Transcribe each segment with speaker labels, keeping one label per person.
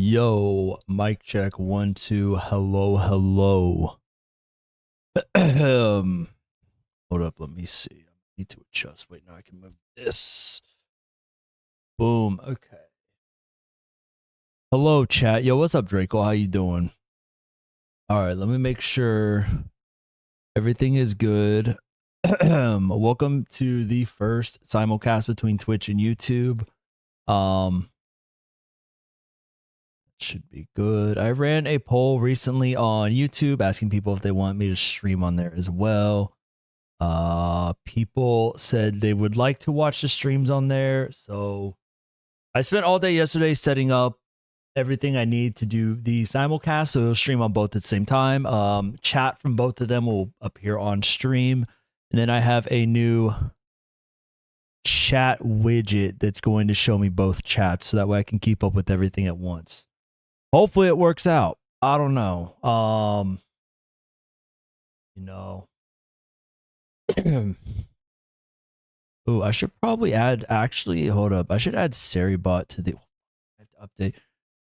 Speaker 1: Yo, mic check 1 2. Hello, hello. Hold up, let me see. I need to adjust. Wait, now I can move this. Boom. Okay. Hello, chat. Yo, what's up, Draco? How you doing? All right, let me make sure everything is good. Welcome to the first simulcast between Twitch and YouTube. Should be good. I ran a poll recently on YouTube asking people if they want me to stream on there as well. People said they would like to watch the streams on there, so I spent all day yesterday setting up everything I need to do the simulcast, so it'll stream on both at the same time. Chat from both of them will appear on stream, and then I have a new chat widget that's going to show me both chats, so that way I can keep up with everything at once. Hopefully it works out. I don't know. Ooh, I should probably add, actually, hold up. I should add Seribot to the update.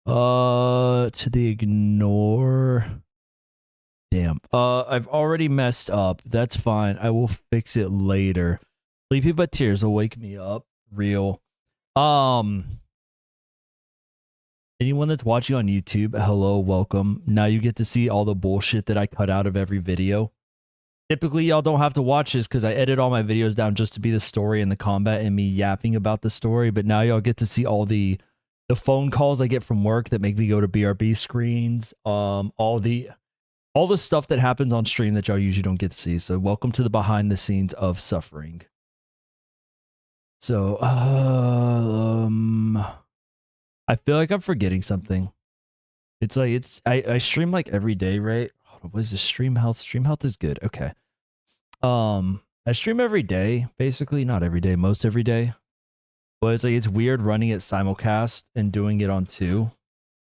Speaker 1: To the ignore. Damn. I've already messed up. That's fine. I will fix it later. Sleepy but Tears will wake me up. Real. Anyone that's watching on YouTube, hello, welcome. Now you get to see all the bullshit that I cut out of every video. Typically, y'all don't have to watch this because I edit all my videos down just to be the story and the combat and me yapping about the story. But now y'all get to see all the phone calls I get from work that make me go to BRB screens. All the stuff that happens on stream that y'all usually don't get to see. So welcome to the behind the scenes of suffering. So, I feel like I'm forgetting something. It's like I stream like every day, right? What is this? Stream health? Stream health is good. Okay. I stream every day, basically. Not every day, most every day. But it's like it's weird running it simulcast and doing it on 2.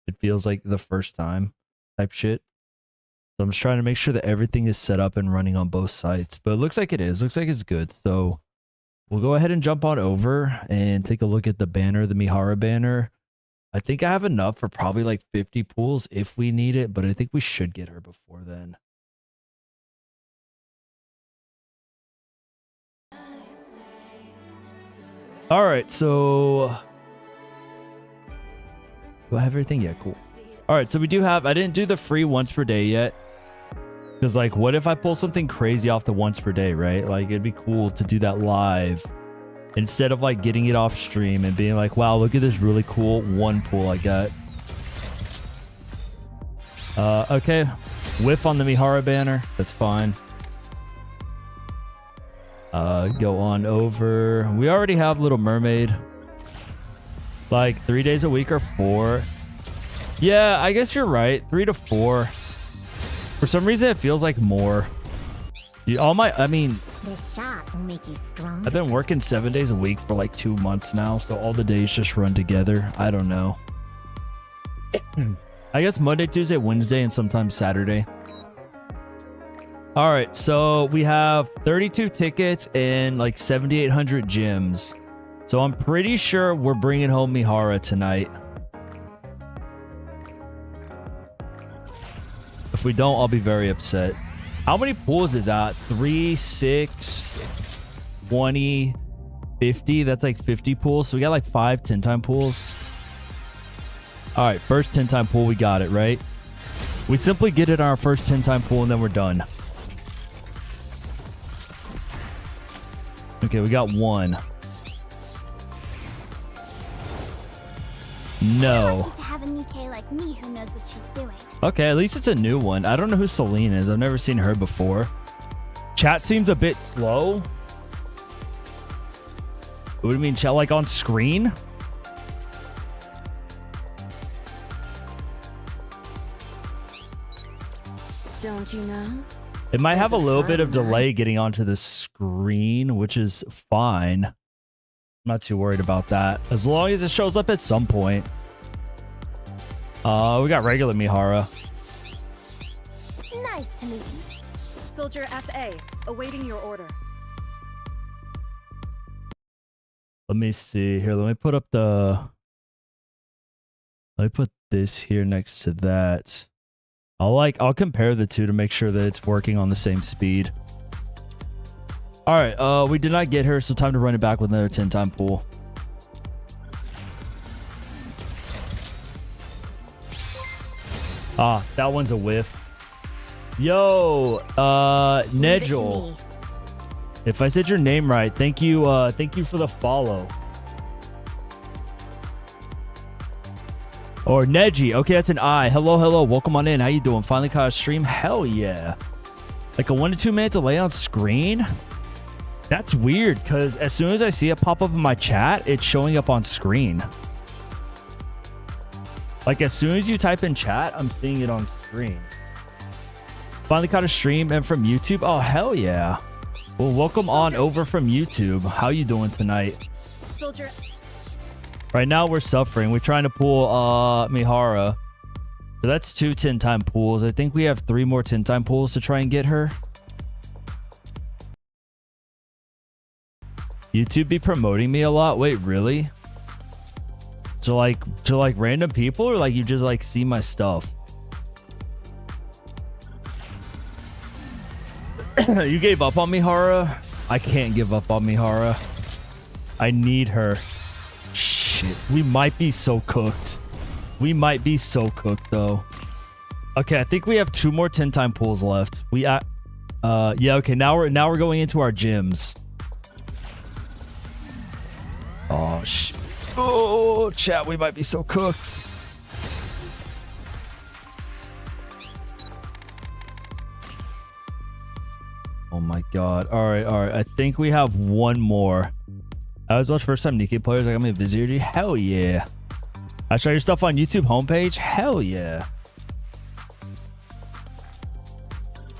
Speaker 1: It feels like the first time type shit. So I'm just trying to make sure that everything is set up and running on both sites. But it looks like it is. Looks like it's good. So we'll go ahead and jump on over and take a look at the banner, the Mihara banner. I think I have enough for probably like 50 pools if we need it, but I think we should get her before then. All right, so do I have everything? Yeah, cool. All right, so we do have, I didn't do the free once per day yet. Because like, what if I pull something crazy off the once per day, right? Like it'd be cool to do that live. Instead of like getting it off stream and being like, wow, look at this really cool one pool I got. Okay. Whiff on the Mihara banner. That's fine. Go on over. We already have Little Mermaid. Like 3 days a week or 4. Yeah, I guess you're right. 3 to 4. For some reason, it feels like more.
Speaker 2: This shot will make you strong.
Speaker 1: I've been working 7 days a week for like 2 months now, so all the days just run together. I don't know. I guess Monday, Tuesday, Wednesday, and sometimes Saturday. All right, so we have 32 tickets and like 7,800 gems. So I'm pretty sure we're bringing home Mihara tonight. If we don't, I'll be very upset. How many pools is that? 3, 6, 20, 50. That's like 50 pools. So we got like 5 10-time pools. All right, first 10-time pool, we got it, right? We simply get it on our first 10-time pool and then we're done. Okay, we got 1. No.
Speaker 2: To have a Nikke like me who knows what she's doing.
Speaker 1: Okay, at least it's a new one. I don't know who Celine is. I've never seen her before. Chat seems a bit slow. What do you mean, chat like on screen?
Speaker 2: Don't you know?
Speaker 1: It might have a little bit of delay getting onto the screen, which is fine. I'm not too worried about that. As long as it shows up at some point. We got regular Mihara.
Speaker 2: Nice to meet you.
Speaker 3: Soldier FA, awaiting your order.
Speaker 1: Let me see here. Let me put this here next to that. I'll compare the two to make sure that it's working on the same speed. All right, we did not get her, so time to run it back with another 10-time pull. Ah, that one's a whiff. Yo, Nedjel. If I said your name right, thank you for the follow. Or Neji. Okay, that's an I. Hello, hello. Welcome on in. How you doing? Finally caught a stream? Hell yeah. Like a 1 to 2 minute delay on screen? That's weird, because as soon as I see it pop up in my chat, it's showing up on screen. Like, as soon as you type in chat, I'm seeing it on screen. Finally caught a stream and from YouTube? Oh, hell yeah. Well, welcome on over from YouTube. How you doing tonight?
Speaker 3: Soldier.
Speaker 1: Right now, we're suffering. We're trying to pull Mihara. So that's 2 10-time pulls. I think we have 3 more 10-time pulls to try and get her. YouTube be promoting me a lot? Wait, really? To like random people, or like you just like see my stuff? You gave up on Mihara? I can't give up on Mihara. I need her. Shit, we might be so cooked. We might be so cooked though. Okay, I think we have 2 more 10-time pulls left. Yeah, okay, now we're going into our gyms. Oh shit. Oh, chat, we might be so cooked. Oh my god. All right. I think we have 1 more. I was watching first time Nikke players. I got me a visitor. Hell yeah. I show your stuff on YouTube homepage. Hell yeah.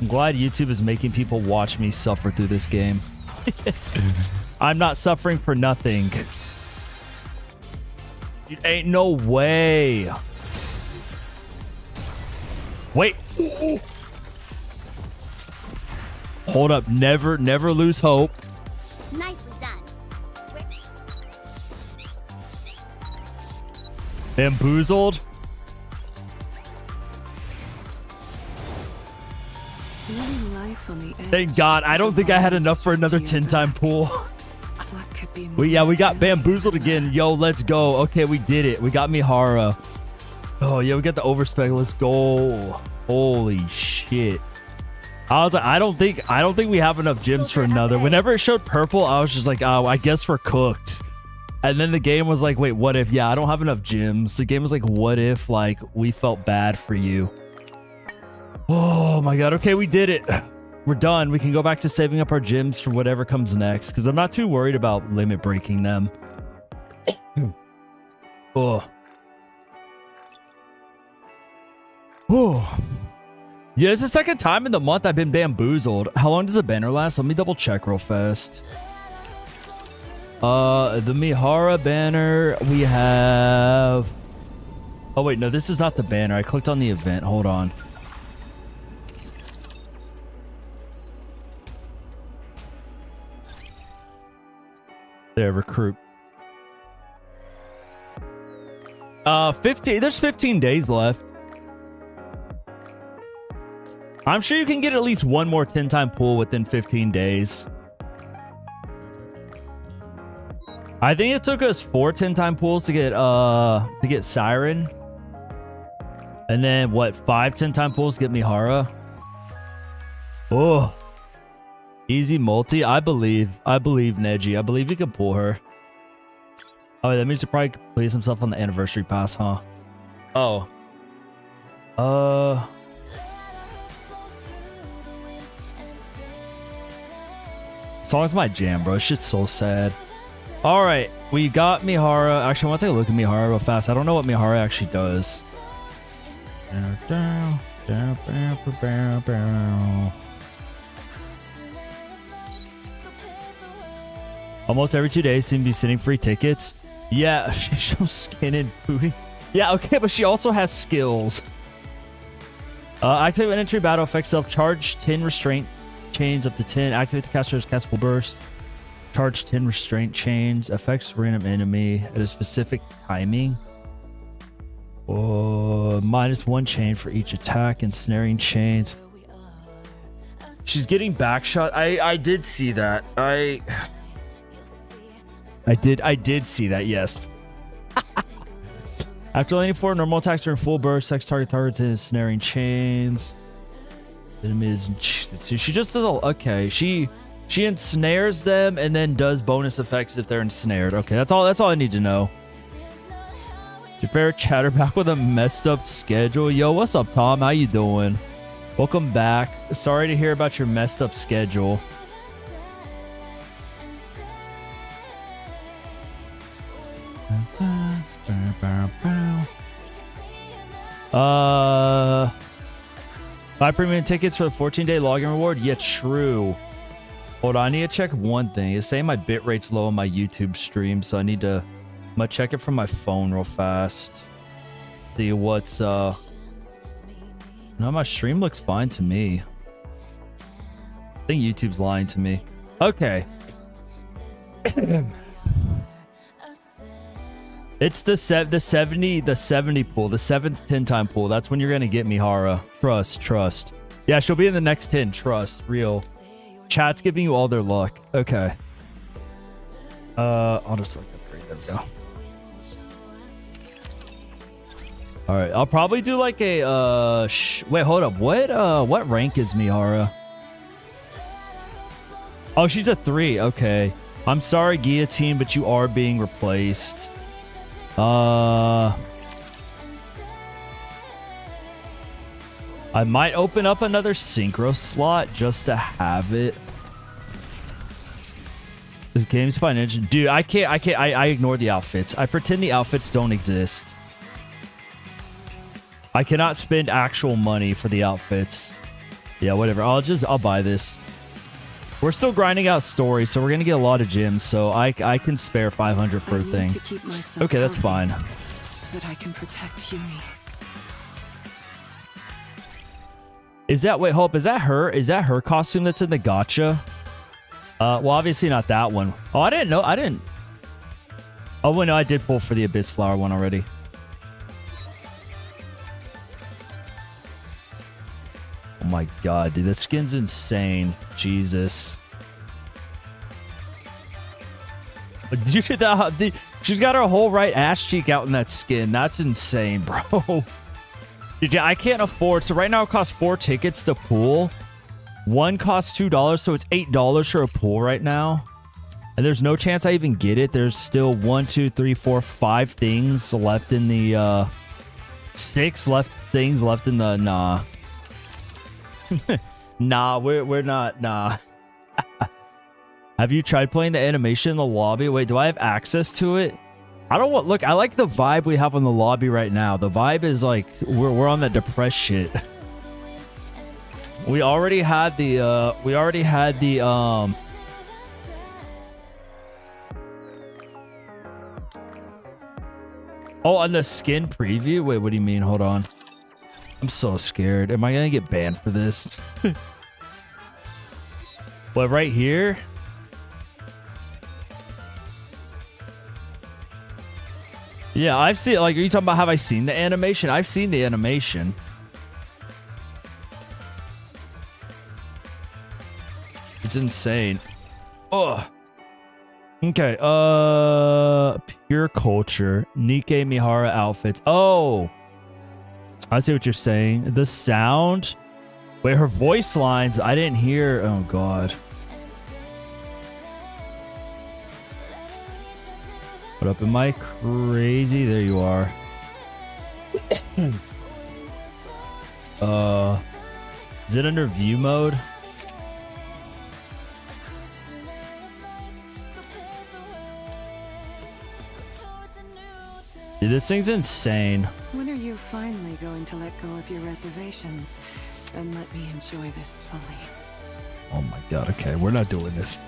Speaker 1: I'm glad YouTube is making people watch me suffer through this game. I'm not suffering for nothing. It ain't no way. Wait. Hold up. Never lose hope.
Speaker 2: Nicely done.
Speaker 1: Bamboozled.
Speaker 3: Living life on the edge.
Speaker 1: Thank God. I don't think I had enough for another 10-time pull.
Speaker 3: What could be
Speaker 1: We got bamboozled again. Yo, let's go. Okay, we did it. We got Mihara. Oh yeah, we got the overspec. Let's go. Holy shit. I was like, I don't think we have enough gems for another. Whenever it showed purple, I was just like, oh, I guess we're cooked. And then the game was like, wait, what if? Yeah, I don't have enough gems. The game was like, what if like we felt bad for you? Oh my god. Okay, we did it. We're done. We can go back to saving up our gems for whatever comes next, because I'm not too worried about limit breaking them. Oh. Oh. Yeah, it's the second time in the month I've been bamboozled. How long does the banner last? Let me double check real fast. The Mihara banner, we have... Oh wait, no, this is not the banner. I clicked on the event. Hold on. There, recruit. 15. There's 15 days left. I'm sure you can get at least 1 more 10-time pull within 15 days. I think it took us 4 10-time pulls to get Siren. And then what, 5 10-time pulls to get Mihara? Oh. Easy multi. I believe Neji. I believe he can pull her. Oh, that means he probably plays himself on the anniversary pass, huh? Oh. Song's my jam, bro. Shit's so sad. All right, we got Mihara. Actually, I want to take a look at Mihara real fast. I don't know what Mihara actually does. Almost every 2 days seem to be sending free tickets. Yeah, she shows skin and booty. Yeah, okay, but she also has skills. Activate when entry battle, effect self-charge, 10 restraint chains up to 10. Activate the caster's cast full burst. Charge 10 restraint chains. Affects random enemy at a specific timing. -1 chain for each attack and snaring chains. She's getting backshot. I did see that. I did see that, yes. After landing 4 normal attacks are in full burst, sex targets in snaring chains. Enemies. She just does all okay. She ensnares them and then does bonus effects if they're ensnared. Okay, that's all I need to know. To fair chatterback with a messed up schedule. Yo, what's up, Tom? How you doing? Welcome back. Sorry to hear about your messed up schedule. Buy premium tickets for the 14-day login reward. Yeah, true. Hold on, I need to check one thing. It's saying my bit rate's low on my YouTube stream, so I'm gonna check it from my phone real fast. See what's no, my stream looks fine to me. I think YouTube's lying to me. Okay. It's the 70 pool, the 7th 10 time pool. That's when you're gonna get me, Hara. Trust. Yeah, she'll be in the next 10. Trust, real. Chat's giving you all their luck. Okay. I'll just like upgrade them. Go. All right, I'll probably do like a wait, hold up. What rank is Mihara? Oh, she's a 3. Okay. I'm sorry, Guillotine, but you are being replaced. I might open up another synchro slot just to have it. This game's financial. Dude, I ignore the outfits. I pretend the outfits don't exist. I cannot spend actual money for the outfits. Yeah, whatever. I'll buy this. We're still grinding out stories, so we're gonna get a lot of gems. So I can spare 500 for a thing. Okay, that's fine.
Speaker 3: So that I can protect Yumi.
Speaker 1: Is that wait, Hope? Is that her? Is that her costume that's in the gacha? Well, obviously not that one. Oh, I didn't know. I didn't. Oh, well, no, I did pull for the Abyss Flower one already. Oh my god, dude, that skin's insane. Jesus. Dude, she's got her whole right ass cheek out in that skin. That's insane, bro. Dude, I can't afford. So right now it costs 4 tickets to pool. One costs $2, so it's $8 for a pool right now. And there's no chance I even get it. There's still 1, 2, 3, 4, 5 things left in the 6 things left in the nah. Nah, we're not. Nah. Have you tried playing the animation in the lobby? Wait, do I have access to it? I don't want. Look, I like the vibe we have on the lobby right now. The vibe is like we're on that depressed shit. We already had the. Oh, on the skin preview. Wait, what do you mean? Hold on. I'm so scared. Am I gonna get banned for this? What, right here? Yeah, I've seen. Like, are you talking about have I seen the animation? I've seen the animation. It's insane. Oh. Okay. Pure culture. Nikke Mihara outfits. Oh. I see what you're saying. The sound. Wait, her voice lines. I didn't hear. Oh, God. What up? Am I crazy? There you are. Is it under view mode? Dude, this thing's insane.
Speaker 3: When are you finally going to let go of your reservations and let me enjoy this fully?
Speaker 1: Oh my god, okay, we're not doing this.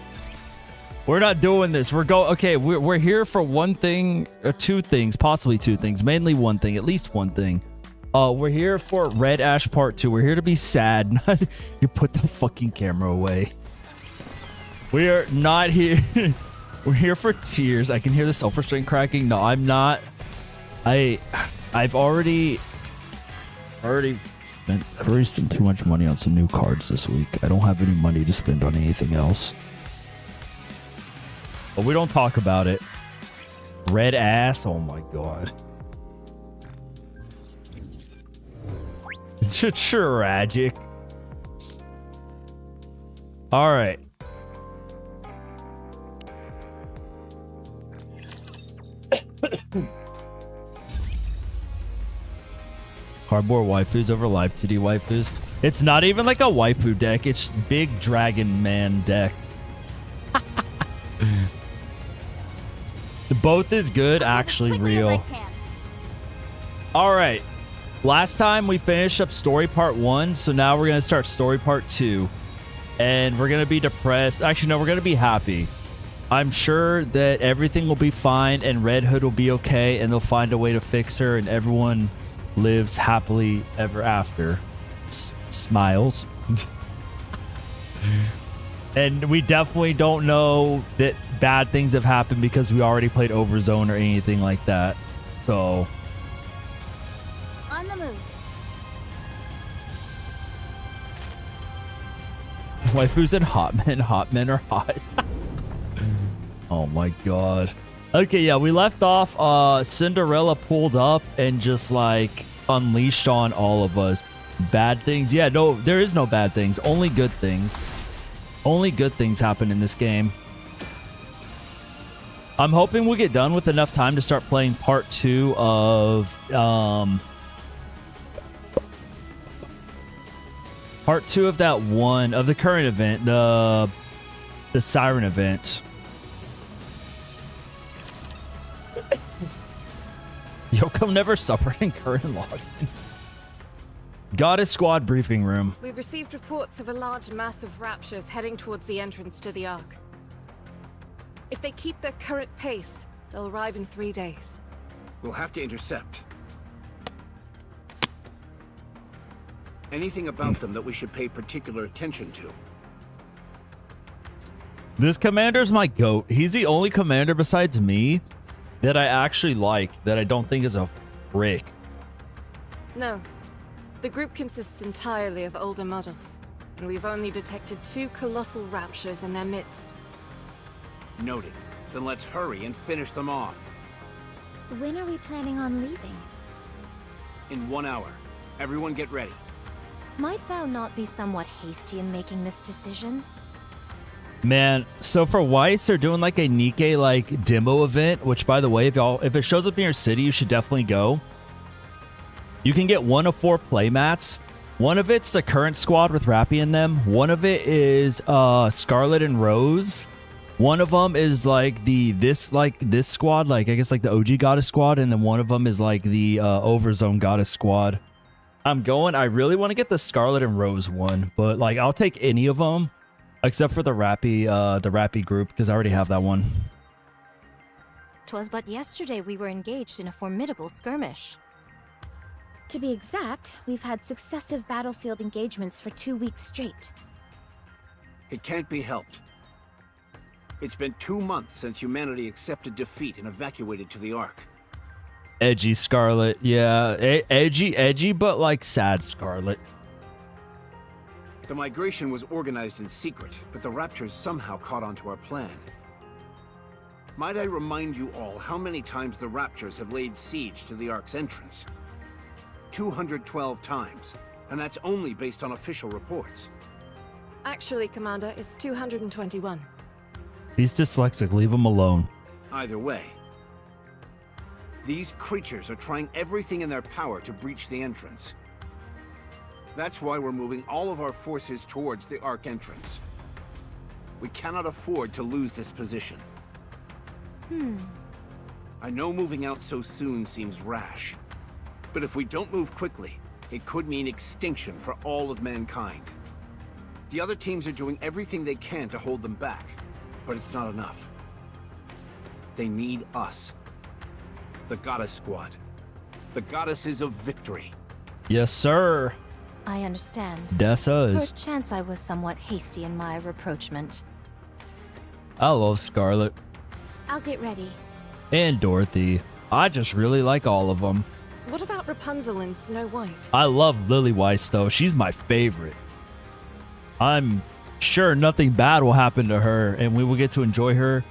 Speaker 1: We're not doing this. Okay, we're here for one thing, or 2 things, possibly 2 things, mainly one thing, at least one thing. We're here for Red Ash Part 2. We're here to be sad. You put the fucking camera away. We are not here. We're here for tears. I can hear the self-restraint cracking. No, I'm not. I've already spent too much money on some new cards this week. I don't have any money to spend on anything else. But we don't talk about it. Red ass. Oh my god. Tragic. All right. Cardboard waifus over live 2D waifus. It's not even like a waifu deck. It's big dragon man deck. Both is good, actually real. All right. Last time we finished up story part 1, so now we're going to start story part 2. And we're going to be depressed. Actually, no, we're going to be happy. I'm sure that everything will be fine and Red Hood will be okay and they'll find a way to fix her and everyone lives happily ever after. Smiles. And we definitely don't know that bad things have happened because we already played Overzone or anything like that. So...
Speaker 2: On the move.
Speaker 1: Waifus and hot men. Hot men are hot. Oh my god. Okay, yeah, we left off. Cinderella pulled up and just like unleashed on all of us. Bad things. Yeah, no, there is no bad things. Only good things. Only good things happen in this game. I'm hoping we'll get done with enough time to start playing part 2 of part 2 of that one of the current event, the siren event. Yoko never suffered in current login. Goddess Squad briefing room.
Speaker 3: We've received reports of a large mass of raptures heading towards the entrance to the Ark. If they keep their current pace, they'll arrive in 3 days.
Speaker 4: We'll have to intercept. Anything about them that we should pay particular attention to?
Speaker 1: This commander's my goat. He's the only commander besides me that I actually like, that I don't think is a frick.
Speaker 3: No. The group consists entirely of older models, and we've only detected 2 colossal raptures in their midst.
Speaker 4: Noted. Then let's hurry and finish them off.
Speaker 2: When are we planning on leaving?
Speaker 4: In 1 hour. Everyone get ready.
Speaker 2: Might thou not be somewhat hasty in making this decision?
Speaker 1: Man, so for Weiss, they're doing like a Nikke like demo event, which by the way, if it shows up in your city, you should definitely go. You can get 1 of 4 playmats. One of it's the current squad with Rappy in them. One of it is Scarlet and Rose. One of them is like this squad, like I guess like the OG Goddess squad, and then one of them is like the Overzone Goddess squad. I really want to get the Scarlet and Rose one, but like I'll take any of them except for the Rappy group because I already have that one.
Speaker 5: 'Twas but yesterday we were engaged in a formidable skirmish.
Speaker 2: To be exact, we've had successive battlefield engagements for 2 weeks straight.
Speaker 4: It can't be helped. It's been 2 months since humanity accepted defeat and evacuated to the Ark.
Speaker 1: Edgy Scarlet, yeah, edgy, but like sad Scarlet.
Speaker 4: The migration was organized in secret, but the Raptors somehow caught on to our plan. Might I remind you all how many times the Raptors have laid siege to the Ark's entrance? 212 times, and that's only based on official reports.
Speaker 3: Actually, Commander, it's 221.
Speaker 1: He's dyslexic, leave him alone.
Speaker 4: Either way, these creatures are trying everything in their power to breach the entrance. That's why we're moving all of our forces towards the Ark entrance. We cannot afford to lose this position. I know moving out so soon seems rash, but if we don't move quickly, it could mean extinction for all of mankind. The other teams are doing everything they can to hold them back, but it's not enough. They need us. The Goddess Squad. The Goddesses of Victory.
Speaker 1: Yes, sir.
Speaker 5: I understand.
Speaker 1: Dessa's.
Speaker 5: Perchance I was somewhat hasty in my rapprochement.
Speaker 1: I love Scarlet.
Speaker 2: I'll get ready.
Speaker 1: And Dorothy. I just really like all of them.
Speaker 3: What about Rapunzel and Snow White?
Speaker 1: I love Lily Weiss, though. She's my favorite. I'm sure nothing bad will happen to her, and we will get to enjoy her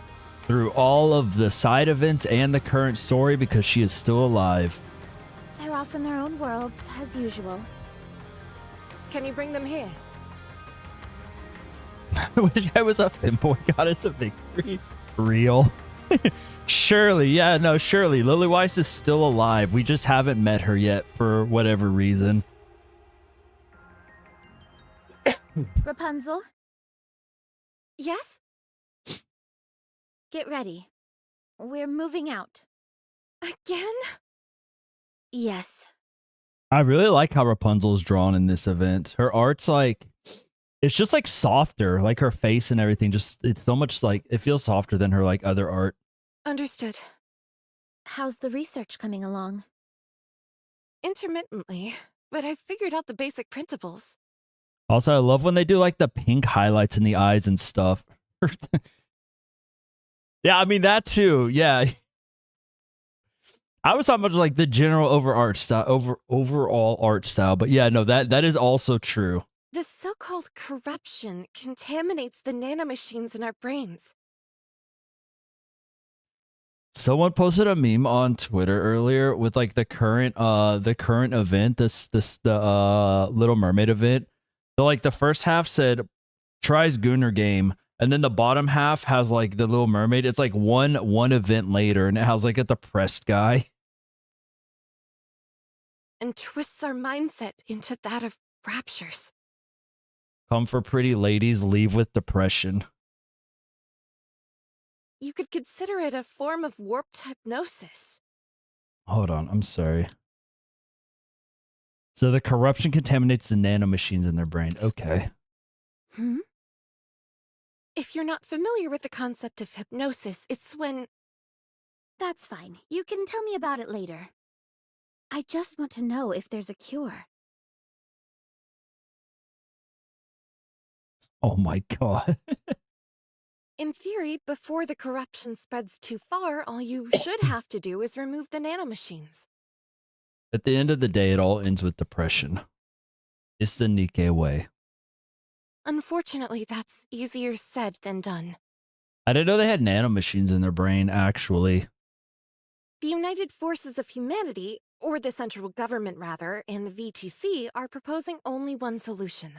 Speaker 1: through all of the side events and the current story because she is still alive.
Speaker 2: They're off in their own worlds, as usual.
Speaker 3: Can you bring them here?
Speaker 1: I wish I was a Finboy Goddess of Victory. Real. Surely, yeah, no, surely. Lily Weiss is still alive. We just haven't met her yet for whatever reason.
Speaker 2: Rapunzel,
Speaker 3: Yes?
Speaker 2: get ready. We're moving out.
Speaker 3: Again?
Speaker 2: Yes.
Speaker 1: I really like how Rapunzel's drawn in this event. Her art's like, it's just like softer, like her face and everything. Just, it's so much like, it feels softer than her like other art.
Speaker 3: Understood.
Speaker 2: How's the research coming along?
Speaker 3: Intermittently, but I've figured out the basic principles.
Speaker 1: Also, I love when they do like the pink highlights in the eyes and stuff. Yeah, I mean that too. Yeah. I was talking about like the general overall art style, but yeah, no, that is also true.
Speaker 3: The so-called corruption contaminates the nanomachines in our brains.
Speaker 1: Someone posted a meme on Twitter earlier with like the current event, the Little Mermaid event. So like the first half said tries Gooner game, and then the bottom half has like the Little Mermaid. It's like one event later, and it has like a depressed guy.
Speaker 3: And twists our mindset into that of raptures.
Speaker 1: Come for pretty ladies, leave with depression.
Speaker 3: You could consider it a form of warped hypnosis.
Speaker 1: Hold on, I'm sorry. So the corruption contaminates the nanomachines in their brain. Okay.
Speaker 3: If you're not familiar with the concept of hypnosis, it's when...
Speaker 2: That's fine. You can tell me about it later. I just want to know if there's a cure.
Speaker 1: Oh my god.
Speaker 3: In theory, before the corruption spreads too far, all you should have to do is remove the nanomachines.
Speaker 1: At the end of the day, it all ends with depression. It's the Nikke way.
Speaker 3: Unfortunately, that's easier said than done.
Speaker 1: I didn't know they had nanomachines in their brain, actually.
Speaker 3: The United Forces of Humanity, or the central government rather, and the VTC are proposing only one solution.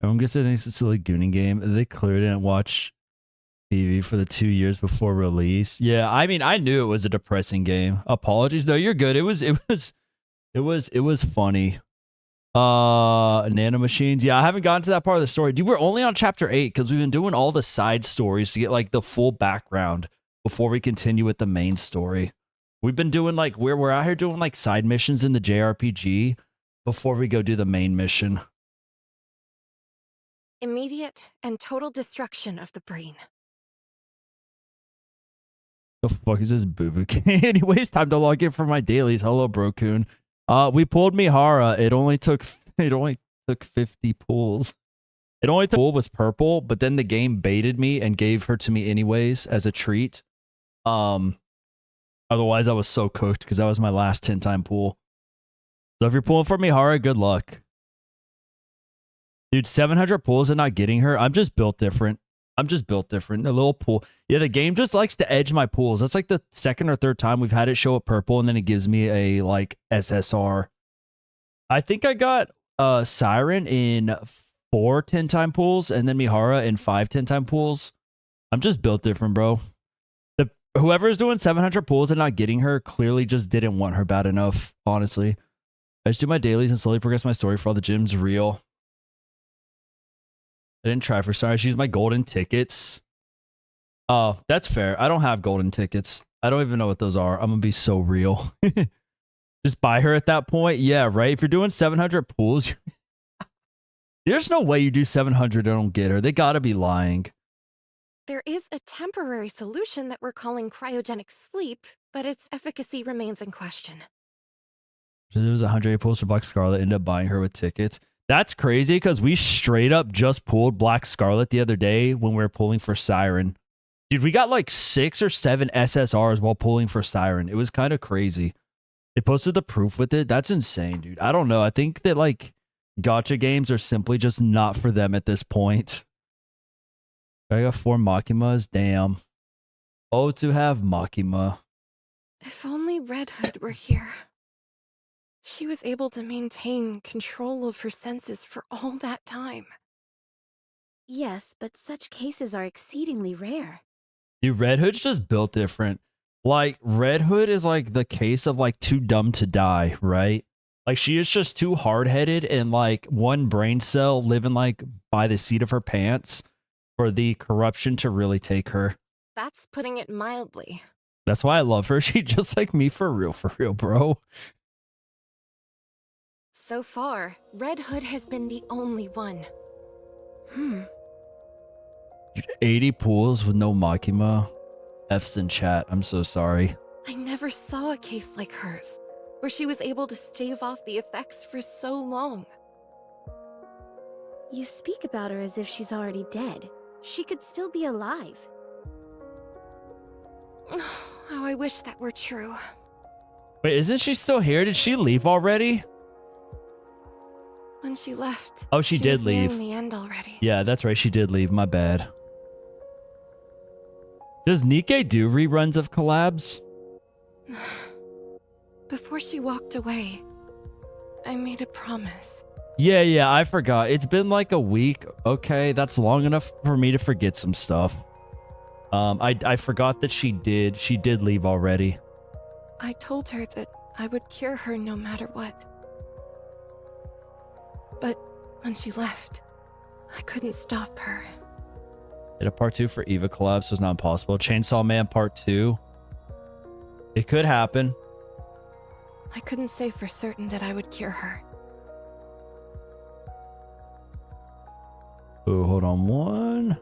Speaker 1: Everyone gets it's a silly gooning game. They clearly didn't watch TV for the 2 years before release. Yeah, I mean, I knew it was a depressing game. Apologies. No, you're good. It was funny. Nanomachines. Yeah, I haven't gotten to that part of the story. Dude, we're only on chapter 8 because we've been doing all the side stories to get like the full background before we continue with the main story. We've been doing like we're out here doing like side missions in the JRPG before we go do the main mission.
Speaker 3: Immediate and total destruction of the brain.
Speaker 1: The fuck is this boo-boo? Anyways, time to log in for my dailies. Hello, Brocoon. We pulled Mihara. It only took 50 pulls. It only took pool was purple, but then the game baited me and gave her to me anyways as a treat. Otherwise I was so cooked because that was my last 10-time pool. So if you're pulling for Mihara, good luck. Dude, 700 pulls and not getting her. I'm just built different. A little pool. Yeah, the game just likes to edge my pools. That's like the second or third time we've had it show up purple, and then it gives me a like SSR. I think I got Siren in 4 10-time pools, and then Mihara in 5 10-time pools. I'm just built different, bro. Whoever is doing 700 pools and not getting her clearly just didn't want her bad enough, honestly. I just do my dailies and slowly progress my story for all the gyms. Real. I didn't try for stars. I used my golden tickets. Oh, that's fair. I don't have golden tickets. I don't even know what those are. I'm going to be so real. Just buy her at that point. Yeah, right? If you're doing 700 pools, there's no way you do 700 and don't get her. They got to be lying.
Speaker 3: There is a temporary solution that we're calling cryogenic sleep, but its efficacy remains in question.
Speaker 1: So there was 108 pulls for Black Scarlet. Ended up buying her with tickets. That's crazy because we straight up just pulled Black Scarlet the other day when we were pulling for Siren. Dude, we got like 6 or 7 SSRs while pulling for Siren. It was kind of crazy. They posted the proof with it. That's insane, dude. I don't know. I think that like gacha games are simply just not for them at this point. I got 4 Makimas. Damn. Oh, to have Makima.
Speaker 6: If only Red Hood were here. She was able to maintain control of her senses for all that time.
Speaker 2: Yes, but such cases are exceedingly rare.
Speaker 1: Dude, Red Hood's just built different. Like, Red Hood is like the case of like too dumb to die, right? Like, she is just too hard-headed and like one brain cell living like by the seat of her pants for the corruption to really take her.
Speaker 3: That's putting it mildly.
Speaker 1: That's why I love her. She just like me for real, bro.
Speaker 3: So far, Red Hood has been the only one.
Speaker 1: 80 pools with no Makima. F's in chat. I'm so sorry.
Speaker 3: I never saw a case like hers, where she was able to stave off the effects for so long.
Speaker 2: You speak about her as if she's already dead. She could still be alive.
Speaker 6: Oh, I wish that were true.
Speaker 1: Wait, isn't she still here? Did she leave already?
Speaker 6: When she left,
Speaker 1: Oh, she did
Speaker 6: was nearing
Speaker 1: leave.
Speaker 6: the end already.
Speaker 1: Yeah, that's right. She did leave. My bad. Does Nikke do reruns of collabs?
Speaker 6: Before she walked away, I made a promise.
Speaker 1: Yeah, I forgot. It's been like a week. Okay, that's long enough for me to forget some stuff. I forgot that she did leave already.
Speaker 6: I told her that I would cure her no matter what. But when she left, I couldn't stop her.
Speaker 1: Did a part 2 for Eva collabs was not impossible. Chainsaw Man part 2. It could happen.
Speaker 6: I couldn't say for certain that I would cure her.
Speaker 1: Oh, hold on one.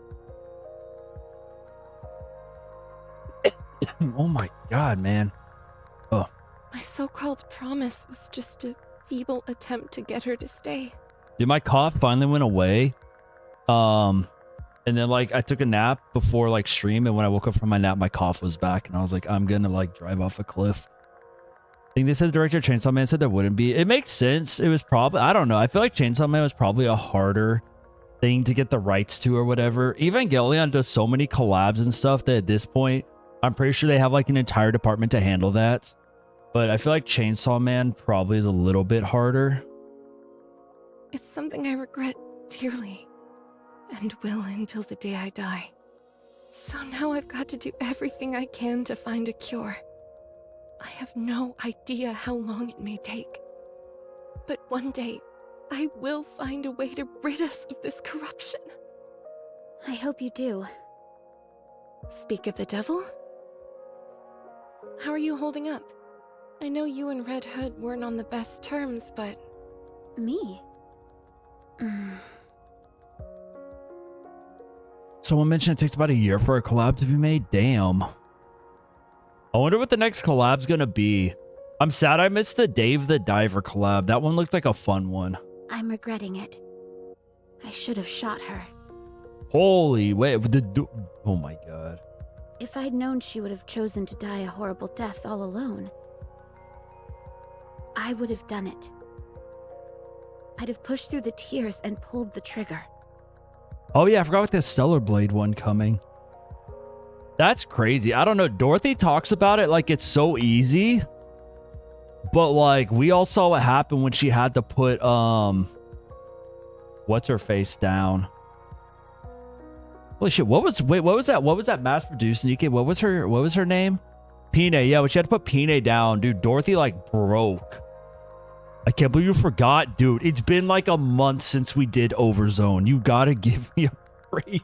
Speaker 1: Oh my god, man. Oh.
Speaker 6: My so-called promise was just a feeble attempt to get her to stay.
Speaker 1: Dude, my cough finally went away. And then like I took a nap before like stream, and when I woke up from my nap, my cough was back, and I was like, I'm gonna like drive off a cliff. I think they said the director of Chainsaw Man said there wouldn't be. It makes sense. It was probably, I don't know. I feel like Chainsaw Man was probably a harder thing to get the rights to or whatever. Evangelion does so many collabs and stuff that at this point, I'm pretty sure they have like an entire department to handle that. But I feel like Chainsaw Man probably is a little bit harder.
Speaker 6: It's something I regret dearly. And will until the day I die. So now I've got to do everything I can to find a cure. I have no idea how long it may take. But one day, I will find a way to rid us of this corruption.
Speaker 2: I hope you do.
Speaker 6: Speak of the devil? How are you holding up? I know you and Red Hood weren't on the best terms, but...
Speaker 2: Me?
Speaker 1: Someone mentioned it takes about a year for a collab to be made. Damn. I wonder what the next collab's gonna be. I'm sad I missed the Dave the Diver collab. That one looked like a fun one.
Speaker 2: I'm regretting it. I should have shot her.
Speaker 1: Holy wait, oh my god.
Speaker 2: If I'd known she would have chosen to die a horrible death all alone, I would have done it. I'd have pushed through the tears and pulled the trigger.
Speaker 1: Oh yeah, I forgot about the Stellar Blade one coming. That's crazy. I don't know. Dorothy talks about it like it's so easy. But like we all saw what happened when she had to put what's her face down. Holy shit, what was that mass produced Nikke? What was her name? Pina, yeah, when she had to put Pina down, dude, Dorothy like broke. I can't believe you forgot, dude. It's been like a month since we did Overzone. You gotta give me a break.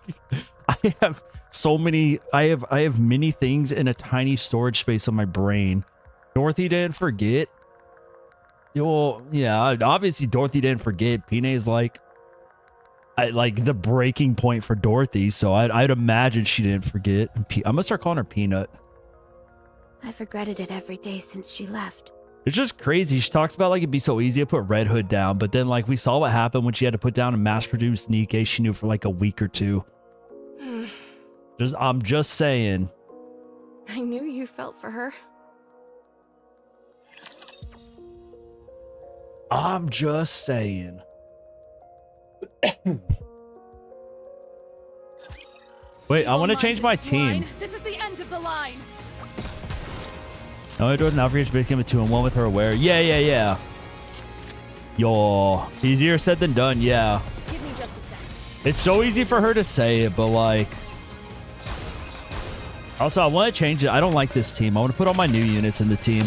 Speaker 1: I have so many, I have many things in a tiny storage space on my brain. Dorothy didn't forget. Well, yeah, obviously Dorothy didn't forget. Pina is like the breaking point for Dorothy, so I'd imagine she didn't forget. I'm gonna start calling her Peanut.
Speaker 2: I've regretted it every day since she left.
Speaker 1: It's just crazy. She talks about like it'd be so easy to put Red Hood down, but then like we saw what happened when she had to put down a mass-produced Nikke she knew for like a week or two. I'm just saying.
Speaker 6: I knew you felt for her.
Speaker 1: I'm just saying. Wait, I want to change my team.
Speaker 3: This is the end of the line.
Speaker 1: No, it doesn't average became a 2-1 with her aware. Yeah. Yo, easier said than done. Yeah.
Speaker 3: Give me just a sec.
Speaker 1: It's so easy for her to say it, but like. Also, I want to change it. I don't like this team. I want to put all my new units in the team.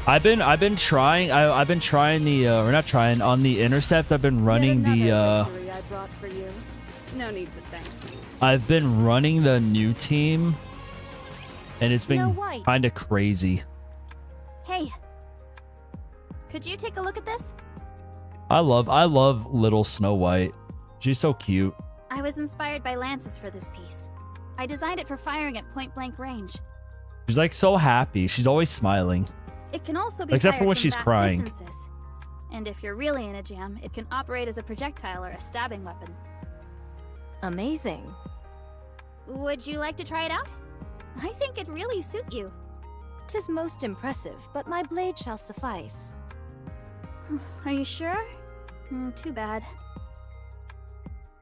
Speaker 1: I've been trying. I've been trying the or not trying on the intercept. I've been running the.
Speaker 3: I brought for you. No need to thank me.
Speaker 1: I've been running the new team, and it's
Speaker 5: Snow
Speaker 1: been
Speaker 5: White.
Speaker 1: kind of crazy.
Speaker 2: Hey, could you take a look at this?
Speaker 1: I love little Snow White. She's so cute.
Speaker 2: I was inspired by lances for this piece. I designed it for firing at point-blank range.
Speaker 1: She's like so happy. She's always smiling.
Speaker 2: It can also be
Speaker 1: Except for
Speaker 2: fired
Speaker 1: when
Speaker 2: from
Speaker 1: she's
Speaker 2: vast
Speaker 1: crying.
Speaker 2: distances. And if you're really in a jam, it can operate as a projectile or a stabbing weapon.
Speaker 5: Amazing.
Speaker 2: Would you like to try it out? I think it'd really suit you.
Speaker 5: 'Tis most impressive, but my blade shall suffice.
Speaker 2: Are you sure? Too bad.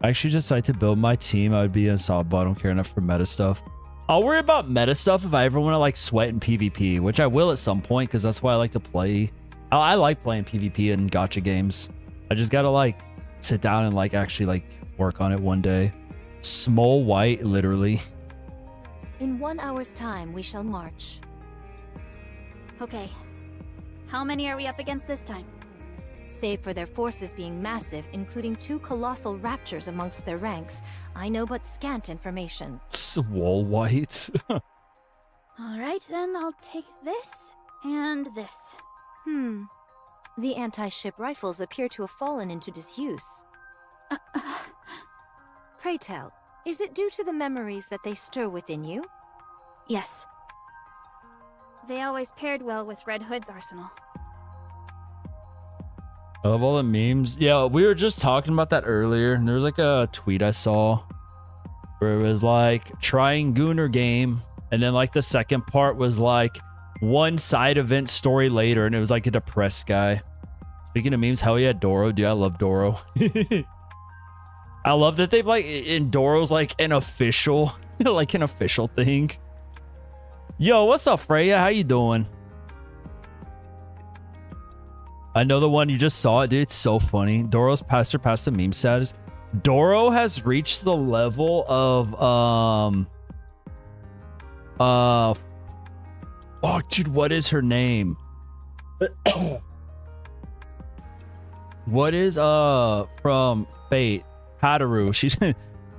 Speaker 1: I actually decide to build my team. I would be a solid, but I don't care enough for meta stuff. I'll worry about meta stuff if I ever want to like sweat in PvP, which I will at some point because that's why I like to play. I like playing PvP in gacha games. I just gotta like sit down and like actually like work on it one day. Small White, literally.
Speaker 5: In 1 hour's time, we shall march.
Speaker 2: Okay. How many are we up against this time?
Speaker 5: Save for their forces being massive, including 2 colossal raptures amongst their ranks, I know but scant information.
Speaker 1: Swole White.
Speaker 2: Alright, then I'll take this and this.
Speaker 5: The anti-ship rifles appear to have fallen into disuse. Pray tell, is it due to the memories that they stir within you?
Speaker 2: Yes. They always paired well with Red Hood's arsenal.
Speaker 1: I love all the memes. Yeah, we were just talking about that earlier. And there was like a tweet I saw where it was like trying Gooner game. And then like the second part was like one side event story later. And it was like a depressed guy. Speaking of memes, hell yeah, Doro. Dude, I love Doro. I love that they've like in Doro's like an official, like an official thing. Yo, what's up, Freya? How you doing? I know the one you just saw it, dude. It's so funny. Doro's surpassed the meme status. Doro has reached the level of oh dude, what is her name? What is from Fate? Padaru. She's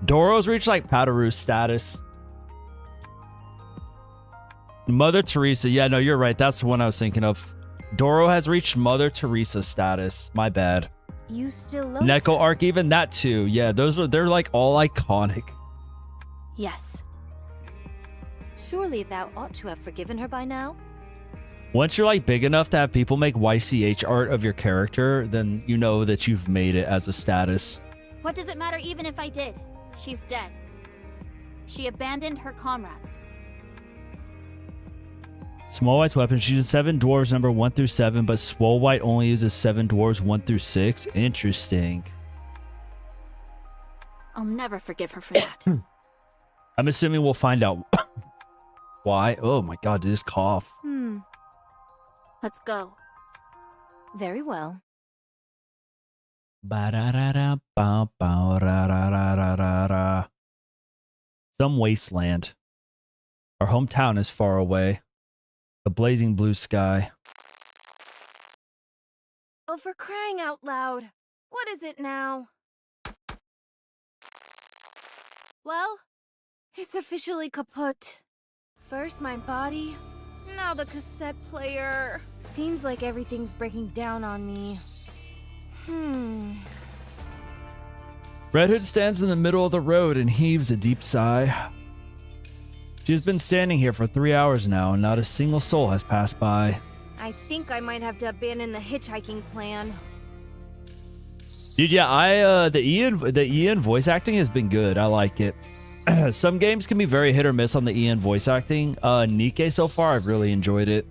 Speaker 1: Doro's reached like Padaru's status. Mother Teresa. Yeah, no, you're right. That's the one I was thinking of. Doro has reached Mother Teresa status. My bad.
Speaker 5: You still love
Speaker 1: Nikke arc, even that too. Yeah, they're like all iconic.
Speaker 2: Yes.
Speaker 5: Surely thou ought to have forgiven her by now?
Speaker 1: Once you're like big enough to have people make YCH art of your character, then you know that you've made it as a status.
Speaker 2: What does it matter even if I did? She's dead. She abandoned her comrades.
Speaker 1: Small White's weapon. She uses 7 dwarves number 1 through 7, but Swole White only uses 7 dwarves 1 through 6. Interesting.
Speaker 2: I'll never forgive her for that.
Speaker 1: I'm assuming we'll find out why. Oh my god, this cough.
Speaker 2: Let's go.
Speaker 5: Very well.
Speaker 1: Some wasteland. Our hometown is far away. The blazing blue sky.
Speaker 6: Oh, for crying out loud. What is it now? Well, it's officially kaput. First my body, now the cassette player. Seems like everything's breaking down on me.
Speaker 1: Red Hood stands in the middle of the road and heaves a deep sigh. She's been standing here for 3 hours now and not a single soul has passed by.
Speaker 6: I think I might have to abandon the hitchhiking plan.
Speaker 1: Dude, yeah, the Ian voice acting has been good. I like it. Some games can be very hit or miss on the Ian voice acting. Nikke so far, I've really enjoyed it.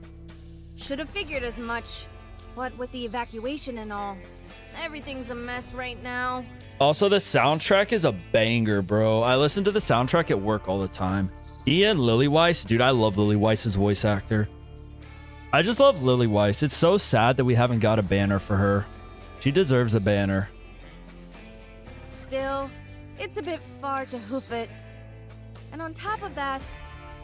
Speaker 7: Should have figured as much. What with the evacuation and all, everything's a mess right now.
Speaker 1: Also, the soundtrack is a banger, bro. I listen to the soundtrack at work all the time. Ian Lillyweiss, dude, I love Lillyweiss' voice actor. I just love Lily Weiss. It's so sad that we haven't got a banner for her. She deserves a banner.
Speaker 7: Still, it's a bit far to hoof it. And on top of that,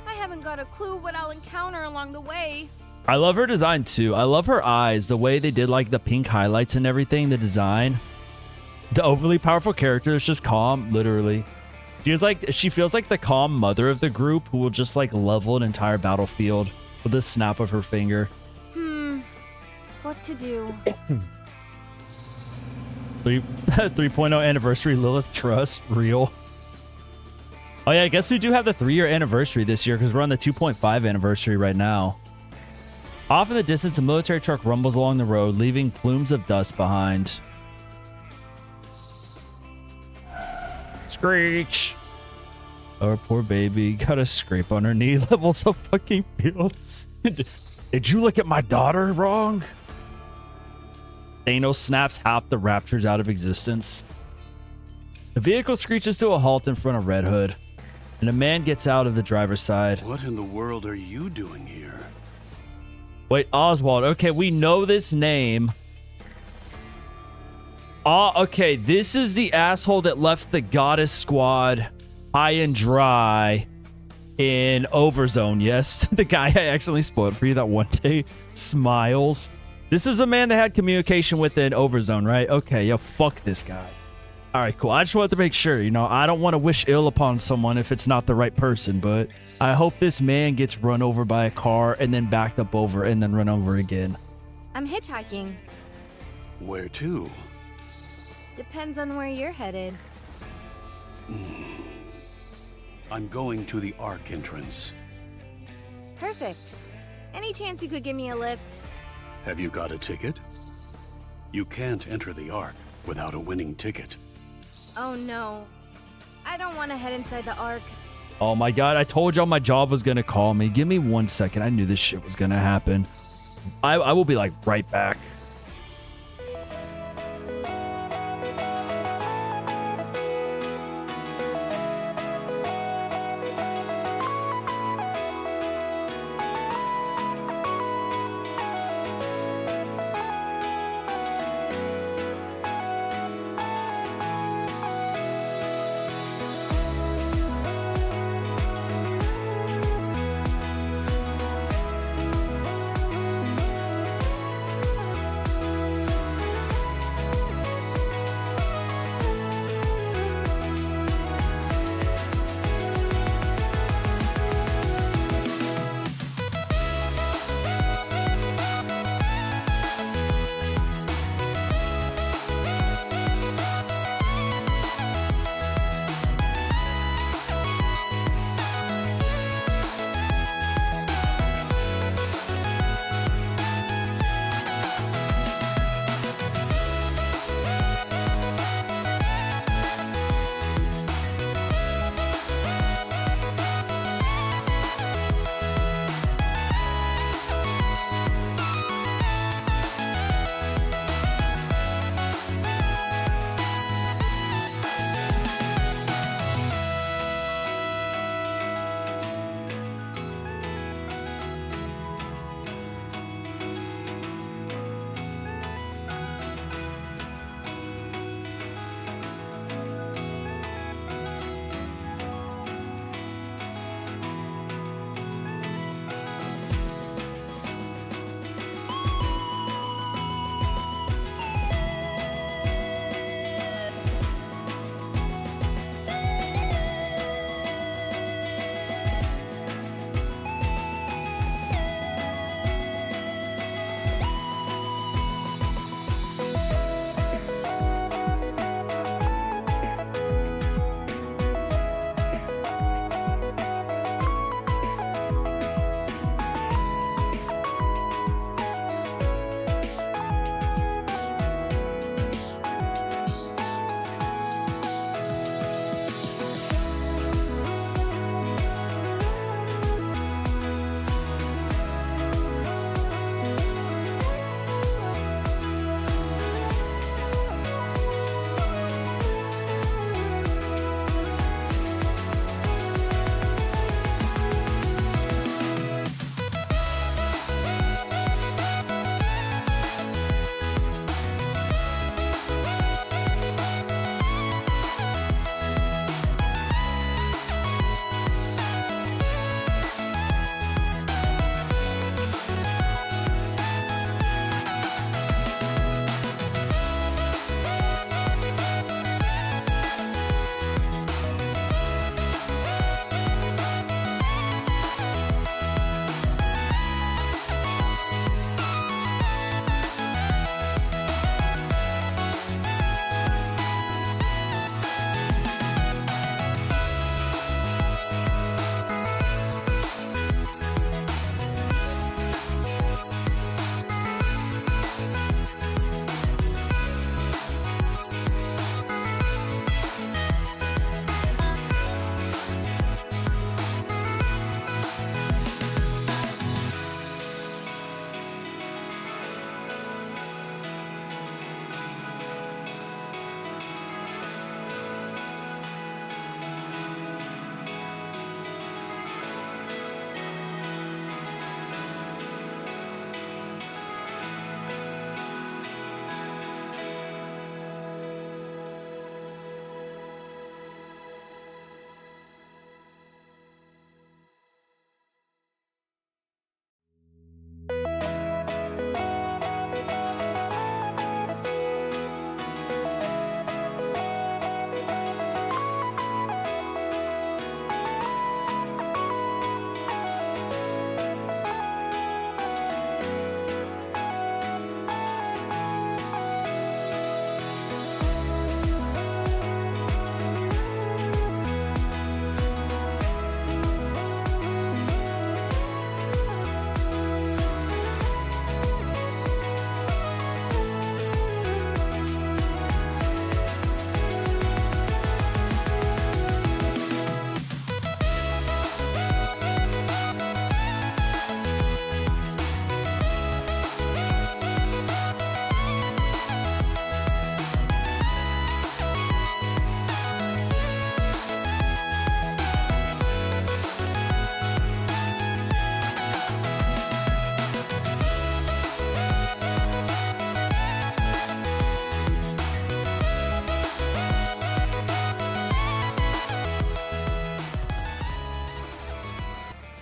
Speaker 7: I haven't got a clue what I'll encounter along the way.
Speaker 1: I love her design too. I love her eyes, the way they did like the pink highlights and everything, the design. The overly powerful character is just calm, literally. She feels like the calm mother of the group who will just like level an entire battlefield with a snap of her finger.
Speaker 7: What to do?
Speaker 1: 3.0 anniversary Lilith Trust, real. Oh yeah, I guess we do have the 3-year anniversary this year because we're on the 2.5 anniversary right now. Off in the distance, a military truck rumbles along the road, leaving plumes of dust behind. Screech! Oh, poor baby. Got a scrape on her knee. Levels of fucking field. Did you look at my daughter wrong? Thanos snaps half the Raptors out of existence. The vehicle screeches to a halt in front of Red Hood, and a man gets out of the driver's side.
Speaker 8: What in the world are you doing here?
Speaker 1: Wait, Oswald. Okay, we know this name. Okay, this is the asshole that left the Goddess Squad high and dry in Overzone. Yes, the guy I accidentally spoiled for you that one day. Smiles. This is a man that had communication with in Overzone, right? Okay, yo, fuck this guy. All right, cool. I just wanted to make sure, you know, I don't want to wish ill upon someone if it's not the right person, but I hope this man gets run over by a car and then backed up over and then run over again.
Speaker 7: I'm hitchhiking.
Speaker 8: Where to?
Speaker 7: Depends on where you're headed.
Speaker 8: I'm going to the Ark entrance.
Speaker 7: Perfect. Any chance you could give me a lift?
Speaker 8: Have you got a ticket? You can't enter the Ark without a winning ticket.
Speaker 7: Oh no. I don't want to head inside the Ark.
Speaker 1: Oh my god, I told y'all my job was gonna call me. Give me 1 second. I knew this shit was gonna happen. I will be like right back.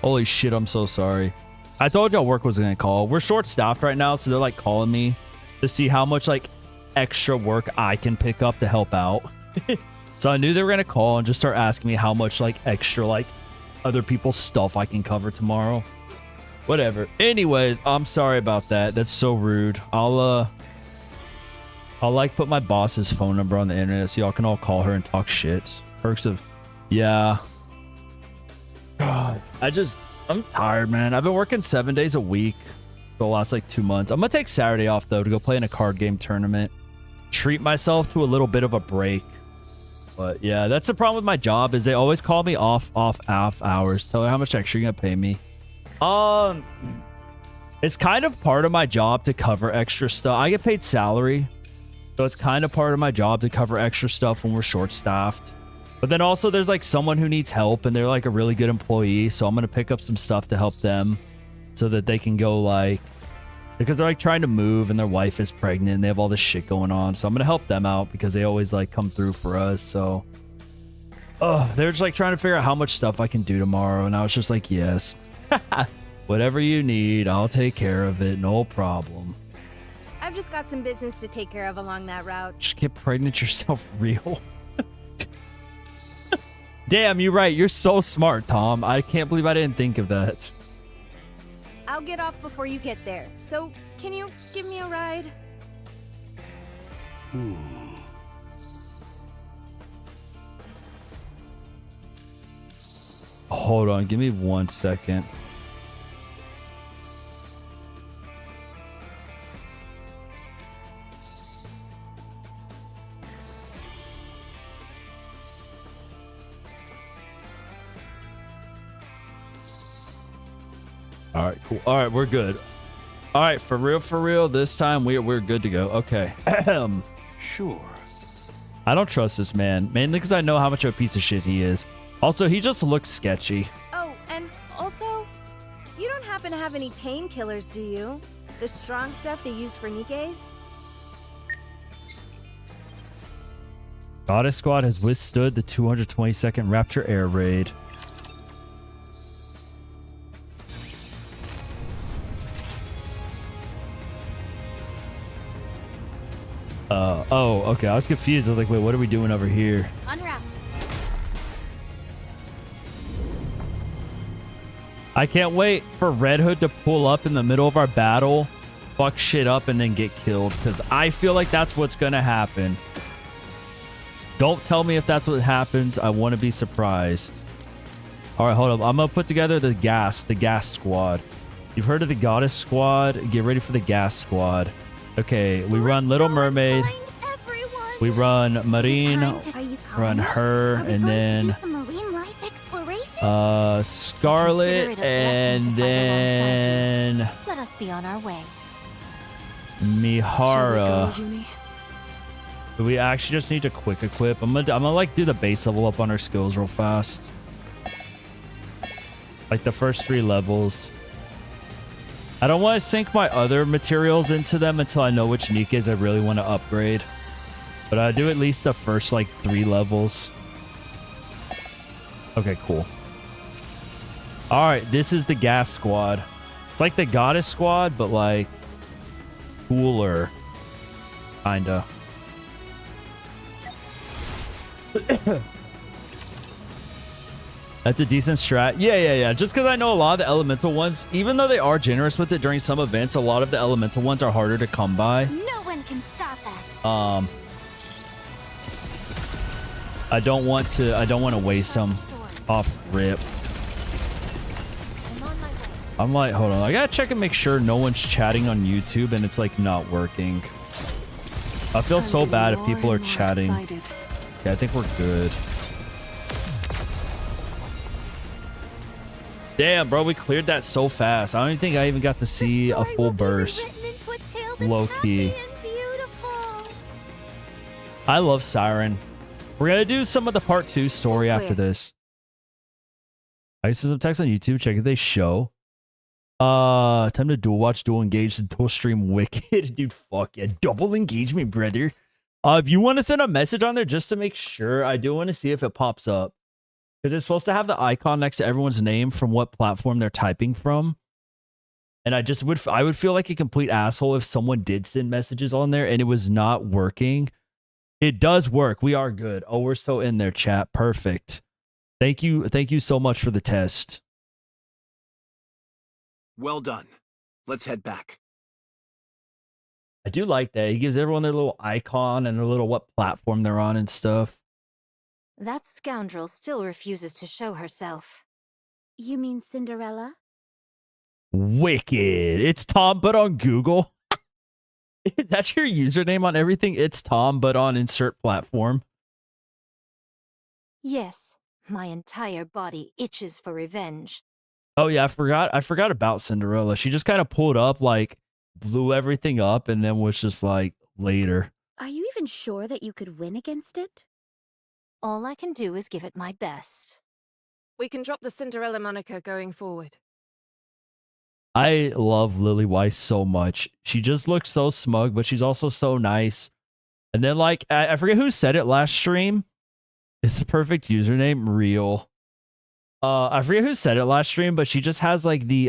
Speaker 1: Holy shit, I'm so sorry. I told y'all work was gonna call. We're short staffed right now, so they're like calling me to see how much like extra work I can pick up to help out. So I knew they were gonna call and just start asking me how much like extra like other people's stuff I can cover tomorrow. Whatever. Anyways, I'm sorry about that. That's so rude. I'll like put my boss's phone number on the internet so y'all can all call her and talk shit. Perks of, yeah. God, I'm tired, man. I've been working 7 days a week for the last like 2 months. I'm gonna take Saturday off though to go play in a card game tournament. Treat myself to a little bit of a break. But yeah, that's the problem with my job is they always call me off hours. Tell her how much extra you're gonna pay me. It's kind of part of my job to cover extra stuff. I get paid salary, so it's kind of part of my job to cover extra stuff when we're short-staffed. But then also there's like someone who needs help and they're like a really good employee, so I'm gonna pick up some stuff to help them so that they can go like, because they're like trying to move and their wife is pregnant and they have all this shit going on, so I'm gonna help them out because they always like come through for us. So they're just like trying to figure out how much stuff I can do tomorrow, and I was just like, yes. Whatever you need, I'll take care of it, no problem.
Speaker 7: I've just got some business to take care of along that route.
Speaker 1: Just get pregnant yourself real. Damn, you're right. You're so smart, Tom. I can't believe I didn't think of that.
Speaker 7: I'll get off before you get there. So, can you give me a ride?
Speaker 1: Hold on. Give me 1 second. All right, cool. All right, we're good. All right, for real, this time we're good to go. Okay.
Speaker 8: Sure.
Speaker 1: I don't trust this man, mainly because I know how much of a piece of shit he is. Also, he just looks sketchy.
Speaker 7: Oh, and also, you don't happen to have any painkillers, do you? The strong stuff they use for Nikkes?
Speaker 1: Goddess Squad has withstood the 222nd Rapture air raid. Oh, okay. I was confused. I was like, wait, what are we doing over here?
Speaker 5: Unwrapped.
Speaker 1: I can't wait for Red Hood to pull up in the middle of our battle, fuck shit up, and then get killed, because I feel like that's what's gonna happen. Don't tell me if that's what happens. I want to be surprised. All right, hold up. I'm gonna put together the gas squad. You've heard of the Goddess Squad? Get ready for the gas squad. Okay, we run Little Mermaid. We run Marine, run her, and then Scarlet, and then
Speaker 5: Let us be on our way.
Speaker 1: Mihara. Do we actually just need to quick equip? I'm gonna like do the base level up on our skills real fast. Like the first 3 levels. I don't want to sink my other materials into them until I know which Nikkes I really want to upgrade. But I do at least the first like 3 levels. Okay, cool. Alright, this is the gas squad. It's like the Goddess Squad, but like cooler. Kinda. That's a decent strat. Yeah. Just because I know a lot of the elemental ones, even though they are generous with it during some events, a lot of the elemental ones are harder to come by.
Speaker 2: No one can stop us.
Speaker 1: I don't want to waste them off rip. I'm like, hold on. I gotta check and make sure no one's chatting on YouTube and it's like not working. I feel so bad if people are chatting. Yeah, I think we're good. Damn, bro, we cleared that so fast. I don't even think I even got to see a full burst. Low key. I love Siren. We're gonna do some of the part 2 story after this. I see some text on YouTube. Check if they show. Time to dual watch, dual engage, and dual stream Wicked. Dude, fuck yeah. Double engagement, brother. If you want to send a message on there just to make sure, I do want to see if it pops up. Because it's supposed to have the icon next to everyone's name from what platform they're typing from. And I would feel like a complete asshole if someone did send messages on there and it was not working. It does work. We are good. Oh, we're so in there, chat. Perfect. Thank you so much for the test.
Speaker 4: Well done. Let's head back.
Speaker 1: I do like that. He gives everyone their little icon and their little what platform they're on and stuff.
Speaker 5: That scoundrel still refuses to show herself.
Speaker 2: You mean Cinderella?
Speaker 1: Wicked. It's Tom, but on Google. Is that your username on everything? It's Tom, but on insert platform.
Speaker 5: Yes, my entire body itches for revenge.
Speaker 1: Oh yeah, I forgot about Cinderella. She just kind of pulled up, like blew everything up, and then was just like later.
Speaker 2: Are you even sure that you could win against it?
Speaker 5: All I can do is give it my best.
Speaker 3: We can drop the Cinderella moniker going forward.
Speaker 1: I love Lily Weiss so much. She just looks so smug, but she's also so nice. And then, like, I forget who said it last stream. It's the perfect username, real. I forget who said it last stream, but she just has like the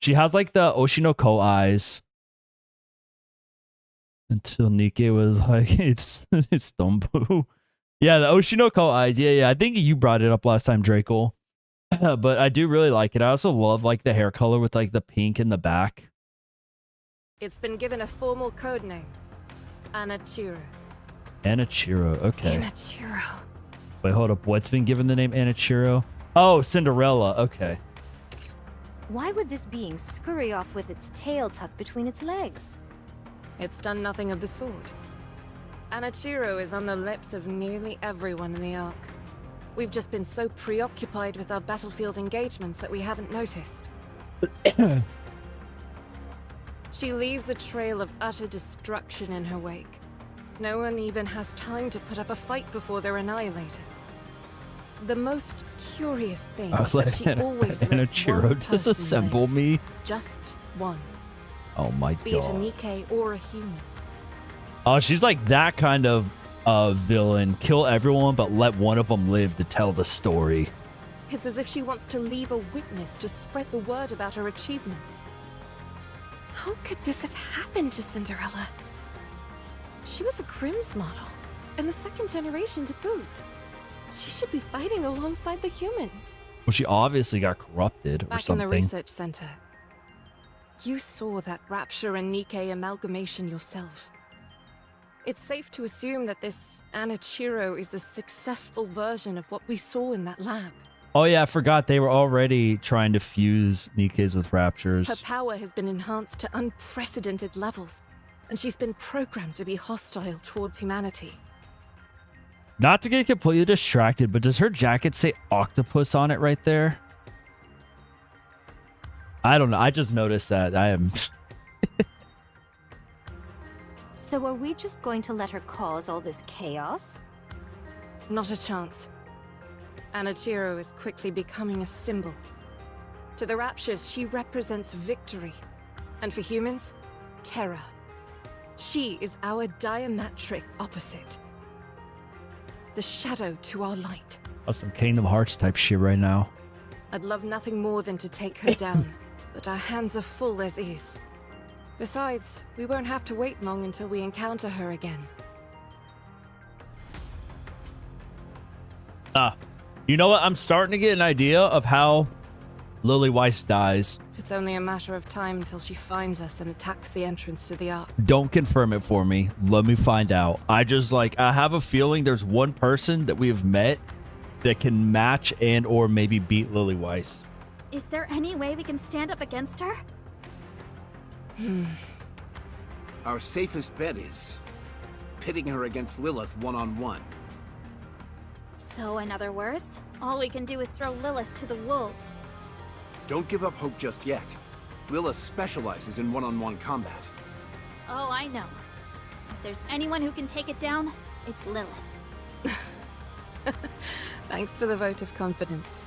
Speaker 1: she has like the Oshinoko eyes. Until Nikke was like, it's Dumbo. Yeah, the Oshinoko eyes. Yeah. I think you brought it up last time, Draco. But I do really like it. I also love like the hair color with like the pink in the back.
Speaker 3: It's been given a formal code name. Anachiro.
Speaker 1: Anachiro, okay.
Speaker 6: Anachiro.
Speaker 1: Wait, hold up. What's been given the name Anachiro? Oh, Cinderella. Okay.
Speaker 5: Why would this being scurry off with its tail tucked between its legs?
Speaker 3: It's done nothing of the sort. Anachiro is on the lips of nearly everyone in the Ark. We've just been so preoccupied with our battlefield engagements that we haven't noticed. She leaves a trail of utter destruction in her wake. No one even has time to put up a fight before they're annihilated. The most curious thing is that she always lets one
Speaker 1: Anachiro
Speaker 3: person
Speaker 1: disassemble
Speaker 3: live.
Speaker 1: me.
Speaker 3: Just one.
Speaker 1: Oh my
Speaker 3: Be it a
Speaker 1: god.
Speaker 3: Nikke or a human.
Speaker 1: Oh, she's like that kind of villain. Kill everyone, but let one of them live to tell the story.
Speaker 3: It's as if she wants to leave a witness to spread the word about her achievements.
Speaker 6: How could this have happened to Cinderella? She was a Grimm's model, and the second generation to boot. She should be fighting alongside the humans.
Speaker 1: Well, she obviously got corrupted or
Speaker 3: Back in
Speaker 1: something.
Speaker 3: the research center, you saw that Rapture and Nikke amalgamation yourself. It's safe to assume that this Anachiro is the successful version of what we saw in that lab.
Speaker 1: Oh yeah, I forgot they were already trying to fuse Nikke's with Raptures.
Speaker 3: Her power has been enhanced to unprecedented levels, and she's been programmed to be hostile towards humanity.
Speaker 1: Not to get completely distracted, but does her jacket say octopus on it right there? I don't know. I just noticed that. I am...
Speaker 5: So are we just going to let her cause all this chaos?
Speaker 3: Not a chance. Anachiro is quickly becoming a symbol. To the Raptures, she represents victory. And for humans, terror. She is our diametric opposite. The shadow to our light.
Speaker 1: That's some Kingdom Hearts type shit right now.
Speaker 3: I'd love nothing more than to take her down, but our hands are full as is. Besides, we won't have to wait long until we encounter her again.
Speaker 1: You know what? I'm starting to get an idea of how Lily Weiss dies.
Speaker 3: It's only a matter of time until she finds us and attacks the entrance to the Ark.
Speaker 1: Don't confirm it for me. Let me find out. I have a feeling there's one person that we have met that can match and or maybe beat Lily Weiss.
Speaker 2: Is there any way we can stand up against her?
Speaker 4: Our safest bet is pitting her against Lilith one-on-one.
Speaker 2: So, in other words, all we can do is throw Lilith to the wolves.
Speaker 4: Don't give up hope just yet. Lilith specializes in one-on-one combat.
Speaker 2: Oh, I know. If there's anyone who can take it down, it's Lilith.
Speaker 3: Thanks for the vote of confidence.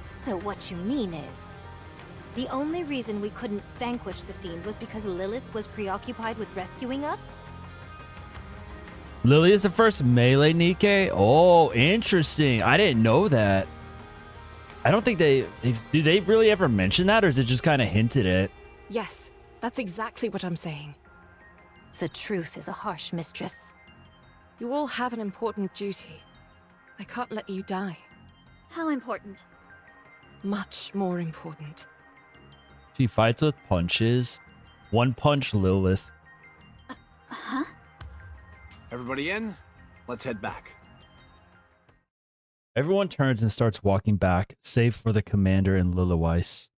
Speaker 5: So what you mean is, the only reason we couldn't vanquish the fiend was because Lilith was preoccupied with rescuing us?
Speaker 1: Lily is the first melee Nikke. Oh, interesting. I didn't know that. I don't think did they really ever mention that, or is it just kind of hinted at?
Speaker 3: Yes, that's exactly what I'm saying.
Speaker 5: The truth is a harsh mistress.
Speaker 3: You all have an important duty. I can't let you die.
Speaker 2: How important?
Speaker 3: Much more important.
Speaker 1: She fights with punches. One punch Lilith.
Speaker 2: Huh?
Speaker 4: Everybody in? Let's head back.
Speaker 1: Everyone turns and starts walking back, save for the commander and Lilyweiss.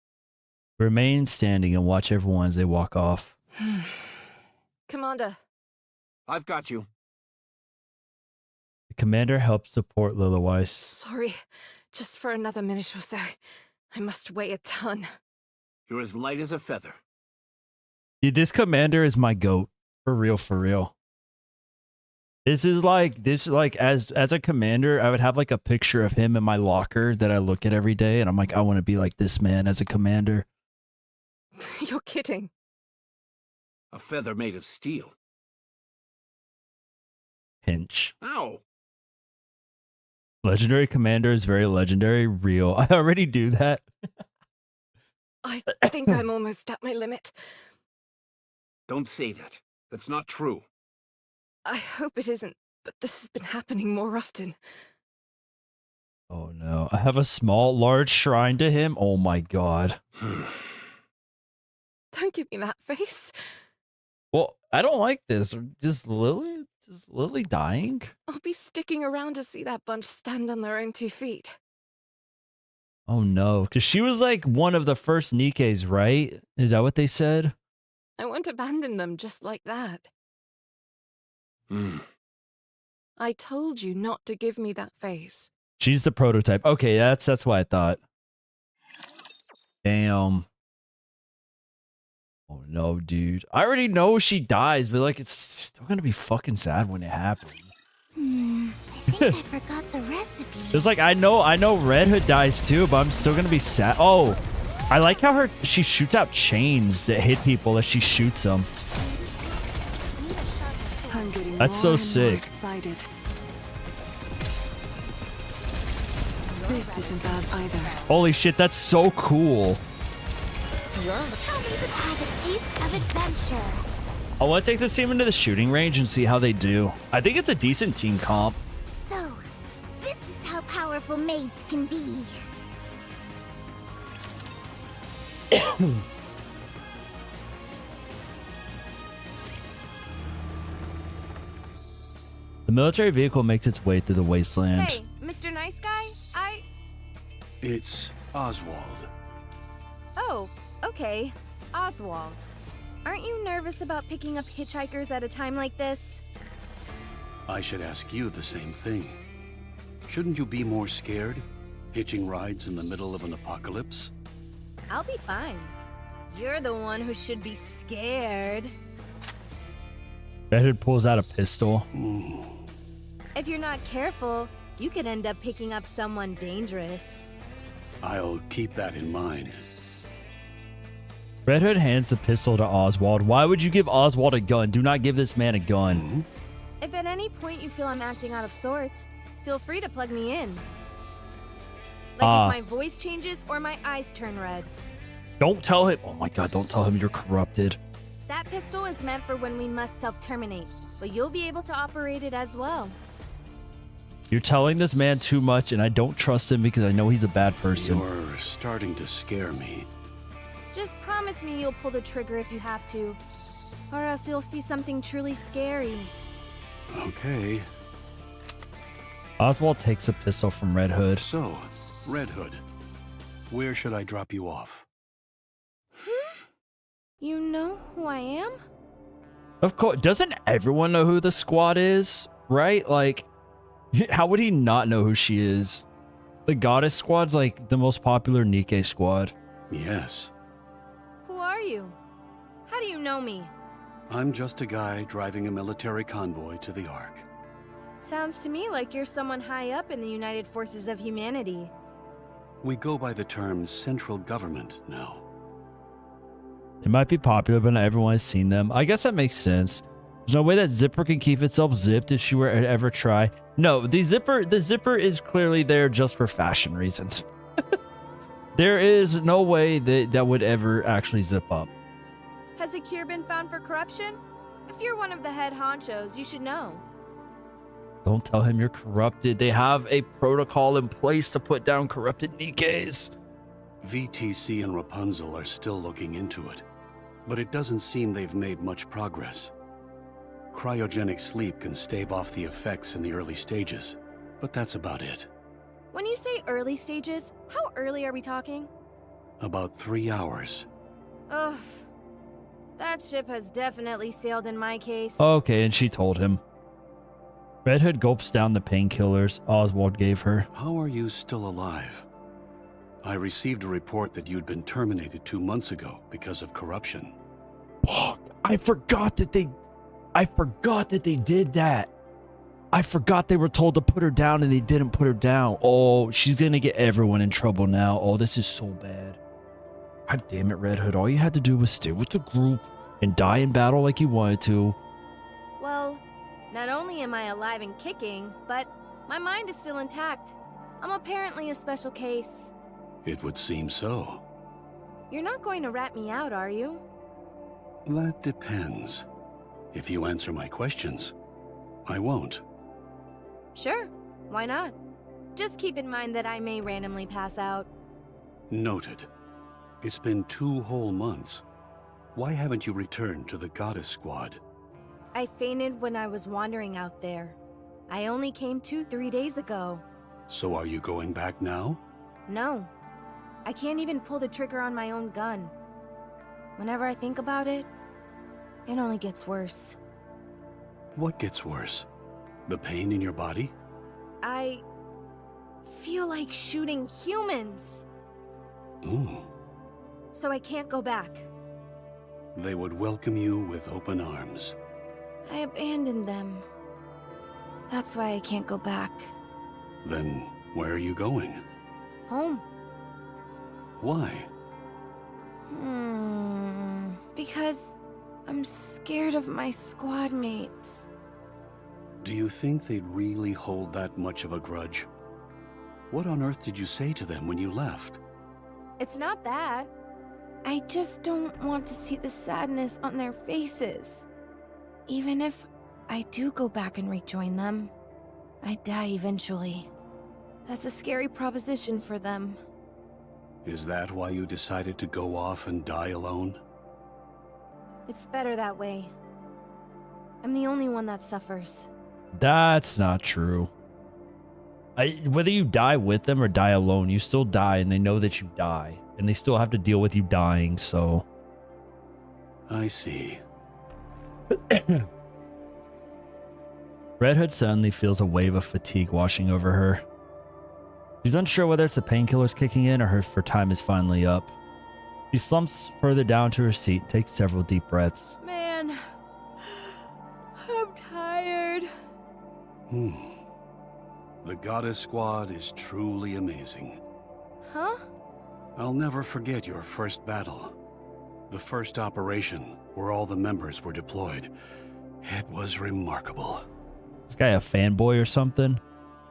Speaker 1: Remain standing and watch everyone as they walk off.
Speaker 3: Commander.
Speaker 4: I've got you.
Speaker 1: The commander helps support Lilyweiss.
Speaker 3: Sorry, just for another minute or so. I must weigh a ton.
Speaker 4: You're as light as a feather.
Speaker 1: Dude, this commander is my goat. For real, for real. This is like as a commander, I would have like a picture of him in my locker that I look at every day, and I'm like, I want to be like this man as a commander.
Speaker 3: You're kidding.
Speaker 4: A feather made of steel.
Speaker 1: Pinch.
Speaker 4: Ow!
Speaker 1: Legendary commander is very legendary. Real. I already do that.
Speaker 3: I think I'm almost at my limit.
Speaker 4: Don't say that. That's not true.
Speaker 3: I hope it isn't, but this has been happening more often.
Speaker 1: Oh no. I have a large shrine to him. Oh my god.
Speaker 3: Don't give me that face.
Speaker 1: Well, I don't like this. Just Lily dying?
Speaker 3: I'll be sticking around to see that bunch stand on their own 2 feet.
Speaker 1: Oh no. Because she was like one of the first Nikkes, right? Is that what they said?
Speaker 3: I won't abandon them just like that. I told you not to give me that face.
Speaker 1: She's the prototype. Okay, that's what I thought. Damn. Oh no, dude. I already know she dies, but like it's still gonna be fucking sad when it happens.
Speaker 2: I think I forgot the recipe.
Speaker 1: It's like I know Red Hood dies too, but I'm still gonna be sad. Oh, I like how she shoots out chains that hit people as she shoots them.
Speaker 3: I'm getting
Speaker 1: That's so
Speaker 3: more and more
Speaker 1: sick.
Speaker 3: excited. This isn't bad either.
Speaker 1: Holy shit, that's so cool.
Speaker 2: Tell me to have a taste of adventure.
Speaker 1: I want to take this team into the shooting range and see how they do. I think it's a decent team comp.
Speaker 2: So, this is how powerful maids can be.
Speaker 1: The military vehicle makes its way through the wasteland.
Speaker 7: Hey, Mr. Nice Guy?
Speaker 8: It's Oswald.
Speaker 7: Oh, okay. Oswald. Aren't you nervous about picking up hitchhikers at a time like this?
Speaker 8: I should ask you the same thing. Shouldn't you be more scared? Hitching rides in the middle of an apocalypse?
Speaker 7: I'll be fine. You're the one who should be scared.
Speaker 1: Red pulls out a pistol.
Speaker 7: If you're not careful, you could end up picking up someone dangerous.
Speaker 8: I'll keep that in mind.
Speaker 1: Red Hood hands the pistol to Oswald. Why would you give Oswald a gun? Do not give this man a gun.
Speaker 7: If at any point you feel I'm acting out of sorts, feel free to plug me in. Like if my voice changes or my eyes turn red.
Speaker 1: Don't tell him. Oh my god, don't tell him you're corrupted.
Speaker 7: That pistol is meant for when we must self-terminate, but you'll be able to operate it as well.
Speaker 1: You're telling this man too much, and I don't trust him because I know he's a bad person.
Speaker 8: You're starting to scare me.
Speaker 7: Just promise me you'll pull the trigger if you have to, or else you'll see something truly scary.
Speaker 8: Okay.
Speaker 1: Oswald takes a pistol from Red Hood.
Speaker 8: So, Red Hood, where should I drop you off?
Speaker 7: You know who I am?
Speaker 1: Of course. Doesn't everyone know who the squad is? Right? Like, how would he not know who she is? The Goddess Squad's like the most popular Nikke squad.
Speaker 8: Yes.
Speaker 7: Who are you? How do you know me?
Speaker 8: I'm just a guy driving a military convoy to the Ark.
Speaker 7: Sounds to me like you're someone high up in the United Forces of Humanity.
Speaker 8: We go by the term central government now.
Speaker 1: They might be popular, but not everyone has seen them. I guess that makes sense. There's no way that zipper can keep itself zipped if she were to ever try. No, the zipper is clearly there just for fashion reasons. There is no way that would ever actually zip up.
Speaker 7: Has a cure been found for corruption? If you're one of the head honchos, you should know.
Speaker 1: Don't tell him you're corrupted. They have a protocol in place to put down corrupted Nikkes.
Speaker 8: VTC and Rapunzel are still looking into it, but it doesn't seem they've made much progress. Cryogenic sleep can stave off the effects in the early stages, but that's about it.
Speaker 7: When you say early stages, how early are we talking?
Speaker 8: About 3 hours.
Speaker 7: Ugh. That ship has definitely sailed in my case.
Speaker 1: Okay, and she told him. Red Hood gulps down the painkillers Oswald gave her.
Speaker 8: How are you still alive? I received a report that you'd been terminated 2 months ago because of corruption.
Speaker 1: Fuck, I forgot that they did that. I forgot they were told to put her down and they didn't put her down. Oh, she's gonna get everyone in trouble now. Oh, this is so bad. God damn it, Red Hood. All you had to do was stay with the group and die in battle like you wanted to.
Speaker 7: Well, not only am I alive and kicking, but my mind is still intact. I'm apparently a special case.
Speaker 8: It would seem so.
Speaker 7: You're not going to rat me out, are you?
Speaker 8: That depends. If you answer my questions, I won't.
Speaker 7: Sure, why not? Just keep in mind that I may randomly pass out.
Speaker 8: Noted. It's been 2 whole months. Why haven't you returned to the Goddess Squad?
Speaker 7: I fainted when I was wandering out there. I only came to 3 days ago.
Speaker 8: So are you going back now?
Speaker 7: No. I can't even pull the trigger on my own gun. Whenever I think about it, it only gets worse.
Speaker 8: What gets worse? The pain in your body?
Speaker 7: I feel like shooting humans.
Speaker 8: Ooh.
Speaker 7: So I can't go back.
Speaker 8: They would welcome you with open arms.
Speaker 7: I abandoned them. That's why I can't go back.
Speaker 8: Then where are you going?
Speaker 7: Home.
Speaker 8: Why?
Speaker 7: Because I'm scared of my squad mates.
Speaker 8: Do you think they'd really hold that much of a grudge? What on earth did you say to them when you left?
Speaker 7: It's not that. I just don't want to see the sadness on their faces. Even if I do go back and rejoin them, I die eventually. That's a scary proposition for them.
Speaker 8: Is that why you decided to go off and die alone?
Speaker 7: It's better that way. I'm the only one that suffers.
Speaker 1: That's not true. Whether you die with them or die alone, you still die and they know that you die. And they still have to deal with you dying, so...
Speaker 8: I see.
Speaker 1: Red Hood suddenly feels a wave of fatigue washing over her. She's unsure whether it's the painkillers kicking in or her time is finally up. She slumps further down to her seat and takes several deep breaths.
Speaker 7: Man, I'm tired.
Speaker 8: The Goddess Squad is truly amazing.
Speaker 7: Huh?
Speaker 8: I'll never forget your first battle. The first operation, where all the members were deployed. It was remarkable.
Speaker 1: This guy a fanboy or something?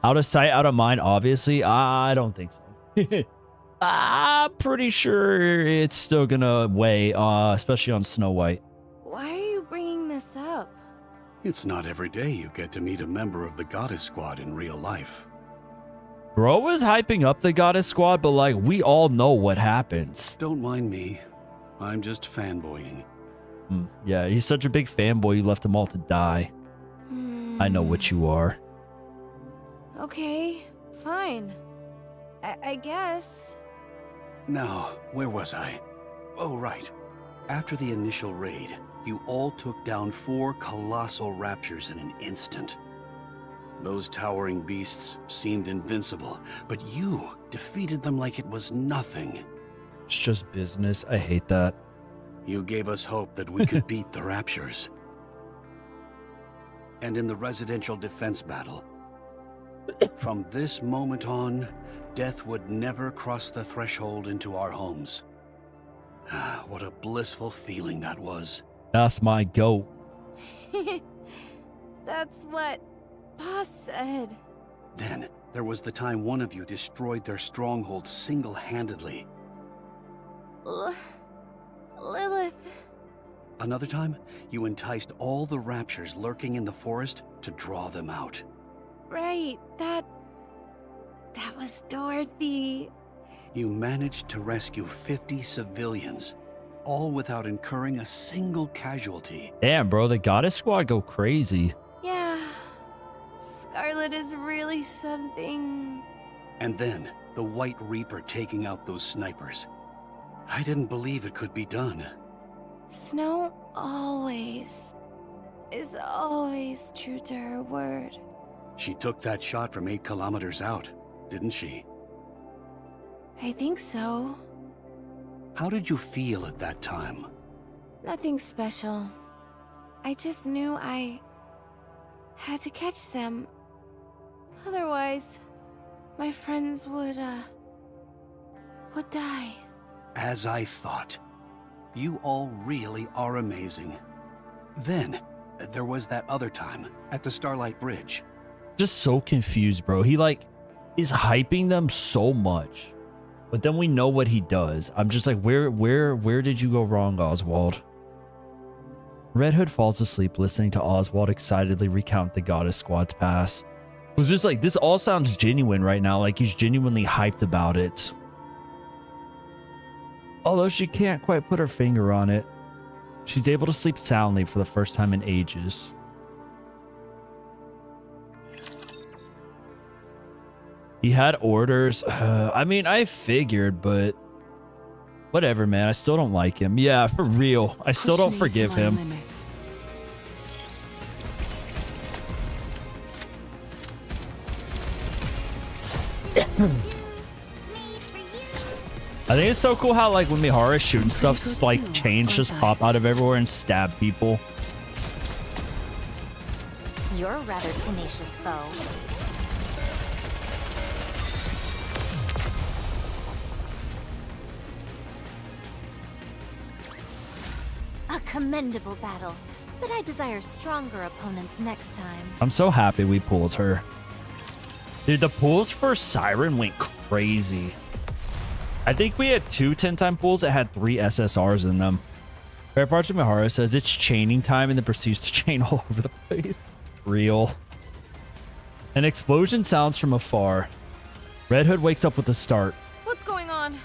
Speaker 1: Out of sight, out of mind, obviously? I don't think so. I'm pretty sure it's still gonna weigh, especially on Snow White.
Speaker 7: Why are you bringing this up?
Speaker 8: It's not every day you get to meet a member of the Goddess Squad in real life.
Speaker 1: Bro was hyping up the Goddess Squad, but like, we all know what happens.
Speaker 8: Don't mind me. I'm just fanboying.
Speaker 1: Yeah, he's such a big fanboy, you left them all to die. I know what you are.
Speaker 7: Okay, fine. I guess.
Speaker 8: Now, where was I? Oh, right. After the initial raid, you all took down 4 colossal raptures in an instant. Those towering beasts seemed invincible, but you defeated them like it was nothing.
Speaker 1: It's just business. I hate that.
Speaker 8: You gave us hope that we could beat the raptures. And in the residential defense battle, from this moment on, death would never cross the threshold into our homes. What a blissful feeling that was.
Speaker 1: That's my goat.
Speaker 7: That's what Boss said.
Speaker 8: Then, there was the time one of you destroyed their stronghold single-handedly.
Speaker 7: Lilith.
Speaker 8: Another time, you enticed all the raptures lurking in the forest to draw them out.
Speaker 7: Right, that was Dorothy.
Speaker 8: You managed to rescue 50 civilians, all without incurring a single casualty.
Speaker 1: Damn, bro, the goddess squad go crazy.
Speaker 7: Yeah, Scarlet is really something.
Speaker 8: And then, the White Reaper taking out those snipers. I didn't believe it could be done.
Speaker 7: Snow is always true to her word.
Speaker 8: She took that shot from 8 kilometers out, didn't she?
Speaker 7: I think so.
Speaker 8: How did you feel at that time?
Speaker 7: Nothing special. I just knew I had to catch them. Otherwise, my friends would die.
Speaker 8: As I thought. You all really are amazing. Then, there was that other time, at the Starlight Bridge.
Speaker 1: Just so confused, bro. He like is hyping them so much. But then we know what he does. I'm just like, where did you go wrong, Oswald? Red Hood falls asleep listening to Oswald excitedly recount the goddess squad's past. It was just like, this all sounds genuine right now, like he's genuinely hyped about it. Although she can't quite put her finger on it, she's able to sleep soundly for the first time in ages. He had orders. I mean, I figured, but whatever, man. I still don't like him. Yeah, for real. I still don't forgive him. I think it's so cool how like when Mihara's shooting stuff, like chains just pop out of everywhere and stab people.
Speaker 5: You're a rather tenacious foe. A commendable battle, but I desire stronger opponents next time.
Speaker 1: I'm so happy we pulled her. Dude, the pulls for Siren went crazy. I think we had 2 10-time pulls that had 3 SSRs in them. Fair Parts of Mihara says it's chaining time and then proceeds to chain all over the place. Real. An explosion sounds from afar. Red Hood wakes up with a start.
Speaker 3: What's going on?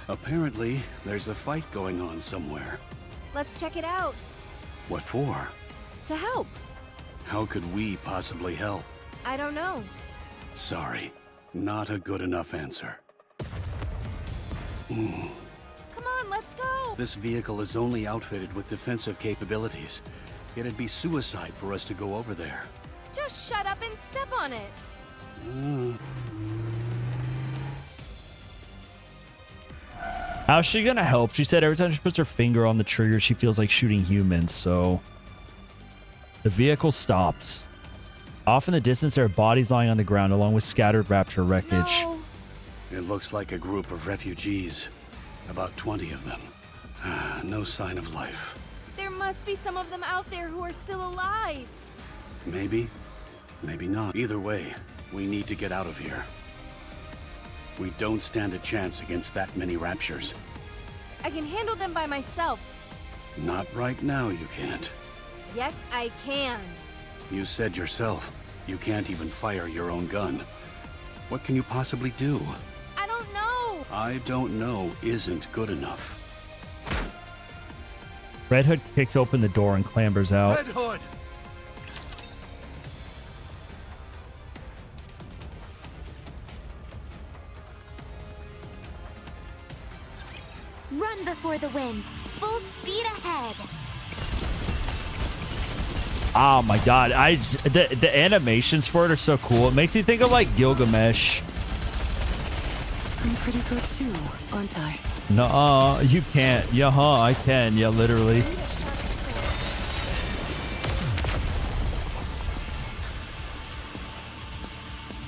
Speaker 8: Apparently, there's a fight going on somewhere.
Speaker 7: Let's check it out.
Speaker 8: What for?
Speaker 7: To help.
Speaker 8: How could we possibly help?
Speaker 7: I don't know.
Speaker 8: Sorry, not a good enough answer.
Speaker 7: Come on, let's go.
Speaker 8: This vehicle is only outfitted with defensive capabilities. It'd be suicide for us to go over there.
Speaker 7: Just shut up and step on it.
Speaker 1: How's she gonna help? She said every time she puts her finger on the trigger, she feels like shooting humans, so... The vehicle stops. Off in the distance, there are bodies lying on the ground along with scattered rapture wreckage.
Speaker 7: No.
Speaker 8: It looks like a group of refugees. About 20 of them. No sign of life.
Speaker 7: There must be some of them out there who are still alive.
Speaker 8: Maybe. Maybe not. Either way, we need to get out of here. We don't stand a chance against that many raptures.
Speaker 7: I can handle them by myself.
Speaker 8: Not right now, you can't.
Speaker 7: Yes, I can.
Speaker 8: You said yourself, you can't even fire your own gun. What can you possibly do?
Speaker 7: I don't know.
Speaker 8: I don't know isn't good enough.
Speaker 1: Red Hood kicks open the door and clambers out.
Speaker 8: Red Hood!
Speaker 2: Run before the wind. Full speed ahead.
Speaker 1: Oh my god, the animations for it are so cool. It makes you think of like Gilgamesh.
Speaker 6: I'm pretty good too, aren't I?
Speaker 1: Nuh-uh, you can't. Yeah, I can. Yeah, literally.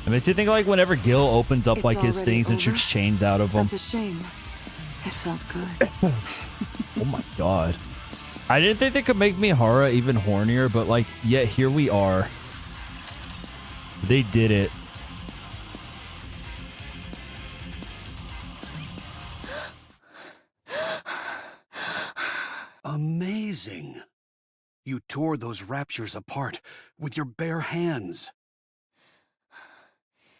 Speaker 1: It makes you think like whenever Gil opens up
Speaker 6: It's
Speaker 1: like his
Speaker 6: already
Speaker 1: things and
Speaker 6: over?
Speaker 1: shoots chains out of them.
Speaker 6: That's a shame. It felt good.
Speaker 1: Oh my god. I didn't think they could make Mihara even hornier, but like, yet here we are. They did it.
Speaker 8: Amazing. You tore those raptures apart with your bare hands.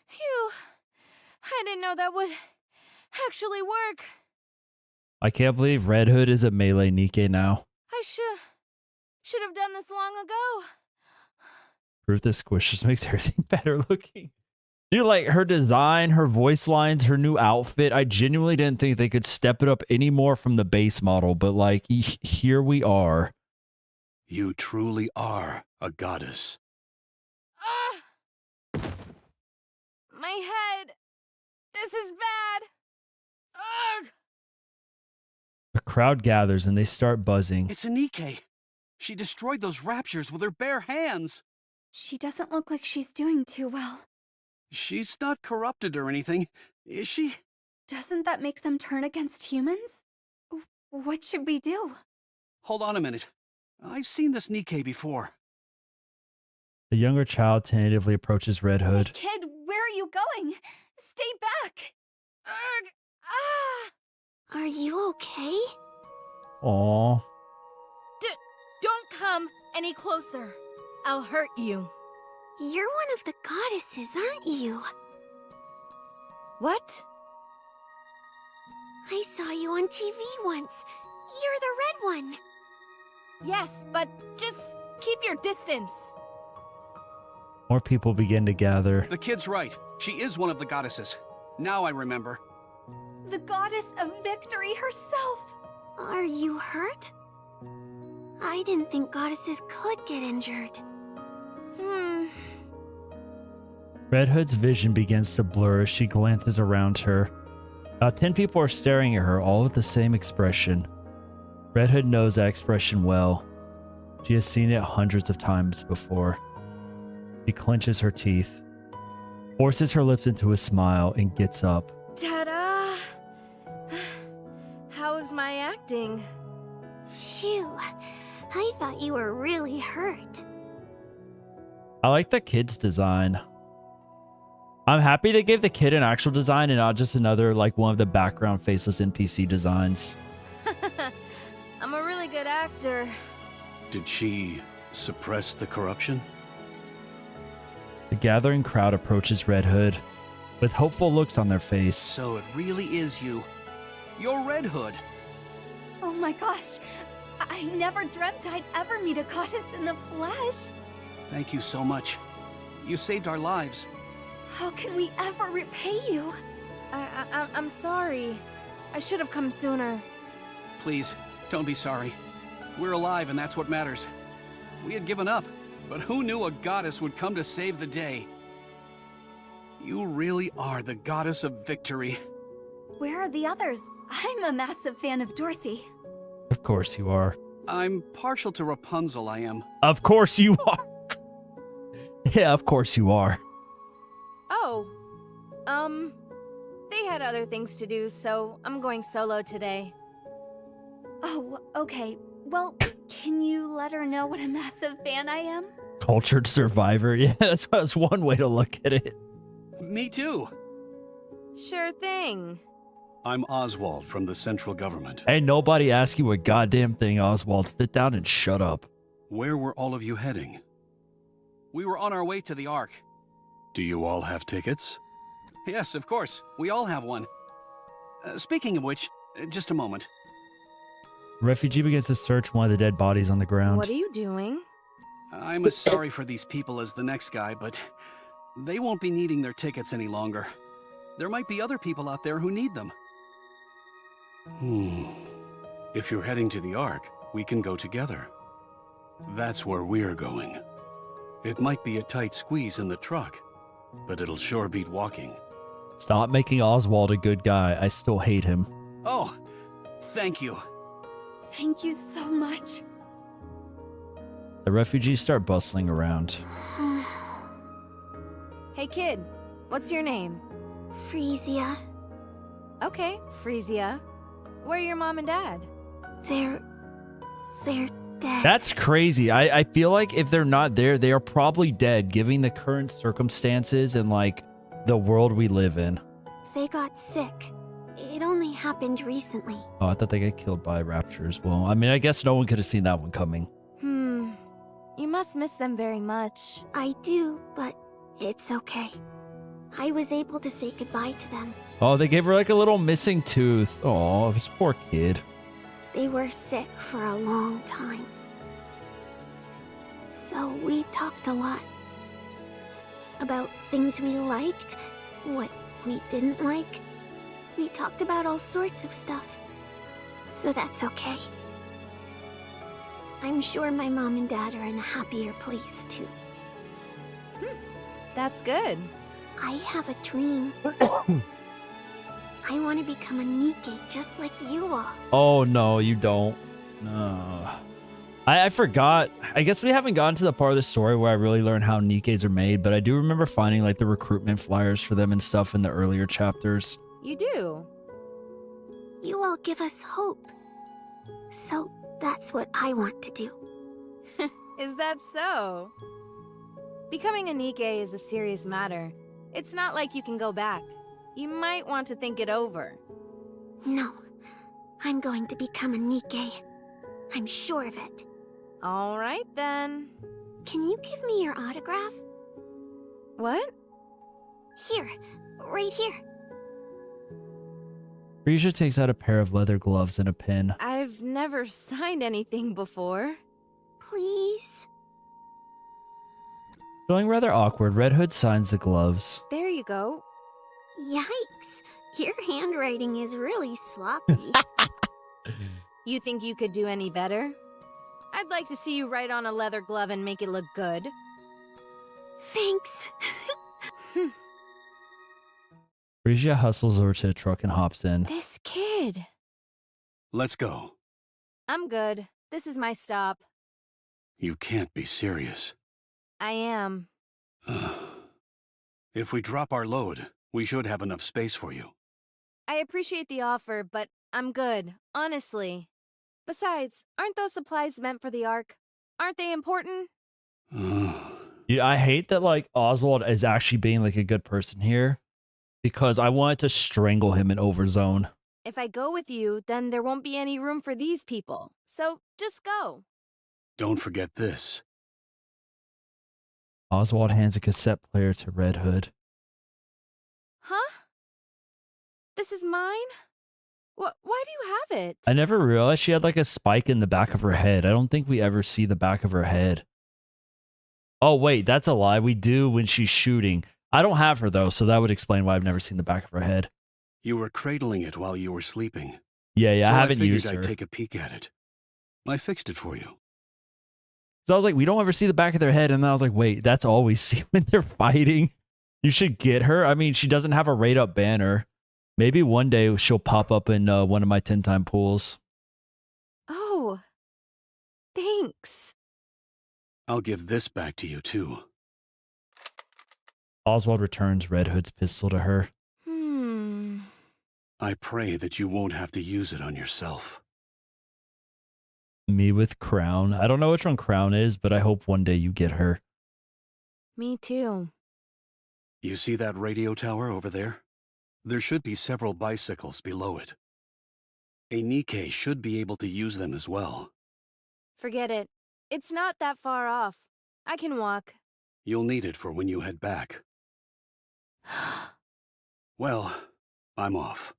Speaker 7: Phew. I didn't know that would actually work.
Speaker 1: I can't believe Red Hood is a melee Nikke now.
Speaker 7: I should have done this long ago.
Speaker 1: Proof the squish just makes everything better looking. Dude, like her design, her voice lines, her new outfit. I genuinely didn't think they could step it up any more from the base model, but like here we are.
Speaker 8: You truly are a goddess.
Speaker 7: My head. This is bad. Ugh.
Speaker 1: A crowd gathers and they start buzzing.
Speaker 8: It's a Nikke. She destroyed those raptures with her bare hands.
Speaker 2: She doesn't look like she's doing too well.
Speaker 8: She's not corrupted or anything, is she?
Speaker 2: Doesn't that make them turn against humans? What should we do?
Speaker 8: Hold on a minute. I've seen this Nikke before.
Speaker 1: The younger child tentatively approaches Red Hood.
Speaker 2: Kid, where are you going? Stay back!
Speaker 7: Ugh. Ah.
Speaker 2: Are you okay?
Speaker 1: Aww.
Speaker 7: Don't come any closer. I'll hurt you.
Speaker 2: You're one of the goddesses, aren't you?
Speaker 7: What?
Speaker 2: I saw you on TV once. You're the red one.
Speaker 7: Yes, but just keep your distance.
Speaker 1: More people begin to gather.
Speaker 8: The kid's right. She is one of the goddesses. Now I remember.
Speaker 2: The goddess of victory herself. Are you hurt? I didn't think goddesses could get injured.
Speaker 1: Red Hood's vision begins to blur as she glances around her. About 10 people are staring at her, all with the same expression. Red Hood knows that expression well. She has seen it hundreds of times before. She clenches her teeth, forces her lips into a smile, and gets up.
Speaker 7: Ta-da! How is my acting?
Speaker 2: Phew. I thought you were really hurt.
Speaker 1: I like the kid's design. I'm happy they gave the kid an actual design and not just another, like, one of the background faceless NPC designs.
Speaker 7: I'm a really good actor.
Speaker 8: Did she suppress the corruption?
Speaker 1: The gathering crowd approaches Red Hood with hopeful looks on their face.
Speaker 8: So it really is you. You're Red Hood.
Speaker 2: Oh my gosh. I never dreamt I'd ever meet a goddess in the flesh.
Speaker 8: Thank you so much. You saved our lives.
Speaker 2: How can we ever repay you?
Speaker 7: I'm sorry. I should have come sooner.
Speaker 8: Please, don't be sorry. We're alive and that's what matters. We had given up, but who knew a goddess would come to save the day? You really are the goddess of victory.
Speaker 2: Where are the others? I'm a massive fan of Dorothy.
Speaker 1: Of course you are.
Speaker 8: I'm partial to Rapunzel, I am.
Speaker 1: Of course you are. Yeah, of course you are.
Speaker 7: Oh. They had other things to do, so I'm going solo today.
Speaker 2: Oh, okay. Well, can you let her know what a massive fan I am?
Speaker 1: Cultured survivor. Yeah, that's one way to look at it.
Speaker 8: Me too.
Speaker 7: Sure thing.
Speaker 8: I'm Oswald from the central government.
Speaker 1: Ain't nobody ask you a goddamn thing, Oswald. Sit down and shut up.
Speaker 8: Where were all of you heading? We were on our way to the Ark. Do you all have tickets? Yes, of course. We all have one. Speaking of which, just a moment.
Speaker 1: Refugee begins to search one of the dead bodies on the ground.
Speaker 7: What are you doing?
Speaker 8: I'm as sorry for these people as the next guy, but they won't be needing their tickets any longer. There might be other people out there who need them. If you're heading to the Ark, we can go together. That's where we're going. It might be a tight squeeze in the truck, but it'll sure beat walking.
Speaker 1: Stop making Oswald a good guy. I still hate him.
Speaker 8: Oh, thank you.
Speaker 2: Thank you so much.
Speaker 1: The refugees start bustling around.
Speaker 7: Hey kid, what's your name?
Speaker 2: Frisia.
Speaker 7: Okay, Frisia. Where are your mom and dad?
Speaker 2: They're dead.
Speaker 1: That's crazy. I feel like if they're not there, they are probably dead, given the current circumstances and like the world we live in.
Speaker 2: They got sick. It only happened recently.
Speaker 1: Oh, I thought they got killed by raptors. Well, I mean, I guess no one could have seen that one coming.
Speaker 7: You must miss them very much.
Speaker 2: I do, but it's okay. I was able to say goodbye to them.
Speaker 1: Oh, they gave her like a little missing tooth. Oh, this poor kid.
Speaker 2: They were sick for a long time. So we talked a lot. About things we liked, what we didn't like. We talked about all sorts of stuff. So that's okay. I'm sure my mom and dad are in a happier place too.
Speaker 7: That's good.
Speaker 2: I have a dream. I want to become a Nikke just like you are.
Speaker 1: Oh, no, you don't. No. I forgot. I guess we haven't gotten to the part of the story where I really learned how Nikkes are made, but I do remember finding like the recruitment flyers for them and stuff in the earlier chapters.
Speaker 7: You do.
Speaker 2: You all give us hope. So that's what I want to do.
Speaker 7: Is that so? Becoming a Nikke is a serious matter. It's not like you can go back. You might want to think it over.
Speaker 2: No. I'm going to become a Nikke. I'm sure of it.
Speaker 7: All right, then.
Speaker 2: Can you give me your autograph?
Speaker 7: What?
Speaker 2: Here. Right here.
Speaker 1: Frisia takes out a pair of leather gloves and a pen.
Speaker 7: I've never signed anything before.
Speaker 2: Please?
Speaker 1: Feeling rather awkward, Red Hood signs the gloves.
Speaker 7: There you go.
Speaker 2: Yikes. Your handwriting is really sloppy.
Speaker 7: You think you could do any better? I'd like to see you write on a leather glove and make it look good.
Speaker 2: Thanks.
Speaker 1: Frisia hustles over to the truck and hops in.
Speaker 7: This kid.
Speaker 8: Let's go.
Speaker 7: I'm good. This is my stop.
Speaker 8: You can't be serious.
Speaker 7: I am.
Speaker 8: If we drop our load, we should have enough space for you.
Speaker 7: I appreciate the offer, but I'm good, honestly. Besides, aren't those supplies meant for the Ark? Aren't they important?
Speaker 1: Dude, I hate that like Oswald is actually being like a good person here, because I wanted to strangle him in Overzone.
Speaker 7: If I go with you, then there won't be any room for these people. So just go.
Speaker 8: Don't forget this.
Speaker 1: Oswald hands a cassette player to Red Hood.
Speaker 7: Huh? This is mine? Why do you have it?
Speaker 1: I never realized she had like a spike in the back of her head. I don't think we ever see the back of her head. Oh, wait, that's a lie. We do when she's shooting. I don't have her, though, so that would explain why I've never seen the back of her head.
Speaker 8: You were cradling it while you were sleeping.
Speaker 1: Yeah,
Speaker 8: So
Speaker 1: I haven't
Speaker 8: figured
Speaker 1: used her.
Speaker 8: I'd take a peek at it. I fixed it for you.
Speaker 1: So I was like, we don't ever see the back of their head. And then I was like, wait, that's all we see when they're fighting. You should get her. I mean, she doesn't have a rate-up banner. Maybe one day she'll pop up in one of my 10-time pools.
Speaker 7: Oh, thanks.
Speaker 8: I'll give this back to you, too.
Speaker 1: Oswald returns Red Hood's pistol to her.
Speaker 8: I pray that you won't have to use it on yourself.
Speaker 1: Me with Crown. I don't know which one Crown is, but I hope one day you get her.
Speaker 7: Me too.
Speaker 8: You see that radio tower over there? There should be several bicycles below it. A Nikke should be able to use them as well.
Speaker 7: Forget it. It's not that far off. I can walk.
Speaker 8: You'll need it for when you head back. Well, I'm off.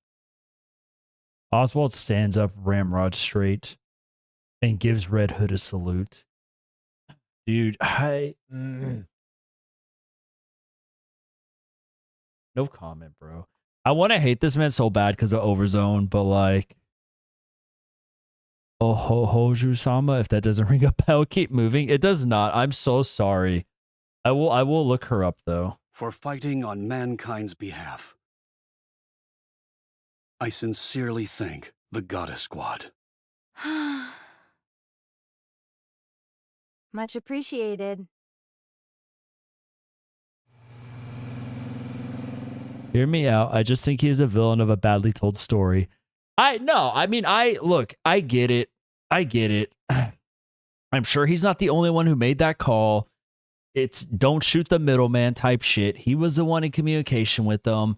Speaker 1: Oswald stands up ramrod straight and gives Red Hood a salute. Dude, no comment, bro. I want to hate this man so bad because of Overzone, but like, oh, Hoju-sama, if that doesn't ring a bell, keep moving. It does not. I'm so sorry. I will look her up, though.
Speaker 8: For fighting on mankind's behalf. I sincerely thank the Goddess Squad.
Speaker 7: Much appreciated.
Speaker 1: Hear me out. I just think he is a villain of a badly told story. Look, I get it. I get it. I'm sure he's not the only one who made that call. It's don't shoot the middleman type shit. He was the one in communication with them.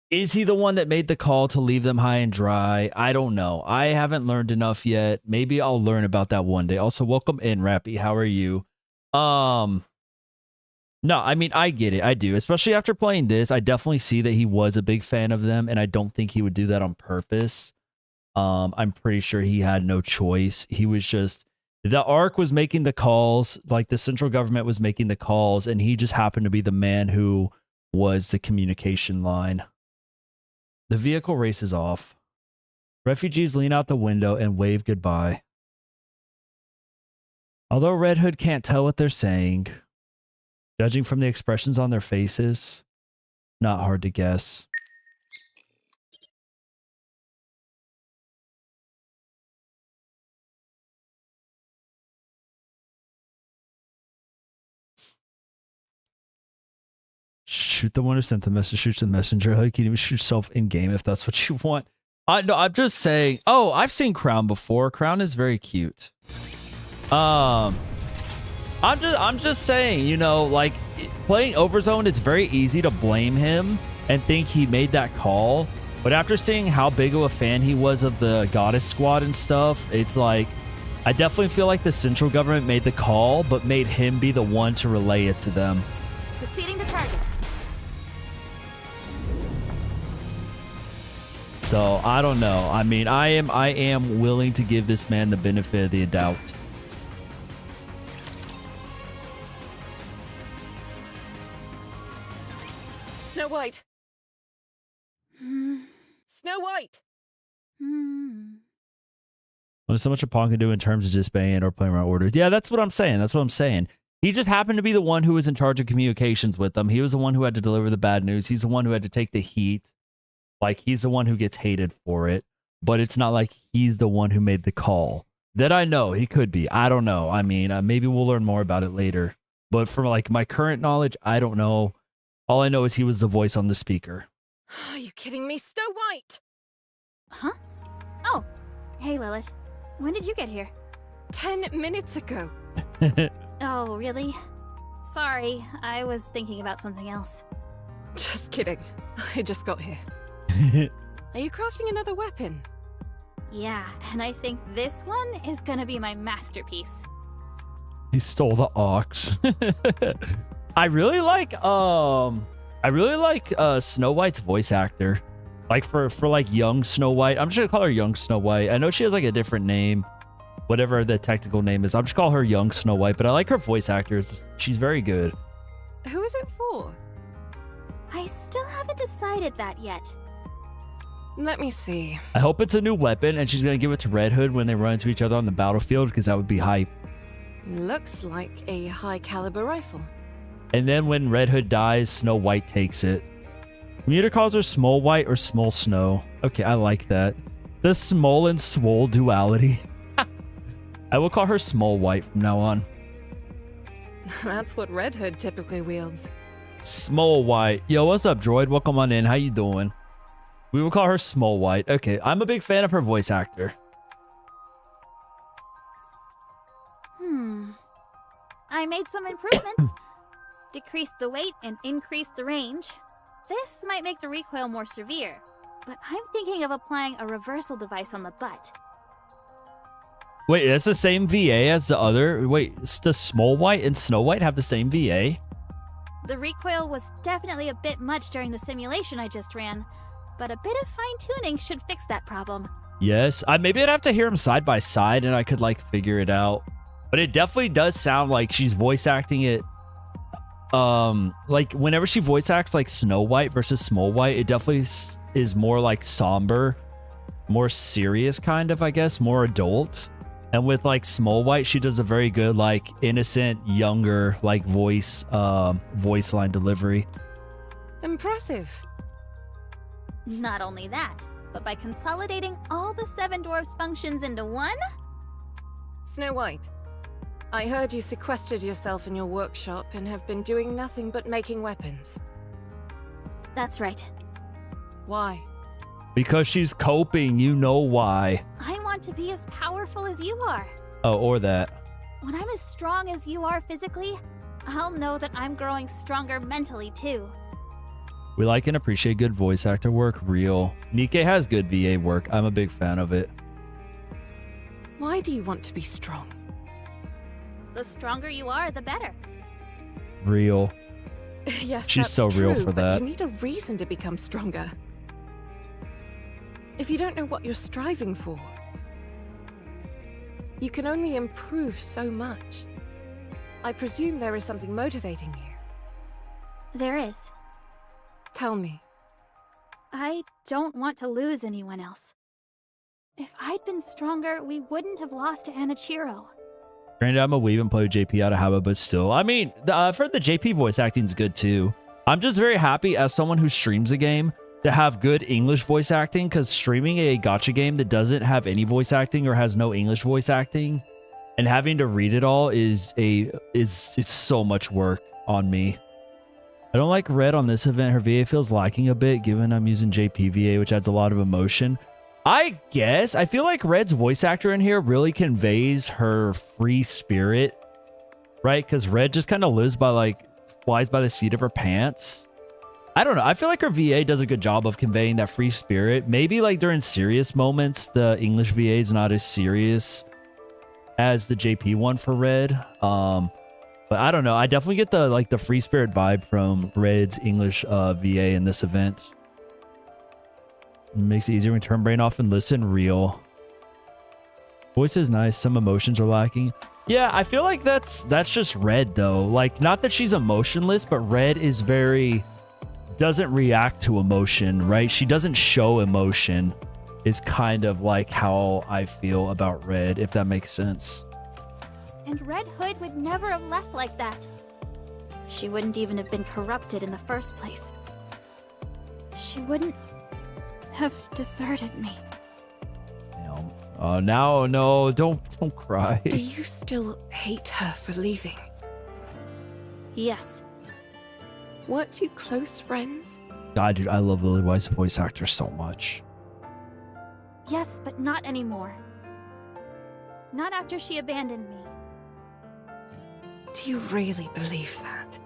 Speaker 1: Is he the one that made the call to leave them high and dry? I don't know. I haven't learned enough yet. Maybe I'll learn about that one day. Also, welcome in, Rappy. How are you? No, I mean, I get it. I do. Especially after playing this, I definitely see that he was a big fan of them, and I don't think he would do that on purpose. I'm pretty sure he had no choice. He was just... The ARC was making the calls, like the central government was making the calls, and he just happened to be the man who was the communication line. The vehicle races off. Refugees lean out the window and wave goodbye. Although Red Hood can't tell what they're saying, judging from the expressions on their faces, not hard to guess. Shoot the one who sent the message, shoot the messenger. Like, you can even shoot yourself in game if that's what you want. No, I'm just saying. Oh, I've seen Crown before. Crown is very cute. I'm just saying, you know, like playing Overzone, it's very easy to blame him and think he made that call. But after seeing how big of a fan he was of the Goddess Squad and stuff, it's like, I definitely feel like the central government made the call, but made him be the one to relay it to them.
Speaker 2: Proceeding to target.
Speaker 1: So I don't know. I mean, I am willing to give this man the benefit of the doubt.
Speaker 3: Snow White. Snow White.
Speaker 1: There's so much a pawn can do in terms of disobeying or playing around orders. Yeah, that's what I'm saying. That's what I'm saying. He just happened to be the one who was in charge of communications with them. He was the one who had to deliver the bad news. He's the one who had to take the heat. Like, he's the one who gets hated for it. But it's not like he's the one who made the call. That I know. He could be. I don't know. I mean, maybe we'll learn more about it later. But from, like, my current knowledge, I don't know. All I know is he was the voice on the speaker.
Speaker 3: Are you kidding me? Snow White!
Speaker 2: Huh? Oh, hey Lilith. When did you get here?
Speaker 3: 10 minutes ago.
Speaker 2: Oh, really? Sorry, I was thinking about something else.
Speaker 3: Just kidding. I just got here. Are you crafting another weapon?
Speaker 2: Yeah, and I think this one is gonna be my masterpiece.
Speaker 1: He stole the ox. I really like Snow White's voice actor. Like for like young Snow White. I'm just gonna call her young Snow White. I know she has like a different name, whatever the technical name is. I'm just call her young Snow White, but I like her voice actor. She's very good.
Speaker 3: Who is it for?
Speaker 2: I still haven't decided that yet.
Speaker 3: Let me see.
Speaker 1: I hope it's a new weapon and she's gonna give it to Red Hood when they run into each other on the battlefield, because that would be hype.
Speaker 3: Looks like a high caliber rifle.
Speaker 1: And then when Red Hood dies, Snow White takes it. Commuter calls her Small White or Small Snow. Okay, I like that. The small and swole duality. I will call her Small White from now on.
Speaker 3: That's what Red Hood typically wields.
Speaker 1: Small White. Yo, what's up, droid? Welcome on in. How you doing? We will call her Small White. Okay, I'm a big fan of her voice actor.
Speaker 2: I made some improvements. Decreased the weight and increased the range. This might make the recoil more severe, but I'm thinking of applying a reversal device on the butt.
Speaker 1: Wait, that's the same VA as the other? Wait, does Small White and Snow White have the same VA?
Speaker 2: The recoil was definitely a bit much during the simulation I just ran, but a bit of fine-tuning should fix that problem.
Speaker 1: Yes, maybe I'd have to hear them side by side and I could like figure it out. But it definitely does sound like she's voice acting it. Like whenever she voice acts like Snow White versus Small White, it definitely is more like somber, more serious kind of, I guess, more adult. And with like Small White, she does a very good like innocent, younger like voice line delivery.
Speaker 3: Impressive.
Speaker 2: Not only that, but by consolidating all the 7 dwarfs' functions into one...
Speaker 3: Snow White, I heard you sequestered yourself in your workshop and have been doing nothing but making weapons.
Speaker 2: That's right.
Speaker 3: Why?
Speaker 1: Because she's coping, you know why.
Speaker 2: I want to be as powerful as you are.
Speaker 1: Oh, or that.
Speaker 9: When I'm as strong as you are physically, I'll know that I'm growing stronger mentally too.
Speaker 1: We like and appreciate good voice actor work. Real. Nikke has good VA work. I'm a big fan of it.
Speaker 3: Why do you want to be strong?
Speaker 9: The stronger you are, the better.
Speaker 1: Real.
Speaker 3: Yes,
Speaker 1: She's
Speaker 3: that's
Speaker 1: so real
Speaker 3: true,
Speaker 1: for
Speaker 3: but
Speaker 1: that.
Speaker 3: you need a reason to become stronger. If you don't know what you're striving for, you can only improve so much. I presume there is something motivating you.
Speaker 9: There is.
Speaker 3: Tell me.
Speaker 9: I don't want to lose anyone else. If I'd been stronger, we wouldn't have lost to Anichiro.
Speaker 1: Granted, I'm a weeb and play with JP out of habit, but still. I mean, I've heard the JP voice acting is good too. I'm just very happy as someone who streams a game to have good English voice acting, because streaming a gacha game that doesn't have any voice acting or has no English voice acting and having to read it all it's so much work on me. I don't like Red on this event. Her VA feels lacking a bit given I'm using JP VA, which adds a lot of emotion. I guess I feel like Red's voice actor in here really conveys her free spirit, right? Because Red just kind of lives by like flies by the seat of her pants. I don't know. I feel like her VA does a good job of conveying that free spirit. Maybe like during serious moments, the English VA is not as serious as the JP one for Red. But I don't know. I definitely get the free spirit vibe from Red's English VA in this event. It makes it easier when you turn brain off and listen. Real. Voice is nice. Some emotions are lacking. Yeah, I feel like that's just Red though. Like, not that she's emotionless, but Red is doesn't react to emotion, right? She doesn't show emotion is kind of like how I feel about Red, if that makes sense.
Speaker 9: And Red Hood would never have left like that. She wouldn't even have been corrupted in the first place. She wouldn't have deserted me.
Speaker 1: Now, no, don't cry.
Speaker 3: Do you still hate her for leaving?
Speaker 9: Yes.
Speaker 3: Weren't you close friends?
Speaker 1: God, dude, I love Lily White's voice actor so much.
Speaker 9: Yes, but not anymore. Not after she abandoned me.
Speaker 3: Do you really believe that?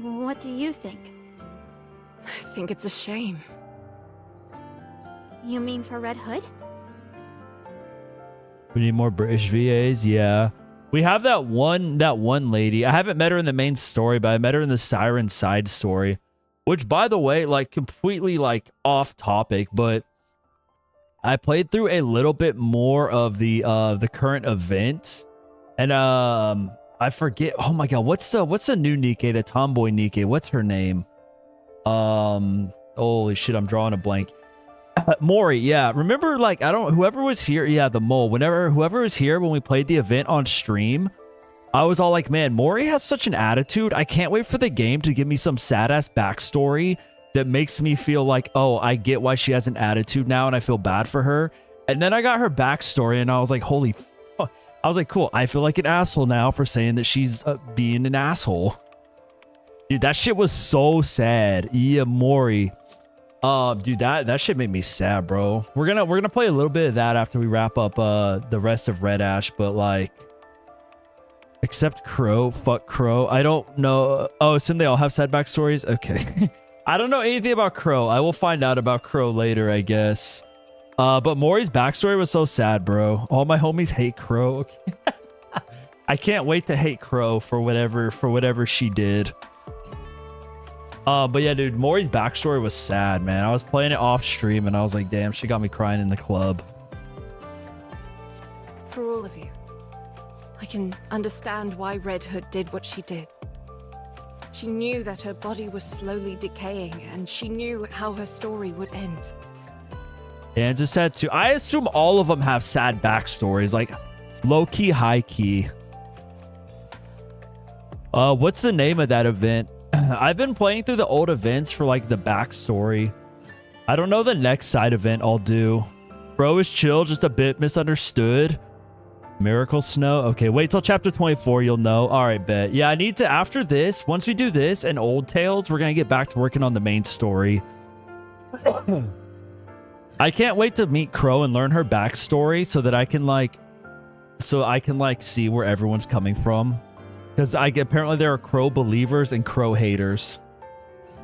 Speaker 9: What do you think?
Speaker 3: I think it's a shame.
Speaker 9: You mean for Red Hood?
Speaker 1: We need more British VAs, yeah. We have that one lady. I haven't met her in the main story, but I met her in the Siren side story. Which, by the way, like completely like off topic, but I played through a little bit more of the current event. And I forget. Oh my god, what's the new Nikke, the tomboy Nikke? What's her name? Holy shit, I'm drawing a blank. Mori, yeah. Remember, like, whoever was here, yeah, the mole. Whoever was here when we played the event on stream, I was all like, man, Mori has such an attitude. I can't wait for the game to give me some sad-ass backstory that makes me feel like, oh, I get why she has an attitude now and I feel bad for her. And then I got her backstory and I was like, holy fuck. I was like, cool, I feel like an asshole now for saying that she's being an asshole. Dude, that shit was so sad. Yeah, Mori. Dude, that shit made me sad, bro. We're gonna play a little bit of that after we wrap up the rest of Red Ash, but like, except Crow, fuck Crow. I don't know. Oh, assume they all have sad backstories. Okay. I don't know anything about Crow. I will find out about Crow later, I guess. But Mori's backstory was so sad, bro. All my homies hate Crow. Okay. I can't wait to hate Crow for whatever she did. But yeah, dude, Mori's backstory was sad, man. I was playing it off stream and I was like, damn, she got me crying in the club.
Speaker 3: For all of you, I can understand why Red Hood did what she did. She knew that her body was slowly decaying and she knew how her story would end.
Speaker 1: And just said too, I assume all of them have sad backstories, like low-key, high-key. What's the name of that event? I've been playing through the old events for like the backstory. I don't know the next side event I'll do. Bro is chill, just a bit misunderstood. Miracle Snow. Okay, wait till chapter 24, you'll know. All right, bet. Yeah, I need to, after this, once we do this and Old Tales, we're going to get back to working on the main story. I can't wait to meet Crow and learn her backstory so that I can like see where everyone's coming from. Because apparently there are Crow believers and Crow haters.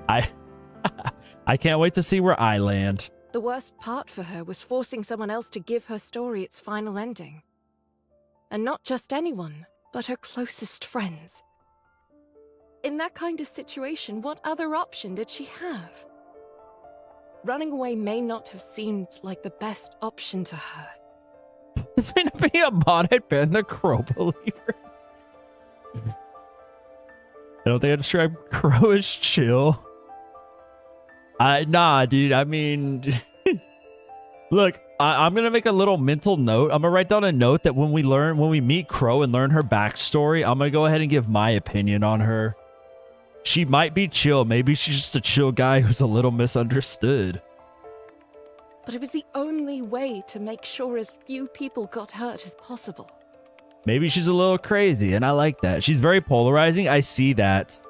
Speaker 1: I can't wait to see where I land.
Speaker 3: The worst part for her was forcing someone else to give her story its final ending. And not just anyone, but her closest friends. In that kind of situation, what other option did she have? Running away may not have seemed like the best option to her.
Speaker 1: Is it gonna be a mod had been the Crow believers? I don't think I describe Crow as chill. Nah, dude. I mean, look, I'm gonna make a little mental note. I'm gonna write down a note that when we meet Crow and learn her backstory, I'm gonna go ahead and give my opinion on her. She might be chill. Maybe she's just a chill guy who's a little misunderstood.
Speaker 3: But it was the only way to make sure as few people got hurt as possible.
Speaker 1: Maybe she's a little crazy, and I like that. She's very polarizing. I see that.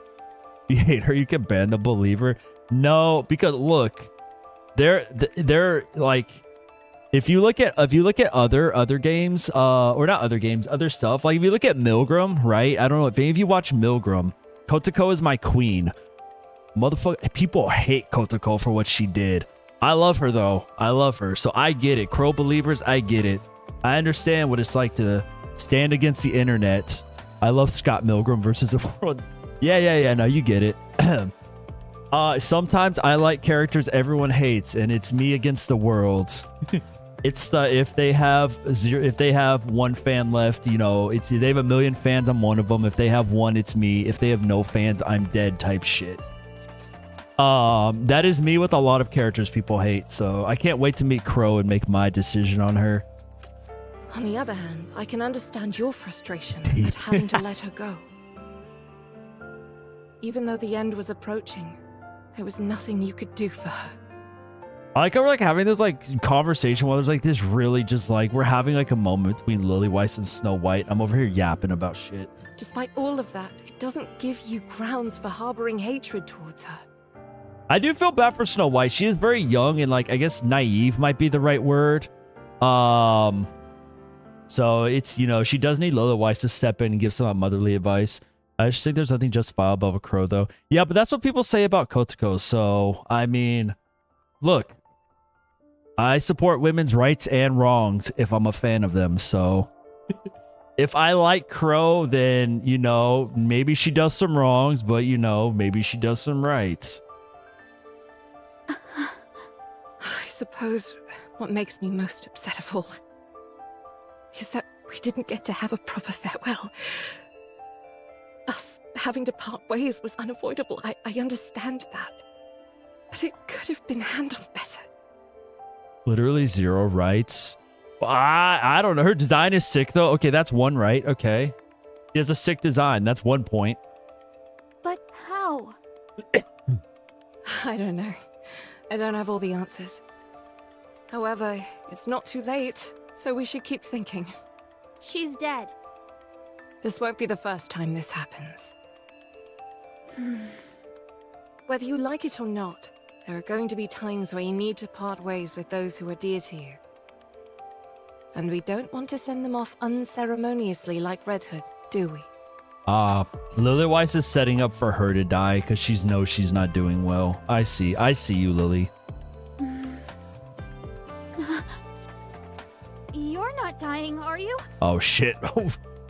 Speaker 1: You hate her, you can ban the believer. No, because look, they're like, if you look at other games, or not other games, other stuff. Like if you look at Milgram, right? I don't know if any of you watch Milgram. Kotoko is my queen. Motherfucker, people hate Kotoko for what she did. I love her though. I love her. So I get it. Crow believers, I get it. I understand what it's like to stand against the internet. I love Scott Milgram versus the world. Yeah. No, you get it. Sometimes I like characters everyone hates, and it's me against the world. It's the if they have one fan left, you know, it's they have 1 million fans, I'm one of them. If they have one, it's me. If they have no fans, I'm dead type shit. That is me with a lot of characters people hate, so I can't wait to meet Crow and make my decision on her.
Speaker 3: On the other hand, I can understand your frustration at having to let her go. Even though the end was approaching, there was nothing you could do for her.
Speaker 1: I like how we're like having this like conversation while there's like this really just like we're having like a moment between Lily Weiss and Snow White. I'm over here yapping about shit.
Speaker 3: Despite all of that, it doesn't give you grounds for harboring hatred towards her.
Speaker 1: I do feel bad for Snow White. She is very young and like I guess naive might be the right word. So it's, you know, she does need Lily Weiss to step in and give some motherly advice. I just think there's nothing justifiable above a Crow though. Yeah, but that's what people say about Kotoko. So I mean, look, I support women's rights and wrongs if I'm a fan of them. So if I like Crow, then, you know, maybe she does some wrongs, but, you know, maybe she does some rights.
Speaker 3: I suppose what makes me most upset of all is that we didn't get to have a proper farewell. Us having to part ways was unavoidable. I understand that. But it could have been handled better.
Speaker 1: Literally zero rights. I don't know. Her design is sick, though. Okay, that's one right. Okay. She has a sick design. That's 1 point.
Speaker 9: But how?
Speaker 3: I don't know. I don't have all the answers. However, it's not too late, so we should keep thinking.
Speaker 9: She's dead.
Speaker 3: This won't be the first time this happens. Whether you like it or not, there are going to be times where you need to part ways with those who are dear to you. And we don't want to send them off unceremoniously like Red Hood, do we?
Speaker 1: Lily Weiss is setting up for her to die because she knows she's not doing well. I see you, Lily.
Speaker 9: You're not dying, are you?
Speaker 1: Oh, shit.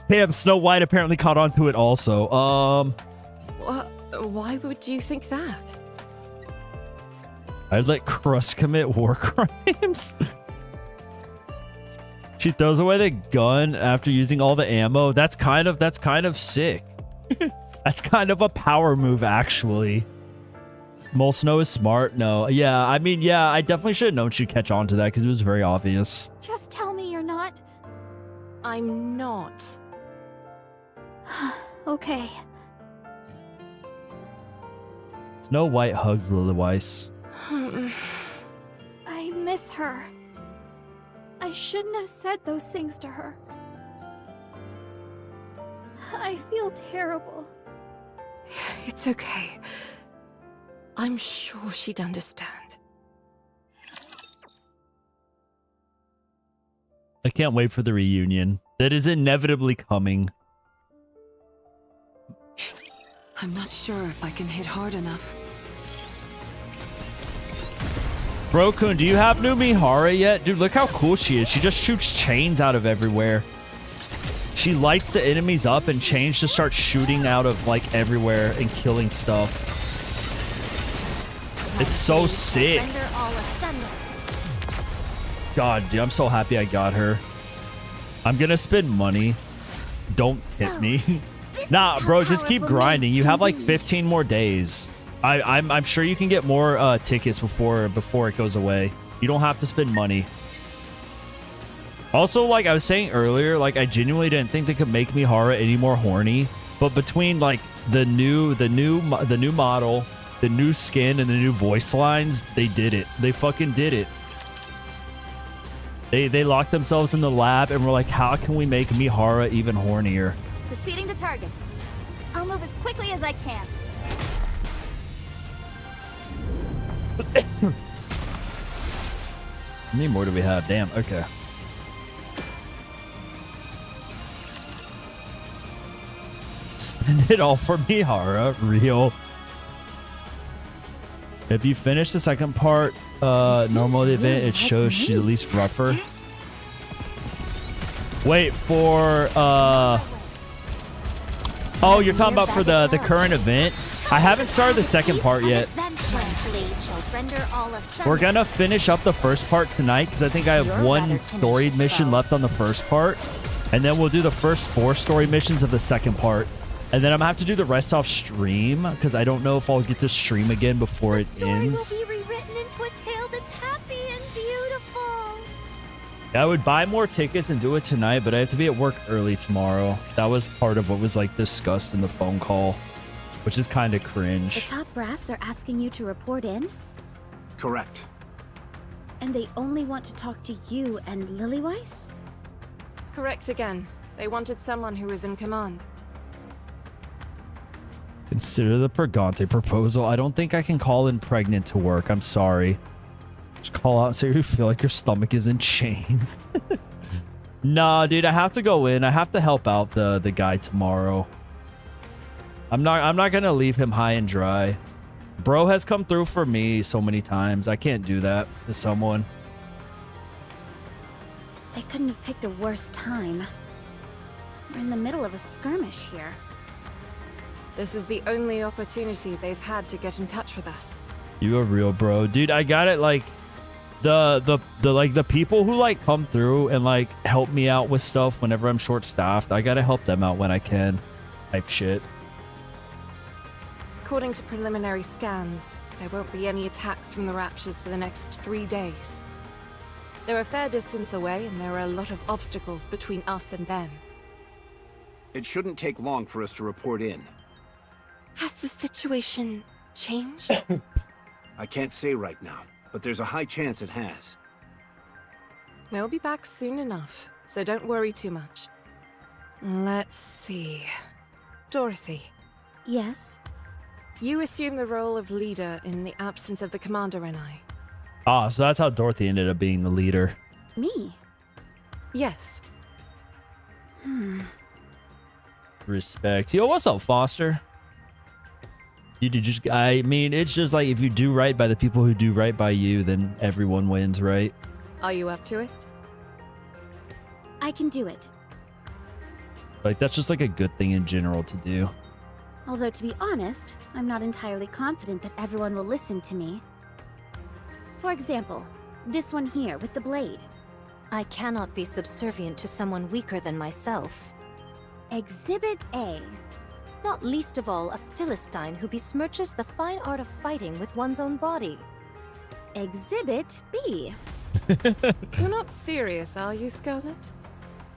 Speaker 1: Damn, Snow White apparently caught on to it also.
Speaker 3: Why would you think that?
Speaker 1: I'd let Crust commit war crimes. She throws away the gun after using all the ammo. That's kind of sick. That's kind of a power move, actually. Mole Snow is smart. No, yeah, I mean, yeah, I definitely should have known she'd catch on to that because it was very obvious.
Speaker 9: Just tell me you're not.
Speaker 3: I'm not.
Speaker 9: Okay.
Speaker 1: Snow White hugs Lily Weiss.
Speaker 9: I miss her. I shouldn't have said those things to her. I feel terrible.
Speaker 3: It's okay. I'm sure she'd understand.
Speaker 1: I can't wait for the reunion. That is inevitably coming.
Speaker 3: I'm not sure if I can hit hard enough.
Speaker 1: Bro-kun, do you have new Mihara yet? Dude, look how cool she is. She just shoots chains out of everywhere. She lights the enemies up and chains just start shooting out of like everywhere and killing stuff. It's so sick. God, dude, I'm so happy I got her. I'm gonna spend money. Don't hit me. Nah, bro, just keep grinding. You have like 15 more days. I'm sure you can get more tickets before it goes away. You don't have to spend money. Also, like I was saying earlier, like I genuinely didn't think they could make Mihara any more horny. But between like the new model, the new skin, and the new voice lines, they did it. They fucking did it. They locked themselves in the lab and were like, how can we make Mihara even hornier?
Speaker 9: Proceeding to target. I'll move as quickly as I can.
Speaker 1: How many more do we have? Damn, okay. Spend it all for Mihara. Real. If you finish the second part, normal event, it shows she's at least rougher. Wait for, oh, you're talking about for the current event? I haven't started the second part yet. We're gonna finish up the first part tonight because I think I have one story mission left on the first part. And then we'll do the first 4 story missions of the second part. And then I'm gonna have to do the rest off stream because I don't know if I'll get to stream again before it ends.
Speaker 9: Will be rewritten into a tale that's happy and beautiful.
Speaker 1: I would buy more tickets and do it tonight, but I have to be at work early tomorrow. That was part of what was like discussed in the phone call, which is kind of cringe.
Speaker 9: The top brass are asking you to report in,
Speaker 4: Correct.
Speaker 9: and they only want to talk to you and Lilyweiss?
Speaker 3: Correct again. They wanted someone who was in command.
Speaker 1: Consider the Purgante proposal. I don't think I can call in pregnant to work. I'm sorry. Just call out and say you feel like your stomach is in chains. Nah, dude, I have to go in. I have to help out the guy tomorrow. I'm not gonna leave him high and dry. Bro has come through for me so many times. I can't do that to someone.
Speaker 9: They couldn't have picked a worse time. We're in the middle of a skirmish here.
Speaker 3: This is the only opportunity they've had to get in touch with us.
Speaker 1: You a real bro, dude. I got it. Like the people who like come through and like help me out with stuff whenever I'm short staffed. I gotta help them out when I can. Type shit.
Speaker 3: According to preliminary scans, there won't be any attacks from the Raptures for the next 3 days. They're a fair distance away, and there are a lot of obstacles between us and them.
Speaker 4: It shouldn't take long for us to report in.
Speaker 6: Has the situation changed?
Speaker 4: I can't say right now, but there's a high chance it has.
Speaker 3: We'll be back soon enough, so don't worry too much. Let's see. Dorothy,
Speaker 9: Yes?
Speaker 3: you assume the role of leader in the absence of the commander and I.
Speaker 1: Ah, so that's how Dorothy ended up being the leader.
Speaker 9: Me?
Speaker 3: Yes.
Speaker 1: Respect. Yo, what's up, Foster? I mean, it's just like if you do right by the people who do right by you, then everyone wins, right?
Speaker 3: Are you up to it?
Speaker 9: I can do it.
Speaker 1: Like, that's just like a good thing in general to do.
Speaker 9: Although, to be honest, I'm not entirely confident that everyone will listen to me. For example, this one here with the blade.
Speaker 5: I cannot be subservient to someone weaker than myself.
Speaker 9: Exhibit A.
Speaker 5: Not least of all, a Philistine who besmirches the fine art of fighting with one's own body.
Speaker 9: Exhibit B.
Speaker 3: You're not serious, are you, Scarlet?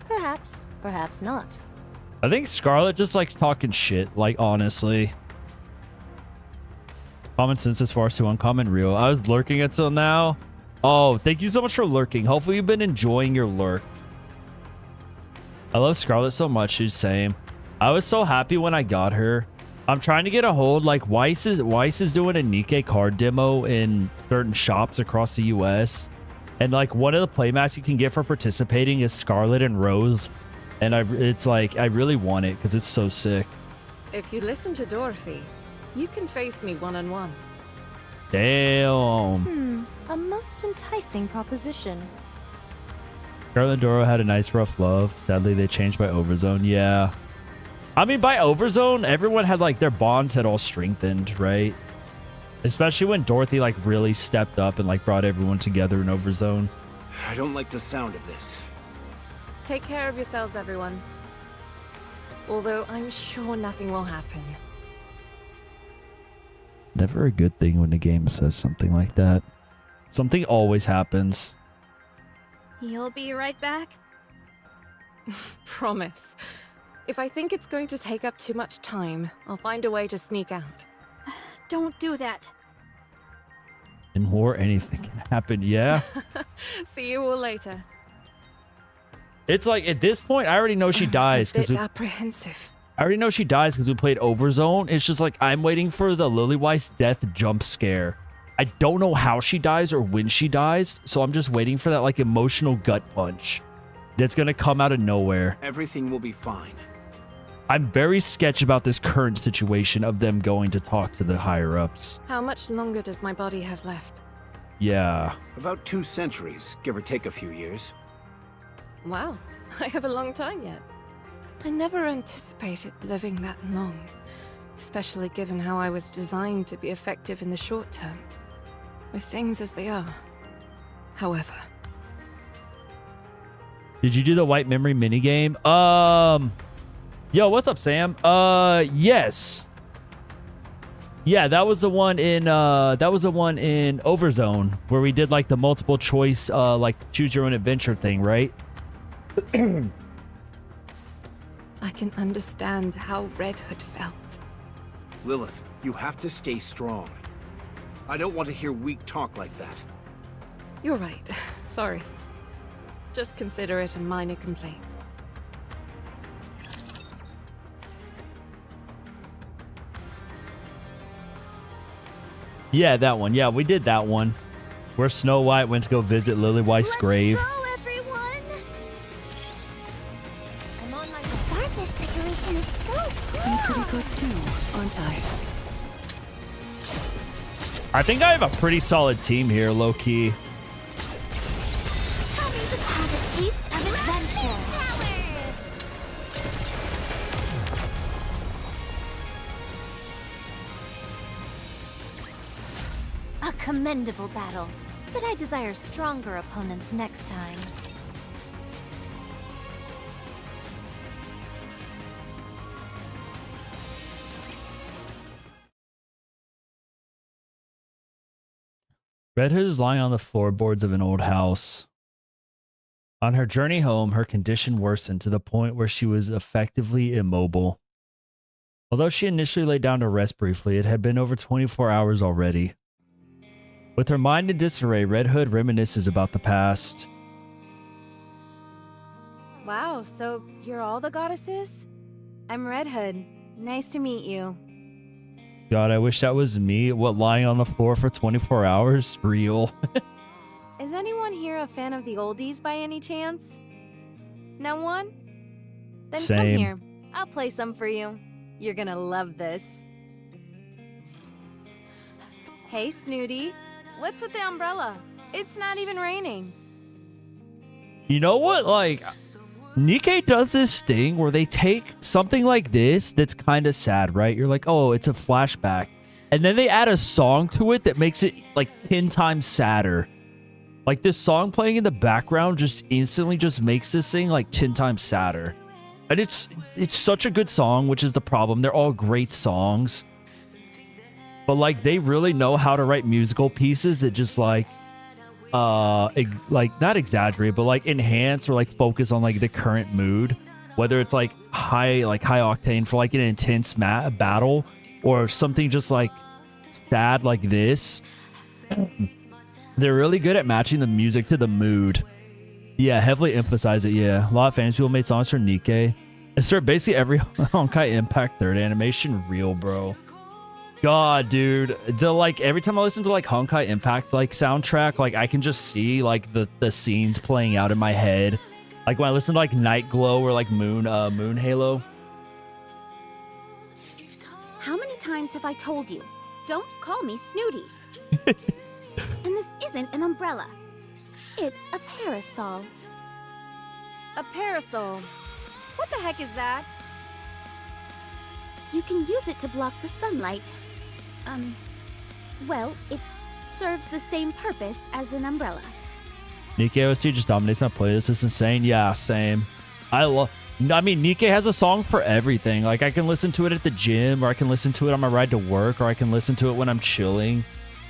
Speaker 5: Perhaps, perhaps not.
Speaker 1: I think Scarlet just likes talking shit, like, honestly. Common sense as far as to uncommon real. I was lurking until now. Oh, thank you so much for lurking. Hopefully you've been enjoying your lurk. I love Scarlet so much. She's same. I was so happy when I got her. I'm trying to get a hold. Like, Weiss is doing a Nikke card demo in certain shops across the US. And like one of the playmats you can get for participating is Scarlet and Rose. And it's like, I really want it because it's so sick.
Speaker 3: If you listen to Dorothy, you can face me one-on-one.
Speaker 1: Damn.
Speaker 5: A most enticing proposition.
Speaker 1: Scarlet and Doro had a nice rough love. Sadly, they changed by Overzone. Yeah. I mean, by Overzone, everyone had like their bonds had all strengthened, right? Especially when Dorothy like really stepped up and like brought everyone together in Overzone.
Speaker 4: I don't like the sound of this.
Speaker 3: Take care of yourselves, everyone. Although I'm sure nothing will happen.
Speaker 1: Never a good thing when the game says something like that. Something always happens.
Speaker 9: You'll be right back?
Speaker 3: Promise. If I think it's going to take up too much time, I'll find a way to sneak out.
Speaker 9: Don't do that.
Speaker 1: In war, anything can happen, yeah?
Speaker 3: See you all later.
Speaker 1: It's like, at this point, I already know she dies.
Speaker 3: A bit apprehensive.
Speaker 1: I already know she dies because we played Overzone. It's just like, I'm waiting for the Lillywhite's death jump scare. I don't know how she dies or when she dies, so I'm just waiting for that like emotional gut punch that's gonna come out of nowhere.
Speaker 4: Everything will be fine.
Speaker 1: I'm very sketched about this current situation of them going to talk to the higher-ups.
Speaker 3: How much longer does my body have left?
Speaker 1: Yeah.
Speaker 4: About 2 centuries, give or take a few years.
Speaker 3: Wow, I have a long time yet. I never anticipated living that long, especially given how I was designed to be effective in the short term, with things as they are. However.
Speaker 1: Did you do the white memory minigame? Yo, what's up, Sam? Yes. Yeah, that was the one in Overzone where we did like the multiple choice like choose your own adventure thing, right?
Speaker 3: I can understand how Red Hood felt.
Speaker 4: Lilith, you have to stay strong. I don't want to hear weak talk like that.
Speaker 3: You're right. Sorry. Just consider it a minor complaint.
Speaker 1: Yeah, that one. Yeah, we did that one. Where Snow White went to go visit Lillywhite's grave.
Speaker 2: Let's go, everyone! I'm on my starfish decoration is so cool!
Speaker 6: I'm pretty good too, aren't I?
Speaker 1: I think I have a pretty solid team here, low-key.
Speaker 2: Tell me to have a taste of adventure!
Speaker 5: A commendable battle, but I desire stronger opponents next time.
Speaker 1: Red Hood is lying on the floorboards of an old house. On her journey home, her condition worsened to the point where she was effectively immobile. Although she initially lay down to rest briefly, it had been over 24 hours already. With her mind in disarray, Red Hood reminisces about the past.
Speaker 7: Wow, so you're all the goddesses? I'm Red Hood. Nice to meet you.
Speaker 1: God, I wish that was me. What, lying on the floor for 24 hours? Real.
Speaker 7: Is anyone here a fan of the oldies by any chance? No one? Then
Speaker 1: Same.
Speaker 7: come here. I'll play some for you. You're gonna love this. Hey, Snooty. What's with the umbrella? It's not even raining.
Speaker 1: You know what? Like, Nikke does this thing where they take something like this that's kind of sad, right? You're like, oh, it's a flashback. And then they add a song to it that makes it like 10 times sadder. Like this song playing in the background just instantly just makes this thing like 10 times sadder. And it's such a good song, which is the problem. They're all great songs. But like they really know how to write musical pieces that just like not exaggerate, but like enhance or like focus on like the current mood, whether it's like high octane for like an intense battle or something just like sad like this. They're really good at matching the music to the mood. Yeah, heavily emphasize it. Yeah, a lot of famous people made songs for Nikke. It's basically every Honkai Impact 3rd animation real, bro. God, dude. The like every time I listen to like Honkai Impact like soundtrack, like I can just see like the scenes playing out in my head. Like when I listen to like Night Glow or like Moon Halo.
Speaker 9: How many times have I told you? Don't call me Snooty. And this isn't an umbrella. It's a parasol.
Speaker 7: A parasol. What the heck is that?
Speaker 9: You can use it to block the sunlight. Well, it serves the same purpose as an umbrella.
Speaker 1: Nikke OST just dominates my playlist. It's insane. Yeah, same. I mean, Nikke has a song for everything. Like, I can listen to it at the gym, or I can listen to it on my ride to work, or I can listen to it when I'm chilling.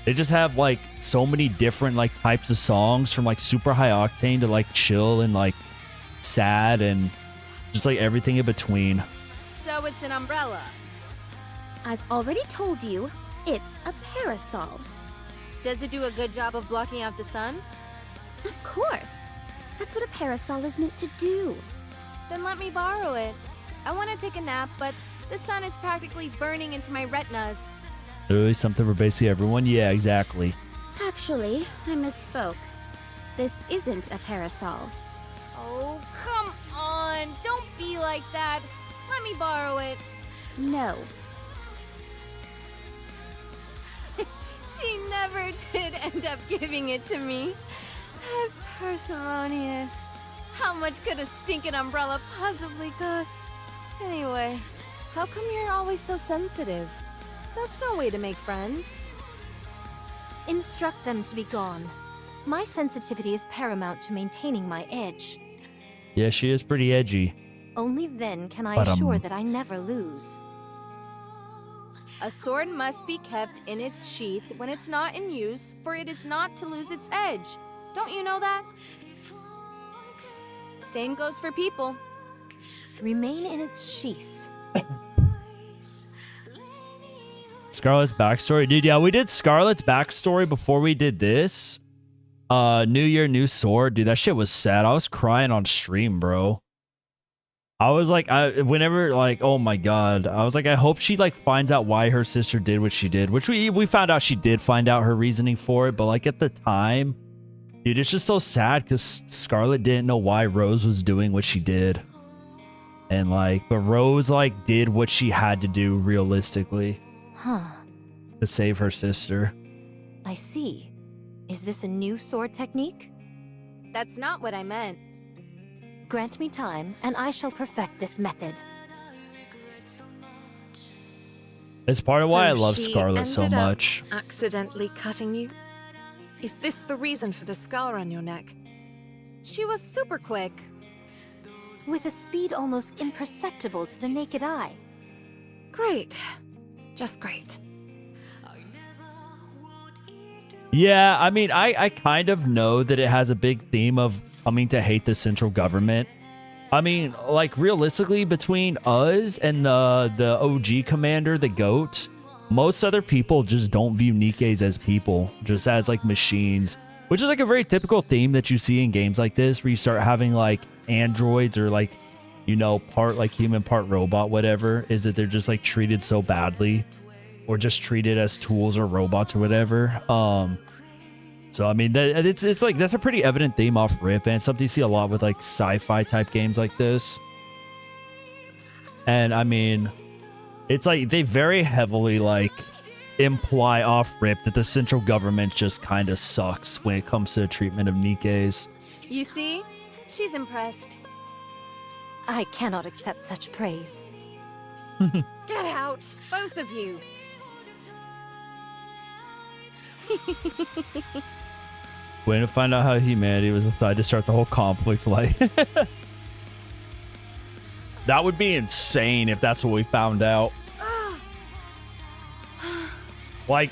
Speaker 1: They just have, like, so many different, like, types of songs, from, like, super high octane to, like, chill and, like, sad and just, like, everything in between.
Speaker 7: So it's an umbrella.
Speaker 9: I've already told you, it's a parasol.
Speaker 7: Does it do a good job of blocking out the sun?
Speaker 9: Of course. That's what a parasol is meant to do.
Speaker 7: Then let me borrow it. I want to take a nap, but the sun is practically burning into my retinas.
Speaker 1: Really? Something for basically everyone? Yeah, exactly.
Speaker 9: Actually, I misspoke. This isn't a parasol.
Speaker 7: Oh, come on. Don't be like that. Let me borrow it.
Speaker 9: No.
Speaker 7: She never did end up giving it to me. That parsimonious. How much could a stinking umbrella possibly cost? Anyway, how come you're always so sensitive? That's no way to make friends.
Speaker 5: Instruct them to be gone. My sensitivity is paramount to maintaining my edge.
Speaker 1: Yeah, she is pretty edgy.
Speaker 5: Only then can I
Speaker 1: But,
Speaker 5: assure that I never lose.
Speaker 7: A sword must be kept in its sheath when it's not in use, for it is not to lose its edge. Don't you know that? Same goes for people.
Speaker 5: Remain in its sheath.
Speaker 1: Scarlet's backstory. Dude, yeah, we did Scarlet's backstory before we did this. New Year, New Sword. Dude, that shit was sad. I was crying on stream, bro. I was like, whenever, like, oh my god. I was like, I hope she, like, finds out why her sister did what she did. Which we found out she did find out her reasoning for it. But, like, at the time, dude, it's just so sad because Scarlet didn't know why Rose was doing what she did. And, like, but Rose, like, did what she had to do realistically.
Speaker 5: Huh.
Speaker 1: To save her sister.
Speaker 5: I see. Is this a new sword technique?
Speaker 7: That's not what I meant.
Speaker 5: Grant me time, and I shall perfect this method.
Speaker 1: It's part of why I
Speaker 3: So
Speaker 1: love
Speaker 3: she
Speaker 1: Scarlet so
Speaker 3: ended up
Speaker 1: much.
Speaker 3: Accidentally cutting you? Is this the reason for the scar on your neck?
Speaker 7: She was super quick.
Speaker 5: With a speed almost imperceptible to the naked eye.
Speaker 3: Great. Just great.
Speaker 1: Yeah, I mean, I kind of know that it has a big theme of coming to hate the central government. I mean, like, realistically, between us and the OG commander, the GOAT, most other people just don't view Nikkes as people, just as, like, machines. Which is, like, a very typical theme that you see in games like this, where you start having, like, androids or, like, you know, part, like, human, part robot, whatever, is that they're just, like, treated so badly. Or just treated as tools or robots or whatever. So I mean, it's like that's a pretty evident theme off rip, and something you see a lot with like sci-fi type games like this. And I mean, it's like they very heavily like imply off rip that the central government just kind of sucks when it comes to the treatment of Nikkes.
Speaker 7: You see? She's impressed.
Speaker 5: I cannot accept such praise.
Speaker 7: Get out, both of you.
Speaker 1: Waiting to find out how humanity was decided to start the whole conflict. Like, that would be insane if that's what we found out. Like,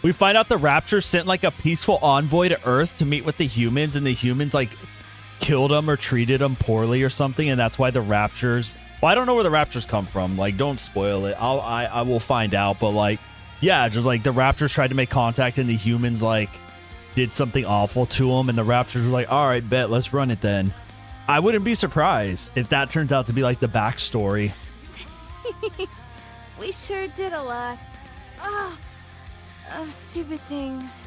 Speaker 1: we find out the Rapture sent like a peaceful envoy to Earth to meet with the humans, and the humans like killed them or treated them poorly or something, and that's why the Raptures. Well, I don't know where the Raptures come from. Like, don't spoil it. I will find out. But like, yeah, just like the Raptors tried to make contact, and the humans like did something awful to them, and the Raptors were like, all right, bet, let's run it then. I wouldn't be surprised if that turns out to be like the backstory.
Speaker 7: We sure did a lot. Of stupid things.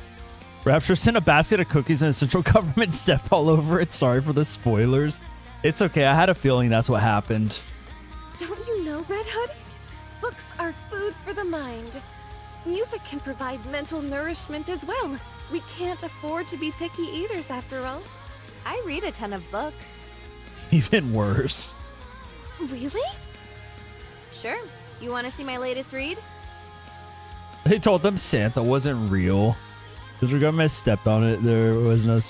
Speaker 1: Rapture sent a basket of cookies and the central government stepped all over it. Sorry for the spoilers. It's okay. I had a feeling that's what happened.
Speaker 6: Don't you know, Red Hood? Books are food for the mind. Music can provide mental nourishment as well. We can't afford to be picky eaters after all.
Speaker 7: I read a ton of books.
Speaker 1: Even worse.
Speaker 6: Really?
Speaker 7: Sure. You want to see my latest read?
Speaker 1: They told them Santa wasn't real. The government stepped on it. There was no.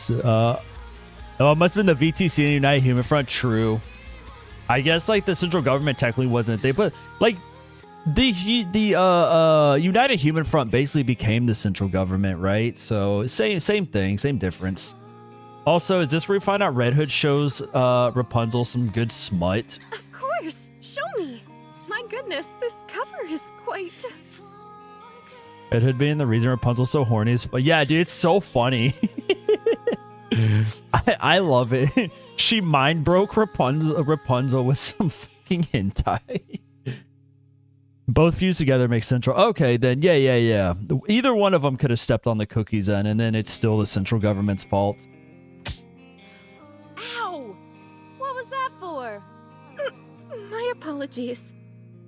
Speaker 1: Oh, it must have been the VTC and United Human Front. True. I guess like the central government technically wasn't. They put like the United Human Front basically became the central government, right? So same thing, same difference. Also, is this where we find out Red Hood shows Rapunzel some good smut?
Speaker 6: Of course. Show me. My goodness, this cover is quite...
Speaker 1: Red Hood being the reason Rapunzel's so horny is... Yeah, dude, it's so funny. I love it. She mind broke Rapunzel with some fucking hentai. Both fused together make central. Okay, then yeah. Either one of them could have stepped on the cookies then, and then it's still the central government's fault.
Speaker 7: Ow! What was that for?
Speaker 6: My apologies.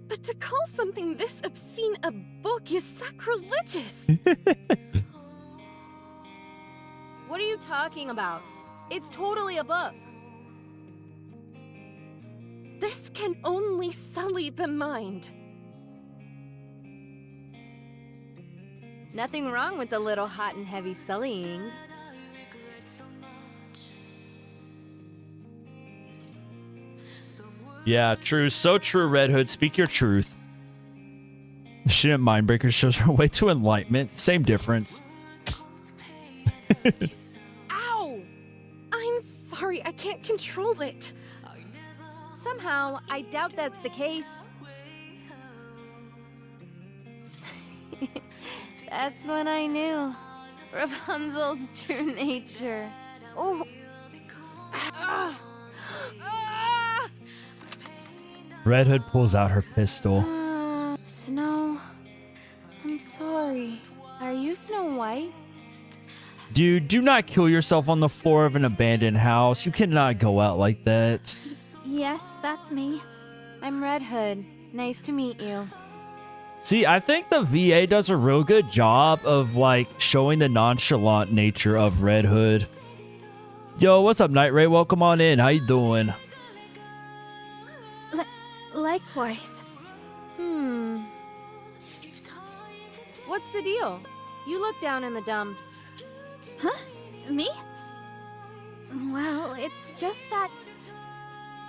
Speaker 6: But to call something this obscene a book is sacrilegious.
Speaker 7: What are you talking about? It's totally a book.
Speaker 6: This can only sully the mind.
Speaker 7: Nothing wrong with a little hot and heavy sullying.
Speaker 1: Yeah, true. So true, Red Hood. Speak your truth. She didn't Mindbreaker shows her way to enlightenment. Same difference.
Speaker 6: Ow! I'm sorry, I can't control it.
Speaker 7: Somehow, I doubt that's the case. That's when I knew Rapunzel's true nature. Oh.
Speaker 1: Red Hood pulls out her pistol.
Speaker 7: Snow, I'm sorry. Are you Snow White?
Speaker 1: Dude, do not kill yourself on the floor of an abandoned house. You cannot go out like that.
Speaker 9: Yes, that's me.
Speaker 7: I'm Red Hood. Nice to meet you.
Speaker 1: See, I think the VA does a real good job of like showing the nonchalant nature of Red Hood. Yo, what's up, Night Ray? Welcome on in. How you doing?
Speaker 9: Likewise.
Speaker 7: What's the deal? You look down in the dumps.
Speaker 9: Huh? Me? Well, it's just that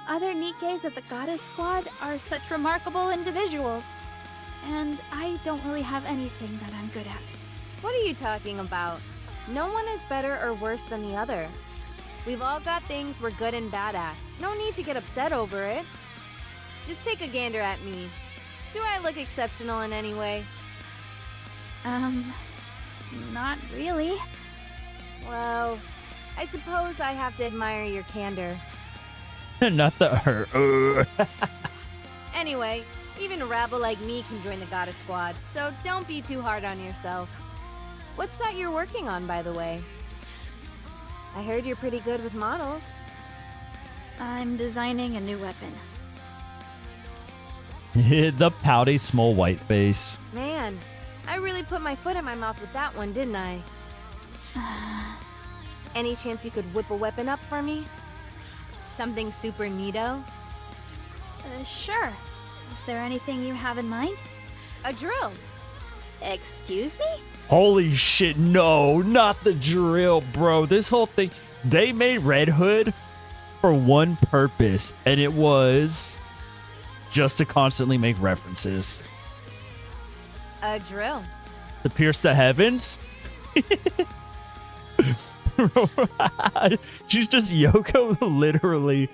Speaker 9: other Nikkes of the Goddess Squad are such remarkable individuals. And I don't really have anything that I'm good at.
Speaker 7: What are you talking about? No one is better or worse than the other. We've all got things we're good and bad at. No need to get upset over it. Just take a gander at me. Do I look exceptional in any way?
Speaker 9: Not really.
Speaker 7: Well, I suppose I have to admire your candor.
Speaker 1: Not the her.
Speaker 7: Anyway, even a rabble like me can join the Goddess Squad, so don't be too hard on yourself. What's that you're working on, by the way? I heard you're pretty good with models.
Speaker 9: I'm designing a new weapon.
Speaker 1: The pouty small white face.
Speaker 7: Man, I really put my foot in my mouth with that one, didn't I? Any chance you could whip a weapon up for me? Something super neato?
Speaker 9: Sure. Is there anything you have in mind?
Speaker 7: A drill.
Speaker 9: Excuse me?
Speaker 1: Holy shit, no, not the drill, bro. This whole thing, they made Red Hood for one purpose, and it was just to constantly make references.
Speaker 7: A drill.
Speaker 1: To pierce the heavens? She's just Yoko, literally.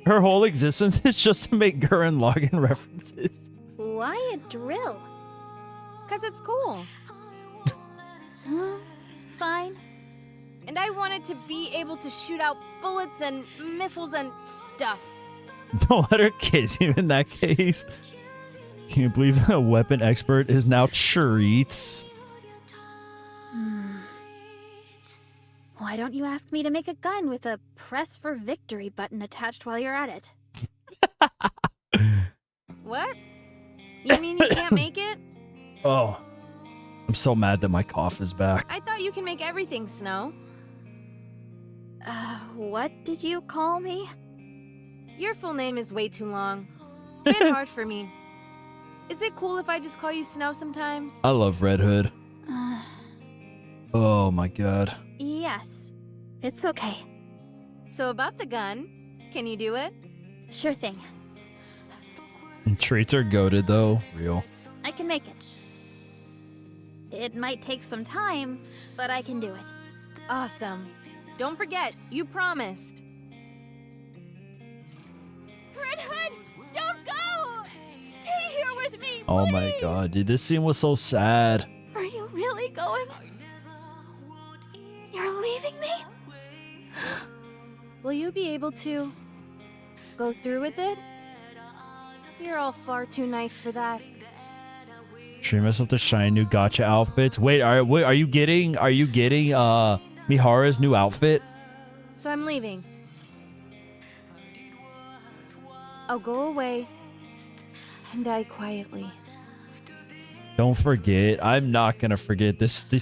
Speaker 1: Her whole existence is just to make Gurren Lagann references.
Speaker 9: Why a drill?
Speaker 7: 'Cause it's cool.
Speaker 9: Fine.
Speaker 7: And I wanted to be able to shoot out bullets and missiles and stuff.
Speaker 1: Don't let her kiss you in that case. Can you believe the weapon expert is now treats?
Speaker 9: Why don't you ask me to make a gun with a press for victory button attached while you're at it?
Speaker 7: What? You mean you can't make it?
Speaker 1: Oh, I'm so mad that my cough is back.
Speaker 7: I thought you can make everything, Snow.
Speaker 9: What did you call me?
Speaker 7: Your full name is way too long. Bit hard for me. Is it cool if I just call you Snow sometimes?
Speaker 1: I love Red Hood. Oh my god.
Speaker 9: Yes, it's okay.
Speaker 7: So about the gun, can you do it?
Speaker 9: Sure thing.
Speaker 1: And treats are goated though. Real.
Speaker 9: I can make it. It might take some time, but I can do it.
Speaker 7: Awesome. Don't forget, you promised.
Speaker 9: Red Hood, don't go! Stay here with me, please!
Speaker 1: Oh my god, dude, this scene was so sad.
Speaker 9: Are you really going? You're leaving me?
Speaker 7: Will you be able to go through with it? You're all far too nice for that.
Speaker 1: Treat myself to shiny new gacha outfits. Wait, are you getting Mihara's new outfit?
Speaker 7: So I'm leaving. I'll go away and die quietly.
Speaker 1: Don't forget. I'm not gonna forget this.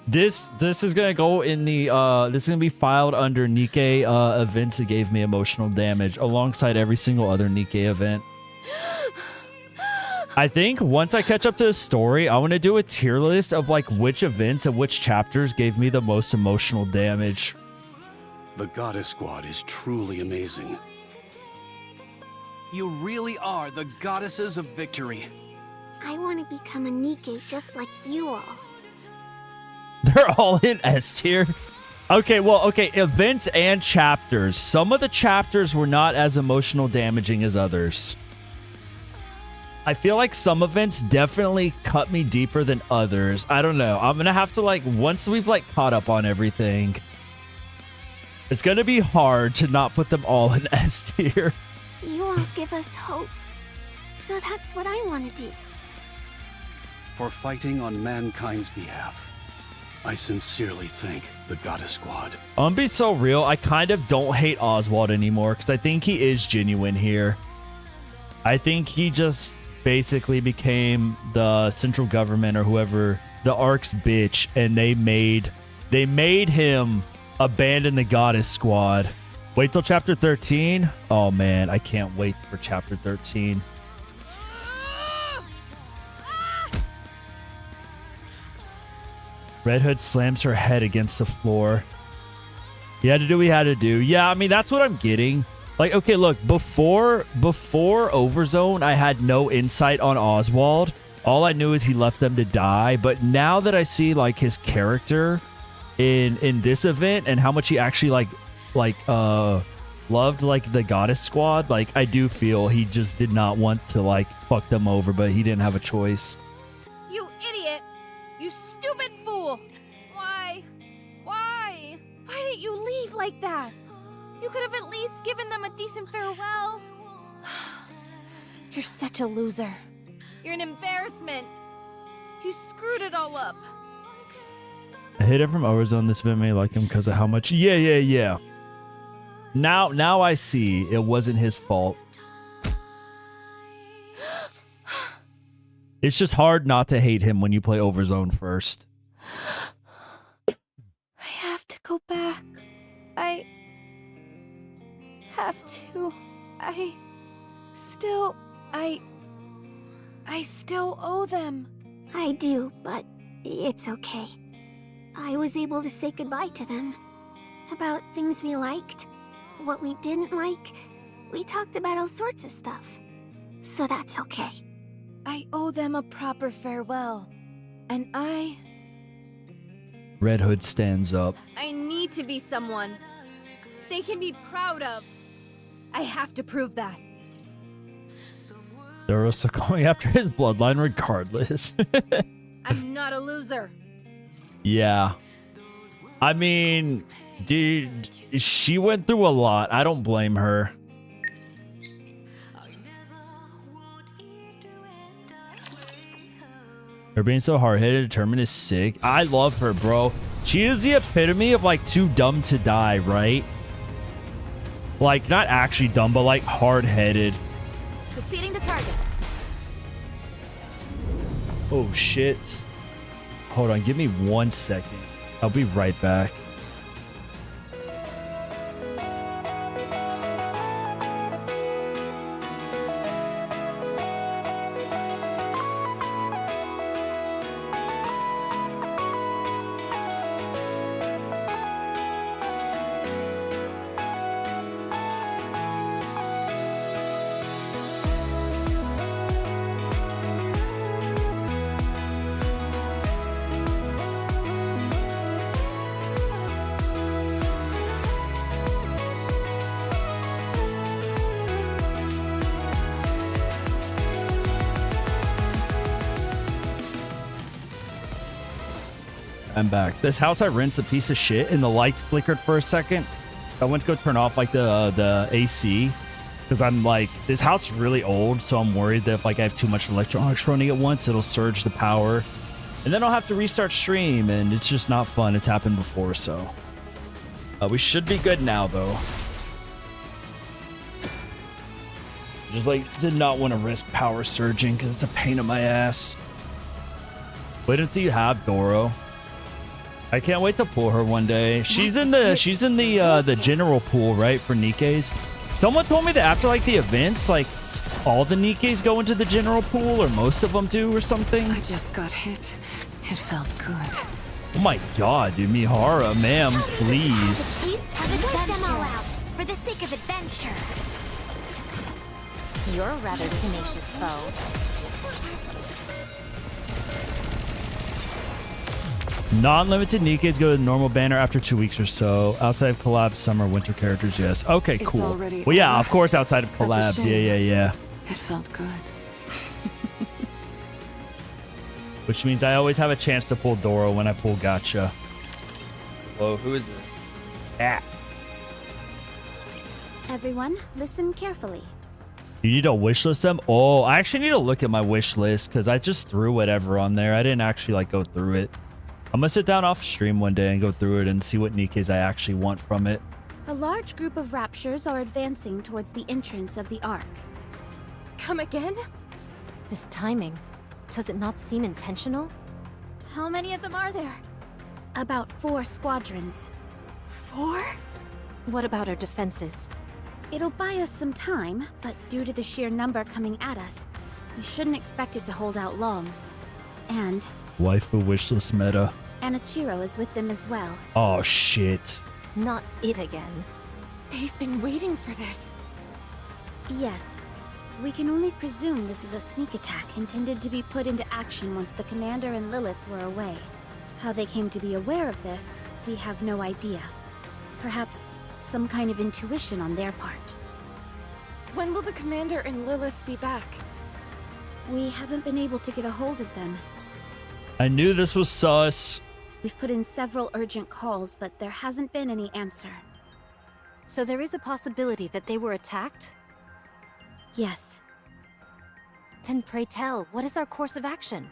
Speaker 1: This is gonna go in the this is gonna be filed under Nikke events that gave me emotional damage alongside every single other Nikke event. I think once I catch up to the story, I want to do a tier list of like which events and which chapters gave me the most emotional damage.
Speaker 8: The Goddess Squad is truly amazing. You really are the goddesses of victory.
Speaker 2: I want to become a Nikke just like you all.
Speaker 1: They're all in S tier. Okay, well, okay, events and chapters. Some of the chapters were not as emotional damaging as others. I feel like some events definitely cut me deeper than others. I don't know. I'm gonna have to like, once we've like caught up on everything, it's gonna be hard to not put them all in S tier.
Speaker 2: You all give us hope. So that's what I want to do.
Speaker 8: For fighting on mankind's behalf, I sincerely thank the Goddess Squad.
Speaker 1: I'm gonna be so real. I kind of don't hate Oswald anymore because I think he is genuine here. I think he just basically became the central government or whoever, the Ark's bitch, and they made him abandon the Goddess Squad. Wait till chapter 13. Oh man, I can't wait for chapter 13. Red Hood slams her head against the floor. He had to do what he had to do. Yeah, I mean, that's what I'm getting. Like, okay, look, before Overzone, I had no insight on Oswald. All I knew is he left them to die. But now that I see, like, his character in this event and how much he actually, loved, like, the Goddess Squad, like, I do feel he just did not want to, like, fuck them over, but he didn't have a choice.
Speaker 7: You idiot! You stupid fool! Why? Why didn't you leave like that? You could have at least given them a decent farewell. You're such a loser. You're an embarrassment. You screwed it all up.
Speaker 1: I hate it from Overzone. This event may like him because of how much. Yeah. Now I see it wasn't his fault. It's just hard not to hate him when you play Overzone first.
Speaker 7: I have to go back. I have to. I still owe them.
Speaker 2: I do, but it's okay. I was able to say goodbye to them. About things we liked, what we didn't like. We talked about all sorts of stuff. So that's okay.
Speaker 7: I owe them a proper farewell. And
Speaker 1: Red Hood stands up.
Speaker 7: I need to be someone they can be proud of. I have to prove that.
Speaker 1: They're also going after his bloodline regardless.
Speaker 7: I'm not a loser.
Speaker 1: Yeah. I mean, dude, she went through a lot. I don't blame her. Her being so hard-headed, determined is sick. I love her, bro. She is the epitome of like too dumb to die, right? Like not actually dumb, but like hard-headed.
Speaker 9: Proceeding to target.
Speaker 1: Oh shit. Hold on, give me 1 second. I'll be right back. I'm back. This house I rent's a piece of shit, and the lights flickered for a second. I went to go turn off like the AC because I'm like, this house is really old, so I'm worried that if like I have too much electronics running at once, it'll surge the power, and then I'll have to restart stream, and it's just not fun. It's happened before, so we should be good now though. Just like did not want to risk power surging because it's a pain in my ass. Wait until you have Doro. I can't wait to pull her one day. She's in the general pool, right, for Nikke's. Someone told me that after like the events, like all the Nikkes go into the general pool, or most of them do, or something.
Speaker 3: I just got hit. It felt good.
Speaker 1: Oh my god, dude, Mihara, ma'am, please.
Speaker 2: Let them all out for the sake of adventure.
Speaker 5: You're a rather tenacious foe.
Speaker 1: Non-limited Nikkes go to the normal banner after 2 weeks or so. Outside of collabs, summer, winter characters, yes. Okay,
Speaker 3: It's
Speaker 1: cool.
Speaker 3: already
Speaker 1: Well, yeah,
Speaker 3: over.
Speaker 1: of course, outside of
Speaker 3: That's a
Speaker 1: collabs.
Speaker 3: shame.
Speaker 1: Yeah.
Speaker 3: It felt good.
Speaker 1: Which means I always have a chance to pull Doro when I pull gacha.
Speaker 10: Whoa, who is this?
Speaker 1: Ah.
Speaker 9: Everyone, listen carefully.
Speaker 1: You need to wish list them? Oh, I actually need to look at my wish list because I just threw whatever on there. I didn't actually like go through it. I'm gonna sit down off stream one day and go through it and see what Nikkes I actually want from it.
Speaker 9: A large group of raptures are advancing towards the entrance of the Ark.
Speaker 6: Come again?
Speaker 5: This timing. Does it not seem intentional?
Speaker 9: How many of them are there? About 4 squadrons.
Speaker 6: 4?
Speaker 5: What about our defenses?
Speaker 9: It'll buy us some time, but due to the sheer number coming at us, we shouldn't expect it to hold out long. And
Speaker 1: Waifu wishlist meta.
Speaker 9: Anichiro is with them as well.
Speaker 1: Oh shit.
Speaker 5: Not it again.
Speaker 6: They've been waiting for this.
Speaker 9: Yes. We can only presume this is a sneak attack intended to be put into action once the commander and Lilith were away. How they came to be aware of this, we have no idea. Perhaps some kind of intuition on their part.
Speaker 6: When will the commander and Lilith be back?
Speaker 9: We haven't been able to get a hold of them.
Speaker 1: I knew this was sus.
Speaker 9: We've put in several urgent calls, but there hasn't been any answer.
Speaker 5: So there is a possibility that they were attacked?
Speaker 9: Yes.
Speaker 5: Then pray tell, what is our course of action?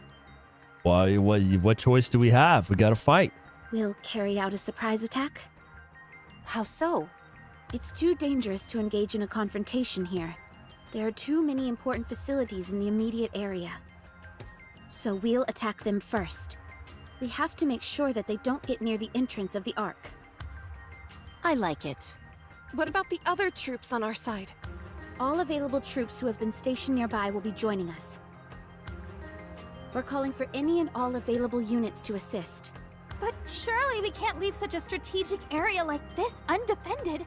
Speaker 1: Why? What choice do we have? We gotta fight.
Speaker 9: We'll carry out a surprise attack.
Speaker 5: How so?
Speaker 9: It's too dangerous to engage in a confrontation here. There are too many important facilities in the immediate area. So we'll attack them first. We have to make sure that they don't get near the entrance of the Ark.
Speaker 5: I like it.
Speaker 6: What about the other troops on our side?
Speaker 9: All available troops who have been stationed nearby will be joining us. We're calling for any and all available units to assist. But surely we can't leave such a strategic area like this undefended.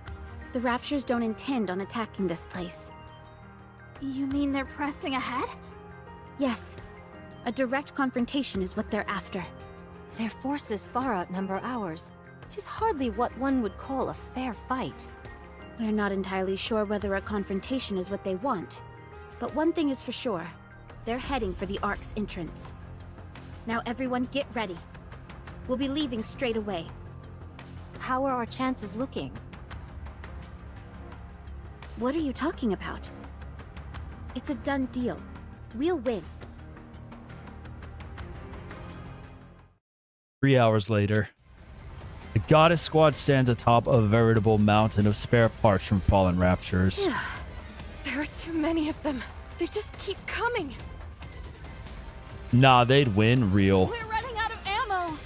Speaker 9: The Raptures don't intend on attacking this place.
Speaker 2: You mean they're pressing ahead?
Speaker 9: Yes. A direct confrontation is what they're after.
Speaker 5: Their forces far outnumber ours. 'Tis hardly what one would call a fair fight.
Speaker 9: We're not entirely sure whether a confrontation is what they want. But one thing is for sure. They're heading for the Ark's entrance. Now everyone get ready. We'll be leaving straight away.
Speaker 5: How are our chances looking?
Speaker 9: What are you talking about? It's a done deal. We'll win.
Speaker 1: 3 hours later. The goddess squad stands atop a veritable mountain of spare parts from fallen raptures.
Speaker 6: There are too many of them. They just keep coming.
Speaker 1: Nah, they'd win real.
Speaker 9: We're running out of ammo!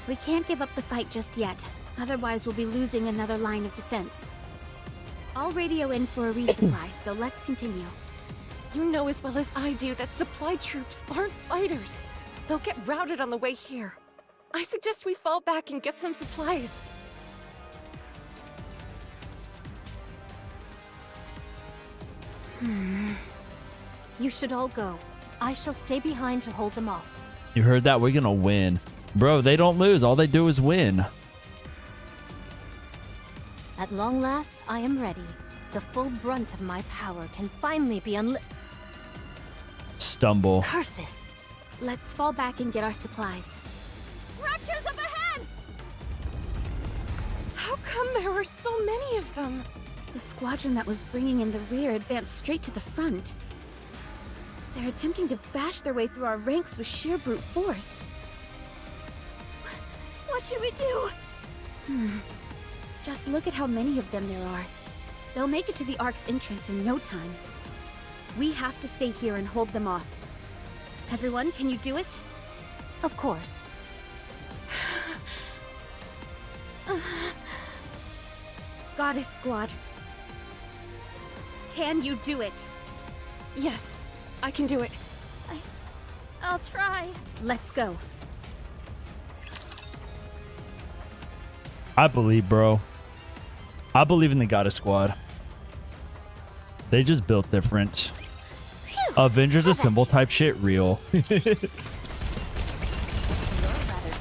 Speaker 9: We can't give up the fight just yet. Otherwise, we'll be losing another line of defense. I'll radio in for a resupply, so let's continue.
Speaker 6: You know as well as I do that supply troops aren't fighters. They'll get routed on the way here. I suggest we fall back and get some supplies.
Speaker 5: You should all go. I shall stay behind to hold them off.
Speaker 1: You heard that? We're gonna win. Bro, they don't lose. All they do is win.
Speaker 5: At long last, I am ready. The full brunt of my power can finally be
Speaker 1: Stumble.
Speaker 5: Curses!
Speaker 9: Let's fall back and get our supplies.
Speaker 6: Raptures up ahead! How come there were so many of them?
Speaker 9: The squadron that was bringing in the rear advanced straight to the front. They're attempting to bash their way through our ranks with sheer brute force. What should we do? Just look at how many of them there are. They'll make it to the Ark's entrance in no time. We have to stay here and hold them off. Everyone, can you do it?
Speaker 5: Of course.
Speaker 9: Goddess Squad. Can you do it?
Speaker 6: Yes, I can do it.
Speaker 9: I'll try. Let's go.
Speaker 1: I believe, bro. I believe in the goddess squad. They just built different. Avengers Assemble type shit real.
Speaker 5: You're rather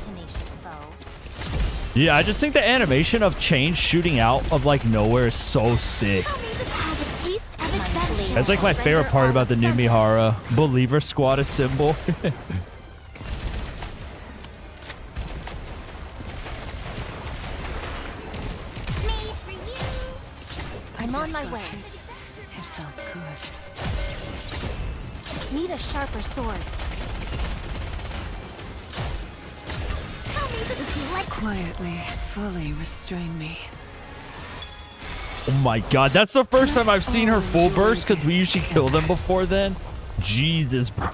Speaker 5: tenacious foe.
Speaker 1: Yeah, I just think the animation of Change shooting out of like nowhere is so sick. That's like my favorite part about the new Mihara. Believer Squad Assemble.
Speaker 5: I'm on my way.
Speaker 3: It felt good.
Speaker 5: Need a sharper sword.
Speaker 3: Quietly, fully restrain me.
Speaker 1: Oh my god, that's the first time I've seen her full burst because we usually kill them before then. Jesus, bro.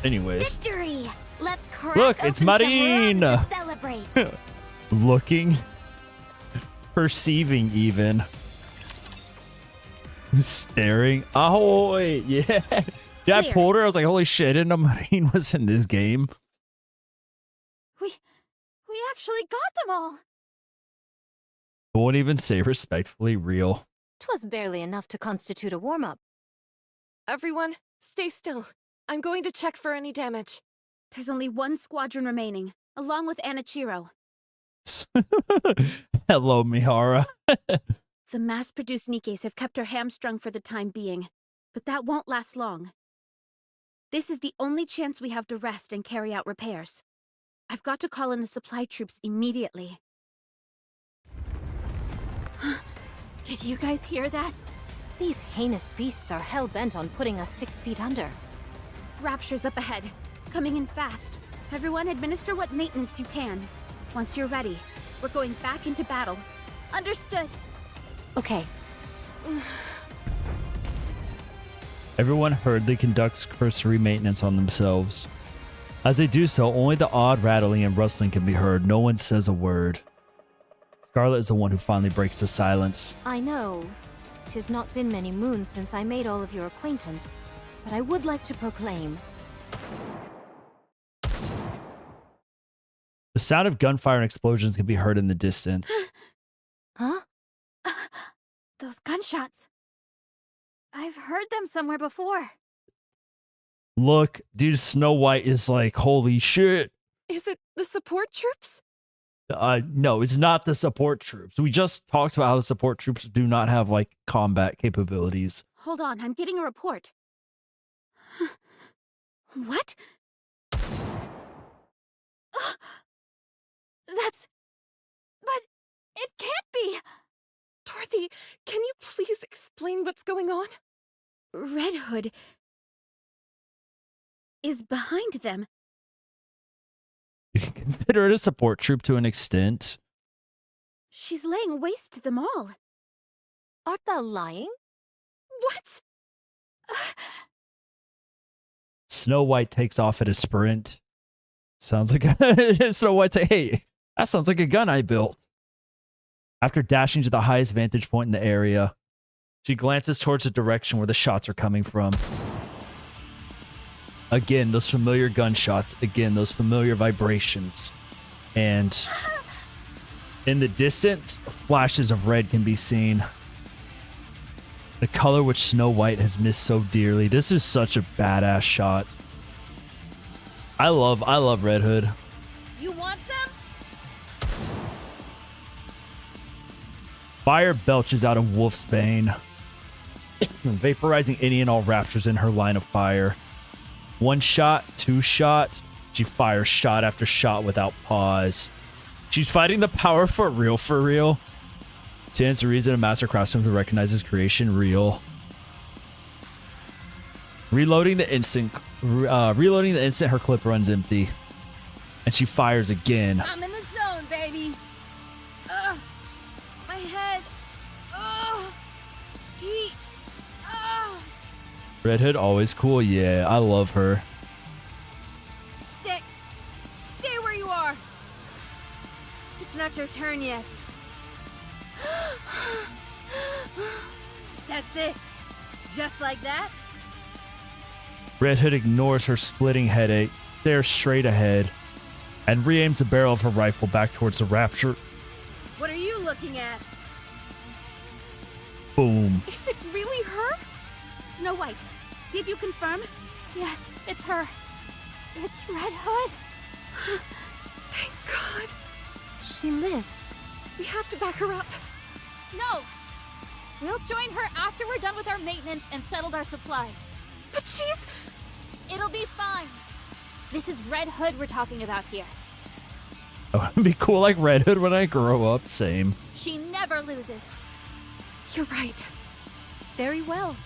Speaker 1: Anyways.
Speaker 2: Victory! Let's crack
Speaker 1: Look,
Speaker 2: open
Speaker 1: it's
Speaker 2: some
Speaker 1: Marine!
Speaker 2: rum to celebrate.
Speaker 1: Looking. Perceiving even. Staring. Ahoy! Yeah. Yeah, I
Speaker 9: Clear.
Speaker 1: pulled her. I was like, holy shit, I didn't know Marine was in this game.
Speaker 9: We actually got them all.
Speaker 1: I won't even say respectfully real.
Speaker 5: 'Twas barely enough to constitute a warm-up.
Speaker 6: Everyone, stay still. I'm going to check for any damage.
Speaker 9: There's only one squadron remaining, along with Anichiro.
Speaker 1: Hello, Mihara.
Speaker 9: The mass-produced Nikkes have kept her hamstrung for the time being, but that won't last long. This is the only chance we have to rest and carry out repairs. I've got to call in the supply troops immediately. Did you guys hear that?
Speaker 5: These heinous beasts are hell-bent on putting us 6 feet under.
Speaker 9: Rapture's up ahead, coming in fast. Everyone administer what maintenance you can. Once you're ready, we're going back into battle. Understood.
Speaker 5: Okay.
Speaker 1: Everyone hurriedly conducts cursory maintenance on themselves. As they do so, only the odd rattling and rustling can be heard. No one says a word. Scarlet is the one who finally breaks the silence.
Speaker 5: I know. 'Tis not been many moons since I made all of your acquaintance, but I would like to proclaim.
Speaker 1: The sound of gunfire and explosions can be heard in the distance.
Speaker 5: Huh?
Speaker 9: Those gunshots. I've heard them somewhere before.
Speaker 1: Look, dude, Snow White is like, holy shit.
Speaker 6: Is it the support troops?
Speaker 1: No, it's not the support troops. We just talked about how the support troops do not have like combat capabilities.
Speaker 9: Hold on, I'm getting a report. What? That's... But it can't be!
Speaker 6: Dorothy, can you please explain what's going on?
Speaker 9: Red Hood is behind them.
Speaker 1: You can consider it a support troop to an extent.
Speaker 9: She's laying waste to them all.
Speaker 5: Art thou lying?
Speaker 9: What?
Speaker 1: Snow White takes off at a sprint. Sounds like Snow White's like, hey, that sounds like a gun I built. After dashing to the highest vantage point in the area, she glances towards the direction where the shots are coming from. Again, those familiar gunshots. Again, those familiar vibrations. And in the distance, flashes of red can be seen. The color which Snow White has missed so dearly. This is such a badass shot. I love Red Hood.
Speaker 9: You want some?
Speaker 1: Fire belches out of Wolf's Bane, vaporizing any and all raptors in her line of fire. One shot, two shot. She fires shot after shot without pause. She's fighting the power for real, for real. Stands to reason a master craftsman to recognize his creation real. Reloading the instant her clip runs empty. And she fires again.
Speaker 9: I'm in the zone, baby. Ugh. My head. Ugh. Heat. Ugh.
Speaker 1: Red Hood, always cool. Yeah, I love her.
Speaker 9: Stay where you are. It's not your turn yet. That's it. Just like that.
Speaker 1: Red Hood ignores her splitting headache, stares straight ahead, and re-aims the barrel of her rifle back towards the rapture.
Speaker 9: What are you looking at?
Speaker 1: Boom.
Speaker 9: Is it really her? Snow White, did you confirm? Yes, it's her. It's Red Hood.
Speaker 6: Thank God.
Speaker 5: She lives.
Speaker 6: We have to back her up.
Speaker 9: No! We'll join her after we're done with our maintenance and settled our supplies.
Speaker 6: But she's...
Speaker 9: It'll be fine. This is Red Hood we're talking about here.
Speaker 1: I want to be cool like Red Hood when I grow up. Same.
Speaker 9: She never loses.
Speaker 6: You're right.
Speaker 9: Very well.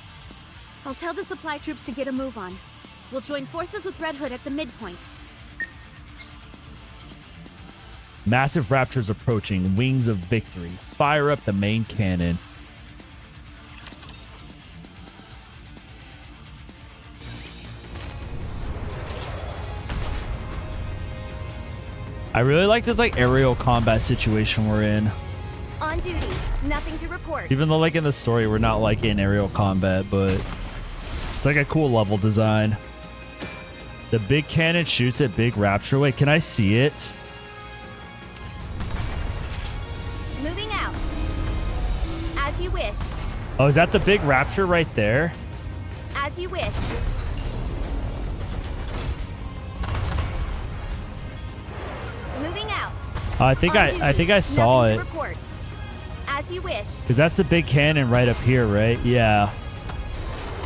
Speaker 9: I'll tell the supply troops to get a move on. We'll join forces with Red Hood at the midpoint.
Speaker 1: Massive raptors approaching. Wings of victory. Fire up the main cannon. I really like this like aerial combat situation we're in.
Speaker 5: On duty. Nothing to report.
Speaker 1: Even though like in the story we're not like in aerial combat, but it's like a cool level design. The big cannon shoots at big rapture. Wait, can I see it?
Speaker 5: Moving out. As you wish.
Speaker 1: Oh, is that the big rapture right there?
Speaker 5: As you wish. Moving out.
Speaker 1: I think I saw it.
Speaker 5: Report. As you wish.
Speaker 1: Because that's the big cannon right up here, right? Yeah.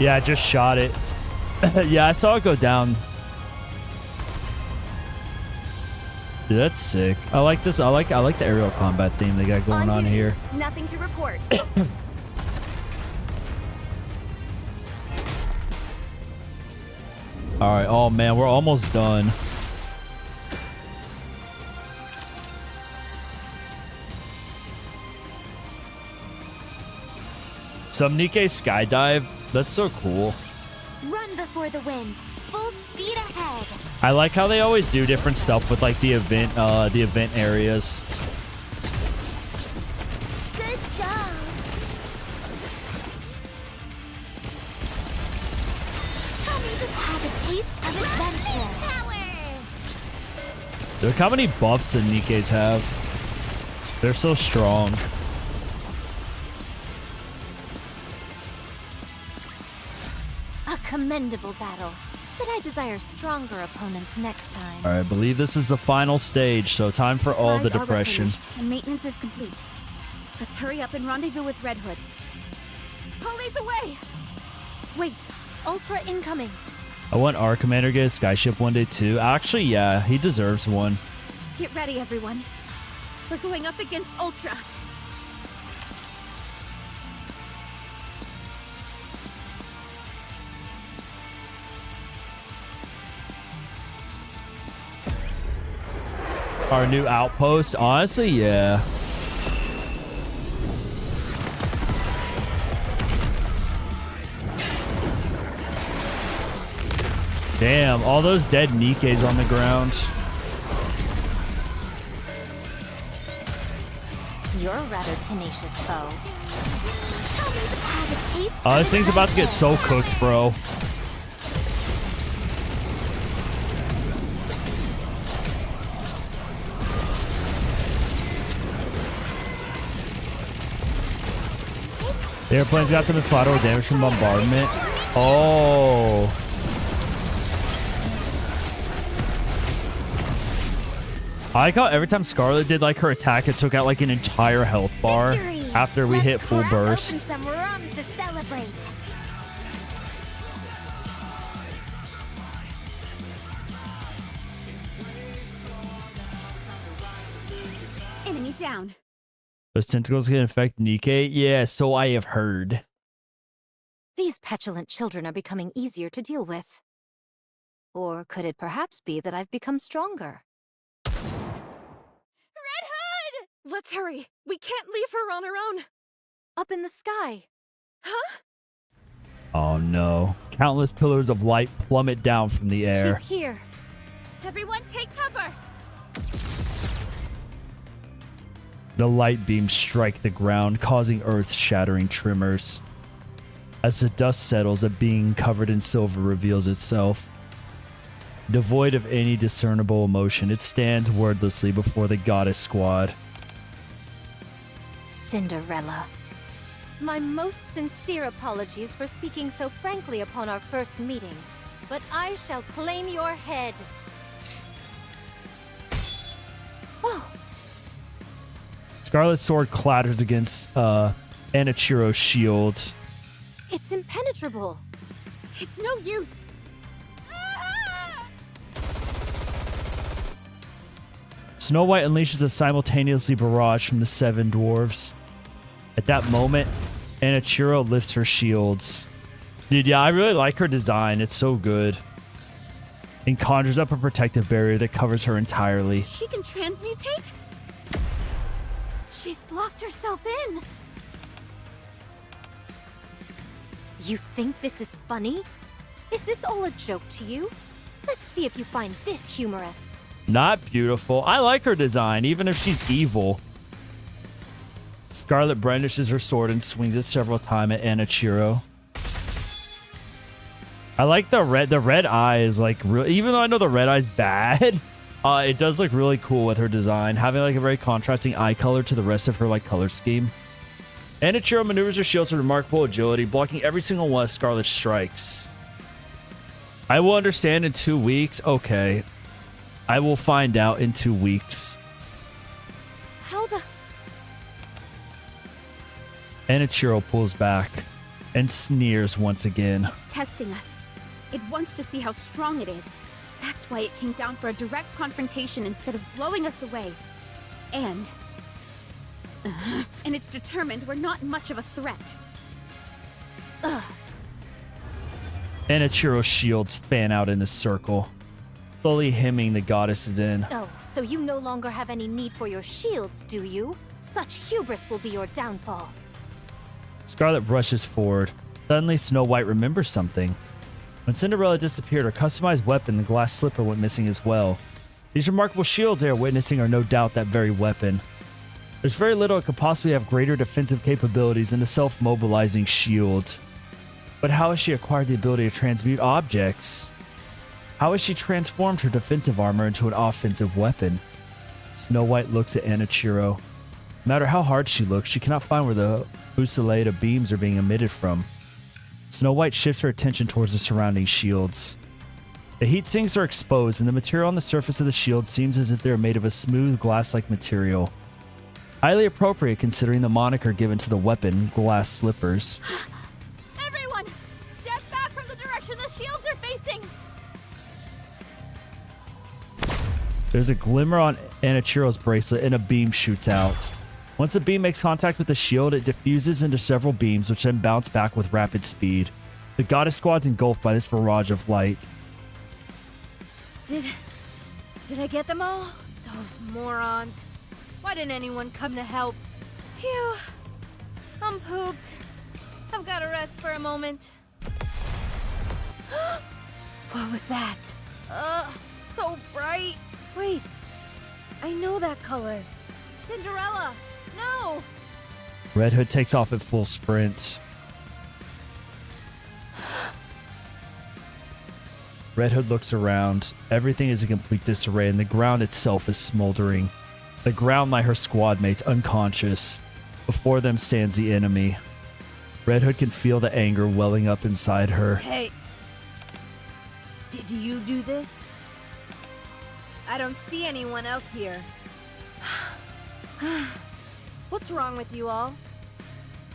Speaker 1: Yeah, I just shot it. Yeah, I saw it go down. Dude, that's sick. I like this. I like the aerial combat theme they got going on here.
Speaker 5: Nothing to report.
Speaker 1: All right. Oh man, we're almost done. Some Nikke skydive. That's so cool.
Speaker 9: Run before the wind. Full speed ahead.
Speaker 1: I like how they always do different stuff with like the event areas.
Speaker 9: Good job. Coming to have a taste of adventure.
Speaker 1: Look how many buffs the Nikkes have. They're so strong.
Speaker 5: A commendable battle. But I desire stronger opponents next time.
Speaker 1: All right, I believe this is the final stage, so time for all the
Speaker 9: Supplies are
Speaker 1: depression.
Speaker 9: replenished, and maintenance is complete. Let's hurry up and rendezvous with Red Hood. Who leads the way?
Speaker 5: Wait, Ultra incoming.
Speaker 1: I want our commander to get a skyship one day too. Actually, yeah, he deserves one.
Speaker 9: Get ready, everyone. We're going up against Ultra.
Speaker 1: Our new outpost. Honestly, yeah. Damn, all those dead Nikkes on the ground.
Speaker 5: You're a rather tenacious foe.
Speaker 1: Oh, this thing's about to get so cooked, bro. The airplane's got them in spot or damage from bombardment. Oh. I like how every time Scarlet did like her attack, it took out like an entire health bar after we hit full burst.
Speaker 2: Open some rum to celebrate.
Speaker 9: Enemy down.
Speaker 1: Those tentacles can infect Nikke? Yeah, so I have heard.
Speaker 5: These petulant children are becoming easier to deal with. Or could it perhaps be that I've become stronger?
Speaker 6: Let's hurry. We can't leave her on her own.
Speaker 5: Up in the sky.
Speaker 6: Huh?
Speaker 1: Oh no. Countless pillars of light plummet down from the air.
Speaker 5: She's here.
Speaker 9: Everyone take cover.
Speaker 1: The light beams strike the ground, causing earth-shattering tremors. As the dust settles, a being covered in silver reveals itself. Devoid of any discernible emotion, it stands wordlessly before the goddess squad.
Speaker 5: Cinderella. My most sincere apologies for speaking so frankly upon our first meeting, but I shall claim your head. Oh.
Speaker 1: Scarlet's sword clatters against Anichiro's shield.
Speaker 5: It's impenetrable.
Speaker 9: It's no use.
Speaker 1: Snow White unleashes a simultaneously barrage from the 7 dwarves. At that moment, Anichiro lifts her shields. Dude, yeah, I really like her design. It's so good. And conjures up a protective barrier that covers her entirely.
Speaker 9: She can transmutate? She's blocked herself in.
Speaker 5: You think this is funny? Is this all a joke to you? Let's see if you find this humorous.
Speaker 1: Not beautiful. I like her design, even if she's evil. Scarlet brandishes her sword and swings it several times at Anichiro. I like the red eye is like really, even though I know the red eye's bad, it does look really cool with her design, having like a very contrasting eye color to the rest of her like color scheme. Anichiro maneuvers her shields with remarkable agility, blocking every single one of Scarlet's strikes. I will understand in 2 weeks. Okay. I will find out in 2 weeks.
Speaker 5: How the...
Speaker 1: Anichiro pulls back and sneers once again.
Speaker 9: It's testing us. It wants to see how strong it is. That's why it came down for a direct confrontation instead of blowing us away. And it's determined we're not much of a threat.
Speaker 5: Ugh.
Speaker 1: Anichiro's shields fan out in a circle, slowly hemming the goddesses in.
Speaker 5: Oh, so you no longer have any need for your shields, do you? Such hubris will be your downfall.
Speaker 1: Scarlet brushes forward. Suddenly, Snow White remembers something. When Cinderella disappeared, her customized weapon, the glass slipper, went missing as well. These remarkable shields they are witnessing are no doubt that very weapon. There's very little it could possibly have greater defensive capabilities than a self-mobilizing shield. But how has she acquired the ability to transmute objects? How has she transformed her defensive armor into an offensive weapon? Snow White looks at Anichiro. No matter how hard she looks, she cannot find where the fusillade of beams are being emitted from. Snow White shifts her attention towards the surrounding shields. The heat sinks are exposed, and the material on the surface of the shield seems as if they are made of a smooth glass-like material. Highly appropriate considering the moniker given to the weapon, glass slippers.
Speaker 9: Everyone, step back from the direction the shields are facing.
Speaker 1: There's a glimmer on Anichiro's bracelet, and a beam shoots out. Once the beam makes contact with the shield, it diffuses into several beams, which then bounce back with rapid speed. The goddess squad's engulfed by this barrage of light.
Speaker 9: Did I get them all?
Speaker 7: Those morons. Why didn't anyone come to help? Phew. I'm pooped. I've got to rest for a moment. What was that? So bright. Wait. I know that color. Cinderella. No.
Speaker 1: Red Hood takes off at full sprint. Red Hood looks around. Everything is in complete disarray, and the ground itself is smoldering. The ground lie her squad mates unconscious. Before them stands the enemy. Red Hood can feel the anger welling up inside her.
Speaker 7: Hey. Did you do this? I don't see anyone else here. What's wrong with you all?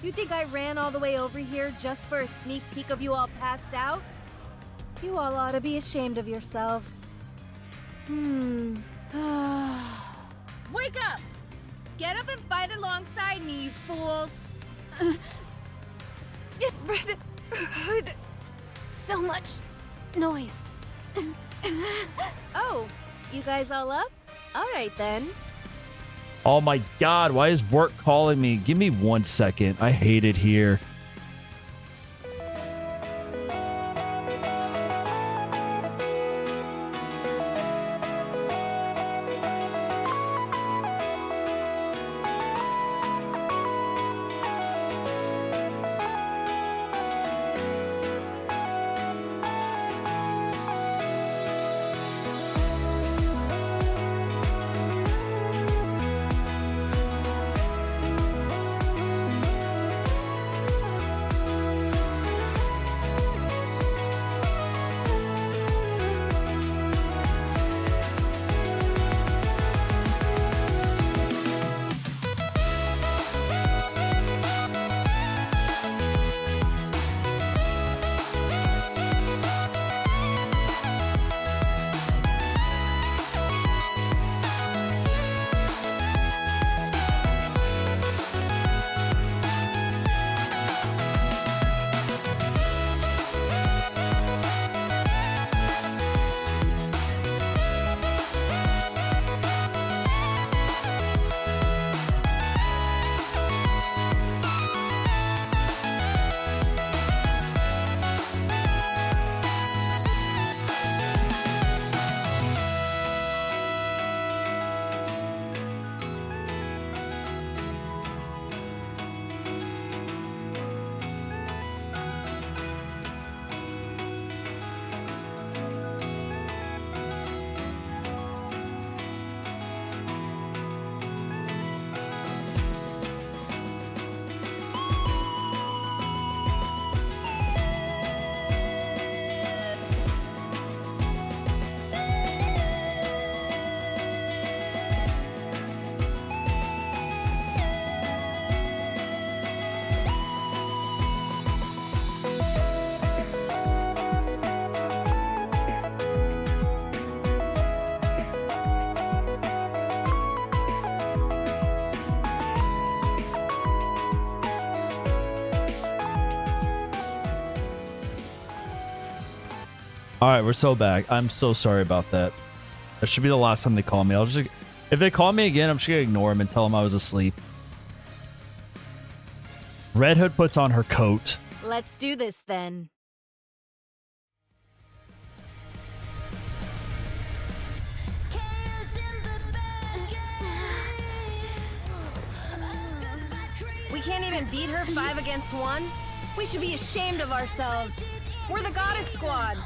Speaker 7: You think I ran all the way over here just for a sneak peek of you all passed out? You all ought to be ashamed of yourselves. Wake up! Get up and fight alongside me, you fools!
Speaker 2: Red Hood. So much noise.
Speaker 7: Oh, you guys all up? All right then.
Speaker 1: Oh my god, why is work calling me? Give me 1 second. I hate it here. All right, we're so back. I'm so sorry about that. That should be the last time they call me. If they call me again, I'm just gonna ignore them and tell them I was asleep. Red Hood puts on her coat.
Speaker 7: Let's do this then. We can't even beat her 5 against 1? We should be ashamed of ourselves. We're the Goddess Squad.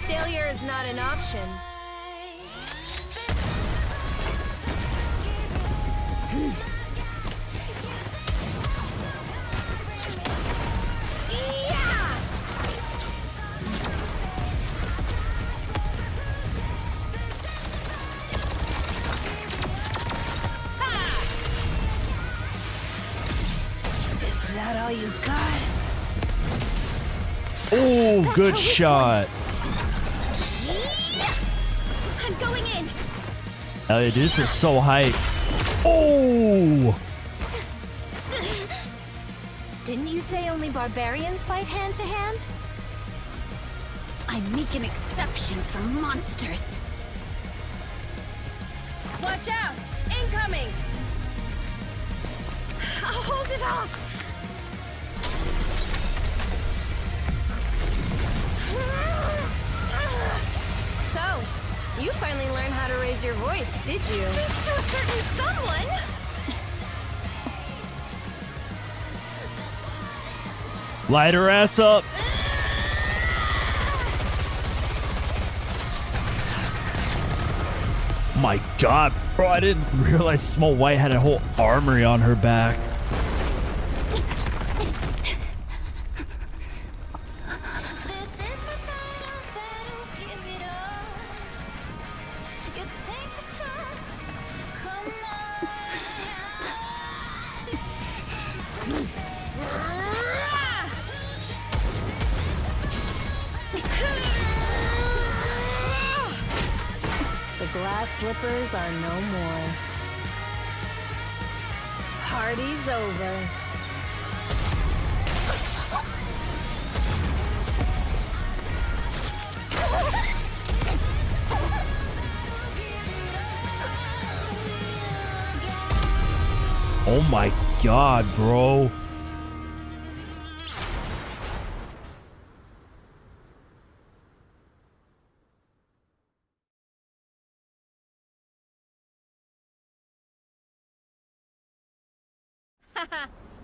Speaker 7: Failure is not an option. Is that all you got?
Speaker 1: Oh, good shot.
Speaker 9: I'm going in.
Speaker 1: Hell yeah, dude, this is so hype. Oh!
Speaker 5: Didn't you say only barbarians fight hand to hand?
Speaker 9: I make an exception for monsters.
Speaker 5: Watch out! Incoming!
Speaker 6: I'll hold it off.
Speaker 5: So, you finally learned how to raise your voice, did you?
Speaker 6: Thanks to a certain someone.
Speaker 1: Light her ass up. My god, bro, I didn't realize Small White had a whole armory on her back.
Speaker 5: The glass slippers are no more. Party's over.
Speaker 1: Oh my god, bro.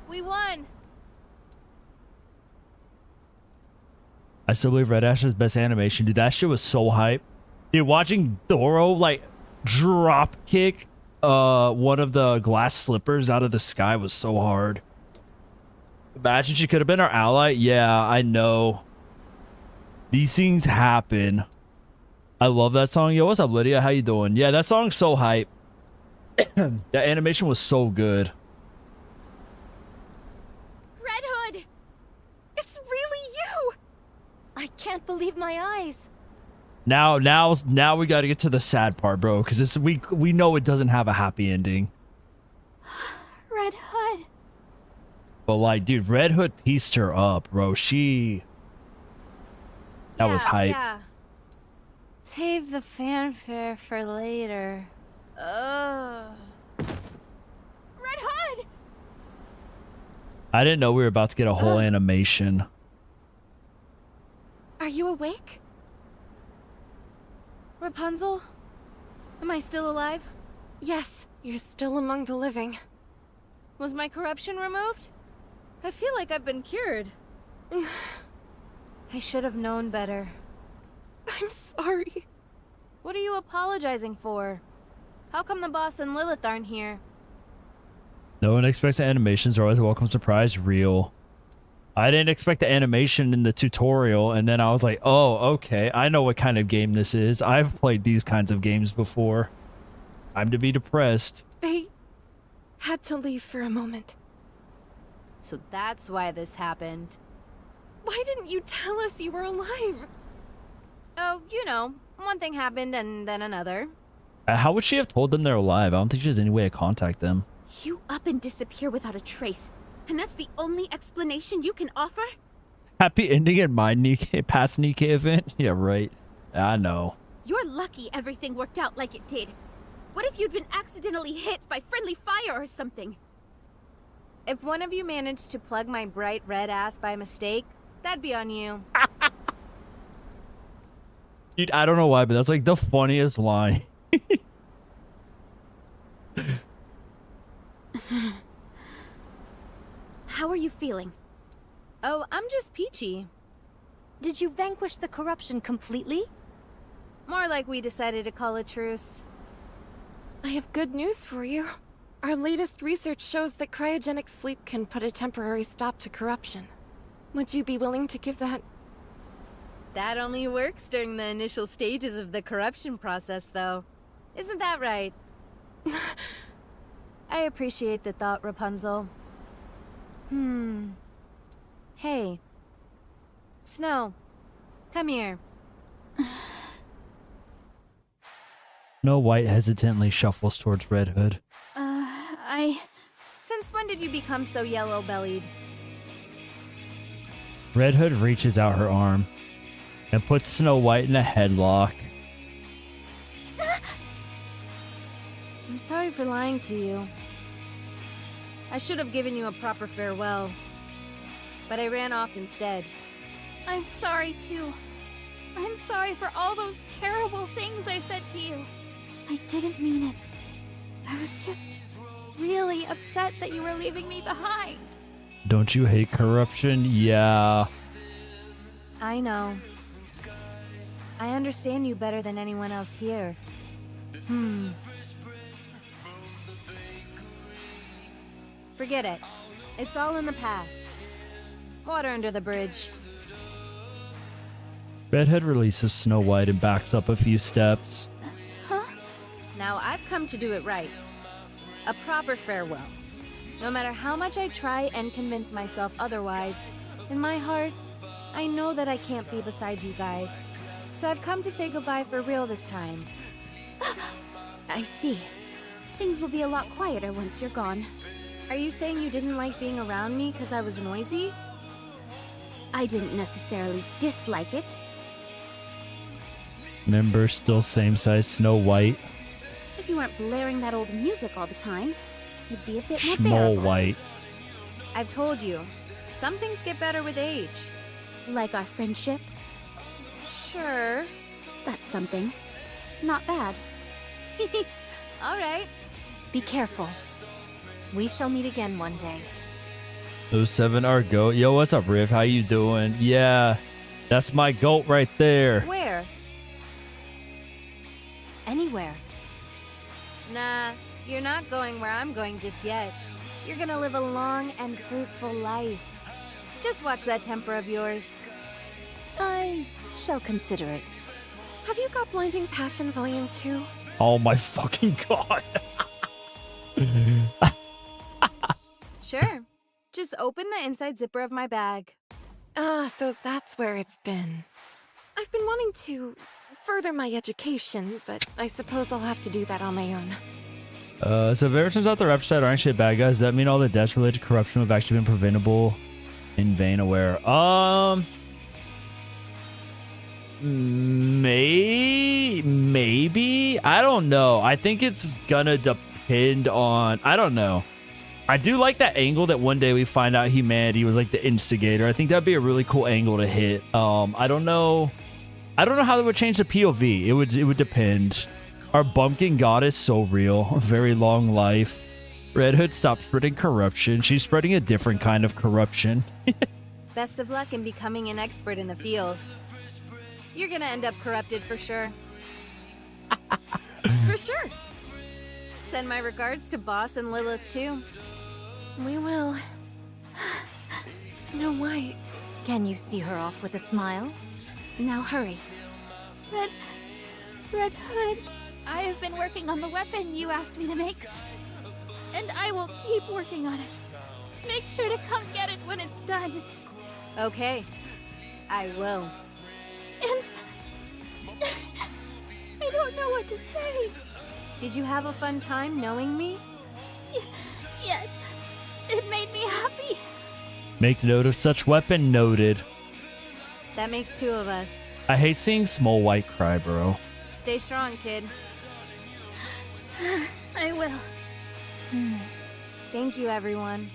Speaker 5: We won!
Speaker 1: I still believe Red Ash's best animation. Dude, that shit was so hype. Dude, watching Doro like drop kick one of the glass slippers out of the sky was so hard. Imagine she could have been our ally. Yeah, I know. These things happen. I love that song. Yo, what's up, Lydia? How you doing? Yeah, that song's so hype. That animation was so good.
Speaker 5: Red Hood! It's really you! I can't believe my eyes.
Speaker 1: Now we got to get to the sad part, bro, because we know it doesn't have a happy ending.
Speaker 9: Red Hood.
Speaker 1: But like, dude, Red Hood pieced her up, bro. That was hype.
Speaker 7: Yeah. Save the fanfare for later. Ugh.
Speaker 5: Red Hood!
Speaker 1: I didn't know we were about to get a whole animation.
Speaker 6: Are you awake?
Speaker 7: Rapunzel? Am I still alive?
Speaker 6: Yes, you're still among the living.
Speaker 7: Was my corruption removed? I feel like I've been cured. I should have known better.
Speaker 6: I'm sorry.
Speaker 7: What are you apologizing for? How come the boss and Lilith aren't here?
Speaker 1: No one expects the animations are always a welcome surprise. Real. I didn't expect the animation in the tutorial, and then I was like, oh, okay. I know what kind of game this is. I've played these kinds of games before. Time to be depressed.
Speaker 6: They had to leave for a moment.
Speaker 7: So that's why this happened.
Speaker 6: Why didn't you tell us you were alive?
Speaker 7: Oh, you know, one thing happened and then another.
Speaker 1: How would she have told them they're alive? I don't think she has any way to contact them.
Speaker 9: You up and disappear without a trace. And that's the only explanation you can offer?
Speaker 1: Happy ending in my Nikke, past Nikke event? Yeah, right. I know.
Speaker 9: You're lucky everything worked out like it did. What if you'd been accidentally hit by friendly fire or something?
Speaker 7: If one of you managed to plug my bright red ass by mistake, that'd be on you.
Speaker 1: Dude, I don't know why, but that's like the funniest line.
Speaker 9: How are you feeling?
Speaker 7: Oh, I'm just peachy.
Speaker 5: Did you vanquish the corruption completely?
Speaker 7: More like we decided to call a truce.
Speaker 6: I have good news for you. Our latest research shows that cryogenic sleep can put a temporary stop to corruption. Would you be willing to give that?
Speaker 7: That only works during the initial stages of the corruption process, though. Isn't that right? I appreciate the thought, Rapunzel. Hey. Snow. Come here.
Speaker 1: Snow White hesitantly shuffles towards Red Hood.
Speaker 7: Since when did you become so yellow-bellied?
Speaker 1: Red Hood reaches out her arm and puts Snow White in a headlock.
Speaker 5: I'm sorry for lying to you. I should have given you a proper farewell, but I ran off instead.
Speaker 9: I'm sorry too. I'm sorry for all those terrible things I said to you. I didn't mean it. I was just really upset that you were leaving me behind.
Speaker 1: Don't you hate corruption? Yeah.
Speaker 5: I know. I understand you better than anyone else here. Forget it. It's all in the past. Water under the bridge.
Speaker 1: Redhead releases Snow White and backs up a few steps.
Speaker 5: Now I've come to do it right. A proper farewell. No matter how much I try and convince myself otherwise, in my heart, I know that I can't be beside you guys. So I've come to say goodbye for real this time.
Speaker 9: I see. Things will be a lot quieter once you're gone.
Speaker 5: Are you saying you didn't like being around me because I was noisy?
Speaker 9: I didn't necessarily dislike it.
Speaker 1: Remember, still same size Snow White.
Speaker 9: If you weren't blaring that old music all the time, it'd be a bit more
Speaker 1: Small
Speaker 9: bearable.
Speaker 1: White.
Speaker 5: I've told you, some things get better with age.
Speaker 9: Like our friendship?
Speaker 5: Sure.
Speaker 9: That's something. Not bad.
Speaker 5: All right.
Speaker 7: Be careful. We shall meet again one day.
Speaker 1: 07 our goat. Yo, what's up, Riv? How you doing? Yeah, that's my goat right there.
Speaker 5: Where?
Speaker 7: Anywhere.
Speaker 5: Nah, you're not going where I'm going just yet. You're gonna live a long and fruitful life. Just watch that temper of yours.
Speaker 7: I shall consider it.
Speaker 6: Have you got Blinding Passion Volume 2?
Speaker 1: Oh my fucking god.
Speaker 5: Sure. Just open the inside zipper of my bag.
Speaker 6: Ah, so that's where it's been. I've been wanting to further my education, but I suppose I'll have to do that on my own.
Speaker 1: So if it ever turns out the Rapture side aren't shit bad guys, does that mean all the deaths related to corruption have actually been preventable in vain aware? Maybe? I don't know. I think it's gonna depend on, I don't know. I do like that angle that one day we find out humanity was like the instigator. I think that'd be a really cool angle to hit. I don't know how that would change the POV. It would depend. Our bumpkin god is so real. Very long life. Red Hood stopped spreading corruption. She's spreading a different kind of corruption.
Speaker 5: Best of luck in becoming an expert in the field. You're gonna end up corrupted for sure. For sure. Send my regards to Boss and Lilith too.
Speaker 6: We will. Snow White.
Speaker 7: Can you see her off with a smile?
Speaker 9: Now hurry.
Speaker 2: Red Hood, I have been working on the weapon you asked me to make. And I will keep working on it. Make sure to come get it when it's done.
Speaker 5: Okay. I will.
Speaker 2: And I don't know what to say.
Speaker 5: Did you have a fun time knowing me?
Speaker 2: Yes, it made me happy.
Speaker 1: Make note of such weapon. Noted.
Speaker 5: That makes two of us.
Speaker 1: I hate seeing Small White cry, bro.
Speaker 5: Stay strong, kid.
Speaker 2: I will.
Speaker 5: Thank you, everyone,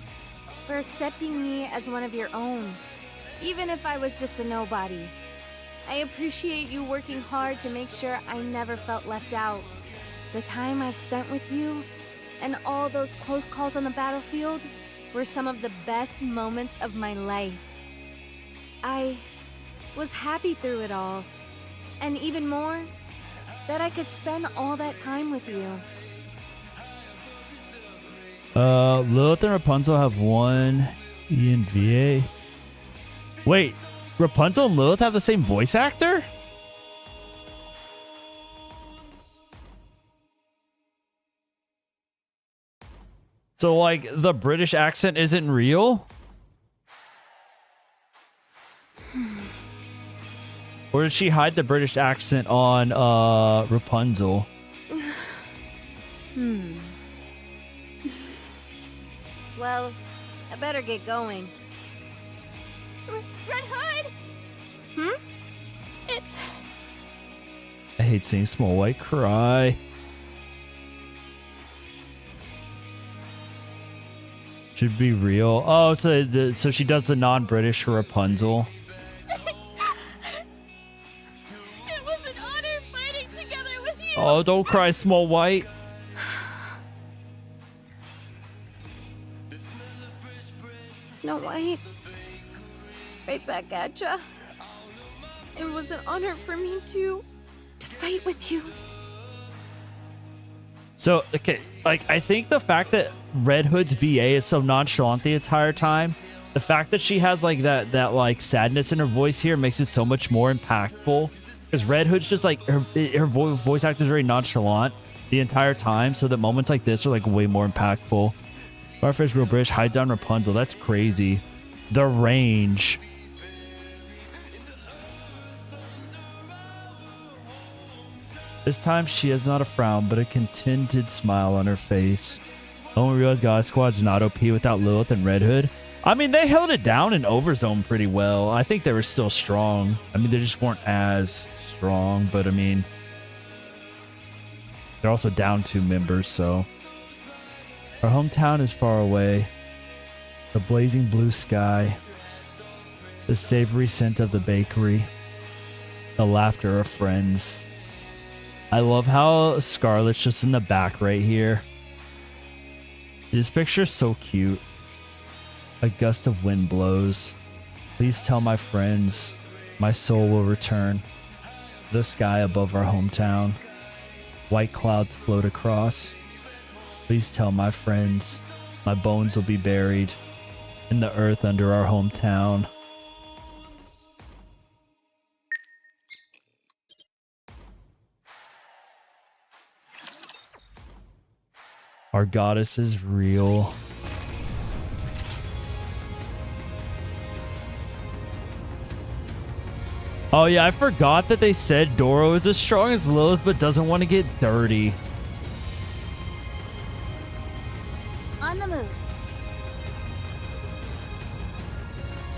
Speaker 5: for accepting me as one of your own, even if I was just a nobody. I appreciate you working hard to make sure I never felt left out. The time I've spent with you and all those close calls on the battlefield were some of the best moments of my life. I was happy through it all, and even more, that I could spend all that time with you.
Speaker 1: Lilith and Rapunzel have one ENVA. Wait, Rapunzel and Lilith have the same voice actor? So, like, the British accent isn't real? Or did she hide the British accent on Rapunzel?
Speaker 5: Well, I better get going.
Speaker 9: Red Hood! It...
Speaker 1: I hate seeing Small White cry. Should be real. Oh, so she does the non-British Rapunzel.
Speaker 9: It was an honor fighting together with you!
Speaker 1: Oh, don't cry, Small White.
Speaker 5: Snow White. Right back at ya. It was an honor for me to fight with you.
Speaker 1: So, okay, like, I think the fact that Red Hood's VA is so nonchalant the entire time, the fact that she has, like, that like, sadness in her voice here makes it so much more impactful. Because Red Hood's just, like, her voice actor is very nonchalant the entire time, so that moments like this are, like, way more impactful. Starfish Real British hides down Rapunzel. That's crazy. The range. This time, she has not a frown, but a contented smile on her face. Don't we realize God Squad's not OP without Lilith and Red Hood? I mean, they held it down in Overzone pretty well. I think they were still strong. I mean, they just weren't as strong, but I mean, they're also down 2 members, so. Our hometown is far away. The blazing blue sky. The savory scent of the bakery. The laughter of friends. I love how Scarlett's just in the back right here. This picture is so cute. A gust of wind blows. Please tell my friends, my soul will return. The sky above our hometown. White clouds float across. Please tell my friends, my bones will be buried in the earth under our hometown. Our goddess is real. Oh yeah, I forgot that they said Doro is as strong as Lilith but doesn't want to get dirty.
Speaker 9: On the move.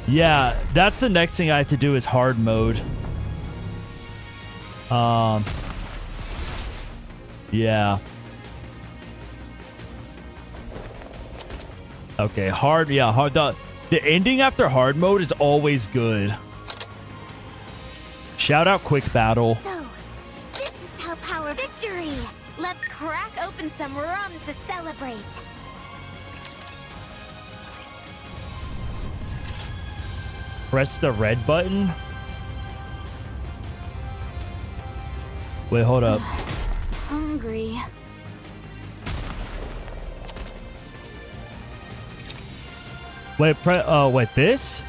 Speaker 1: Yeah, that's the next thing I have to do is hard mode. Yeah. Okay, hard. Yeah, hard. The ending after hard mode is always good. Shout out Quick Battle.
Speaker 2: So, this is how power victory! Let's crack open some rum to celebrate.
Speaker 1: Press the red button. Wait, hold up.
Speaker 9: Hungry.
Speaker 1: Wait, wait, this?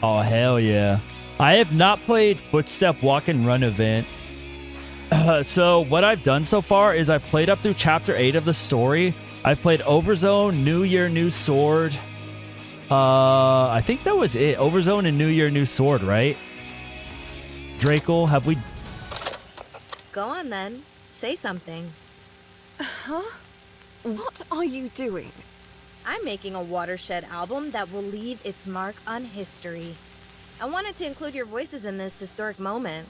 Speaker 1: Oh, hell yeah. I have not played Footstep Walk and Run event. So what I've done so far is I've played up through chapter 8 of the story. I've played Overzone, New Year, New Sword. I think that was it. Overzone and New Year, New Sword, right? Drakel, have we...
Speaker 11: Go on then. Say something.
Speaker 3: Huh? What are you doing?
Speaker 11: I'm making a watershed album that will leave its mark on history. I wanted to include your voices in this historic moment.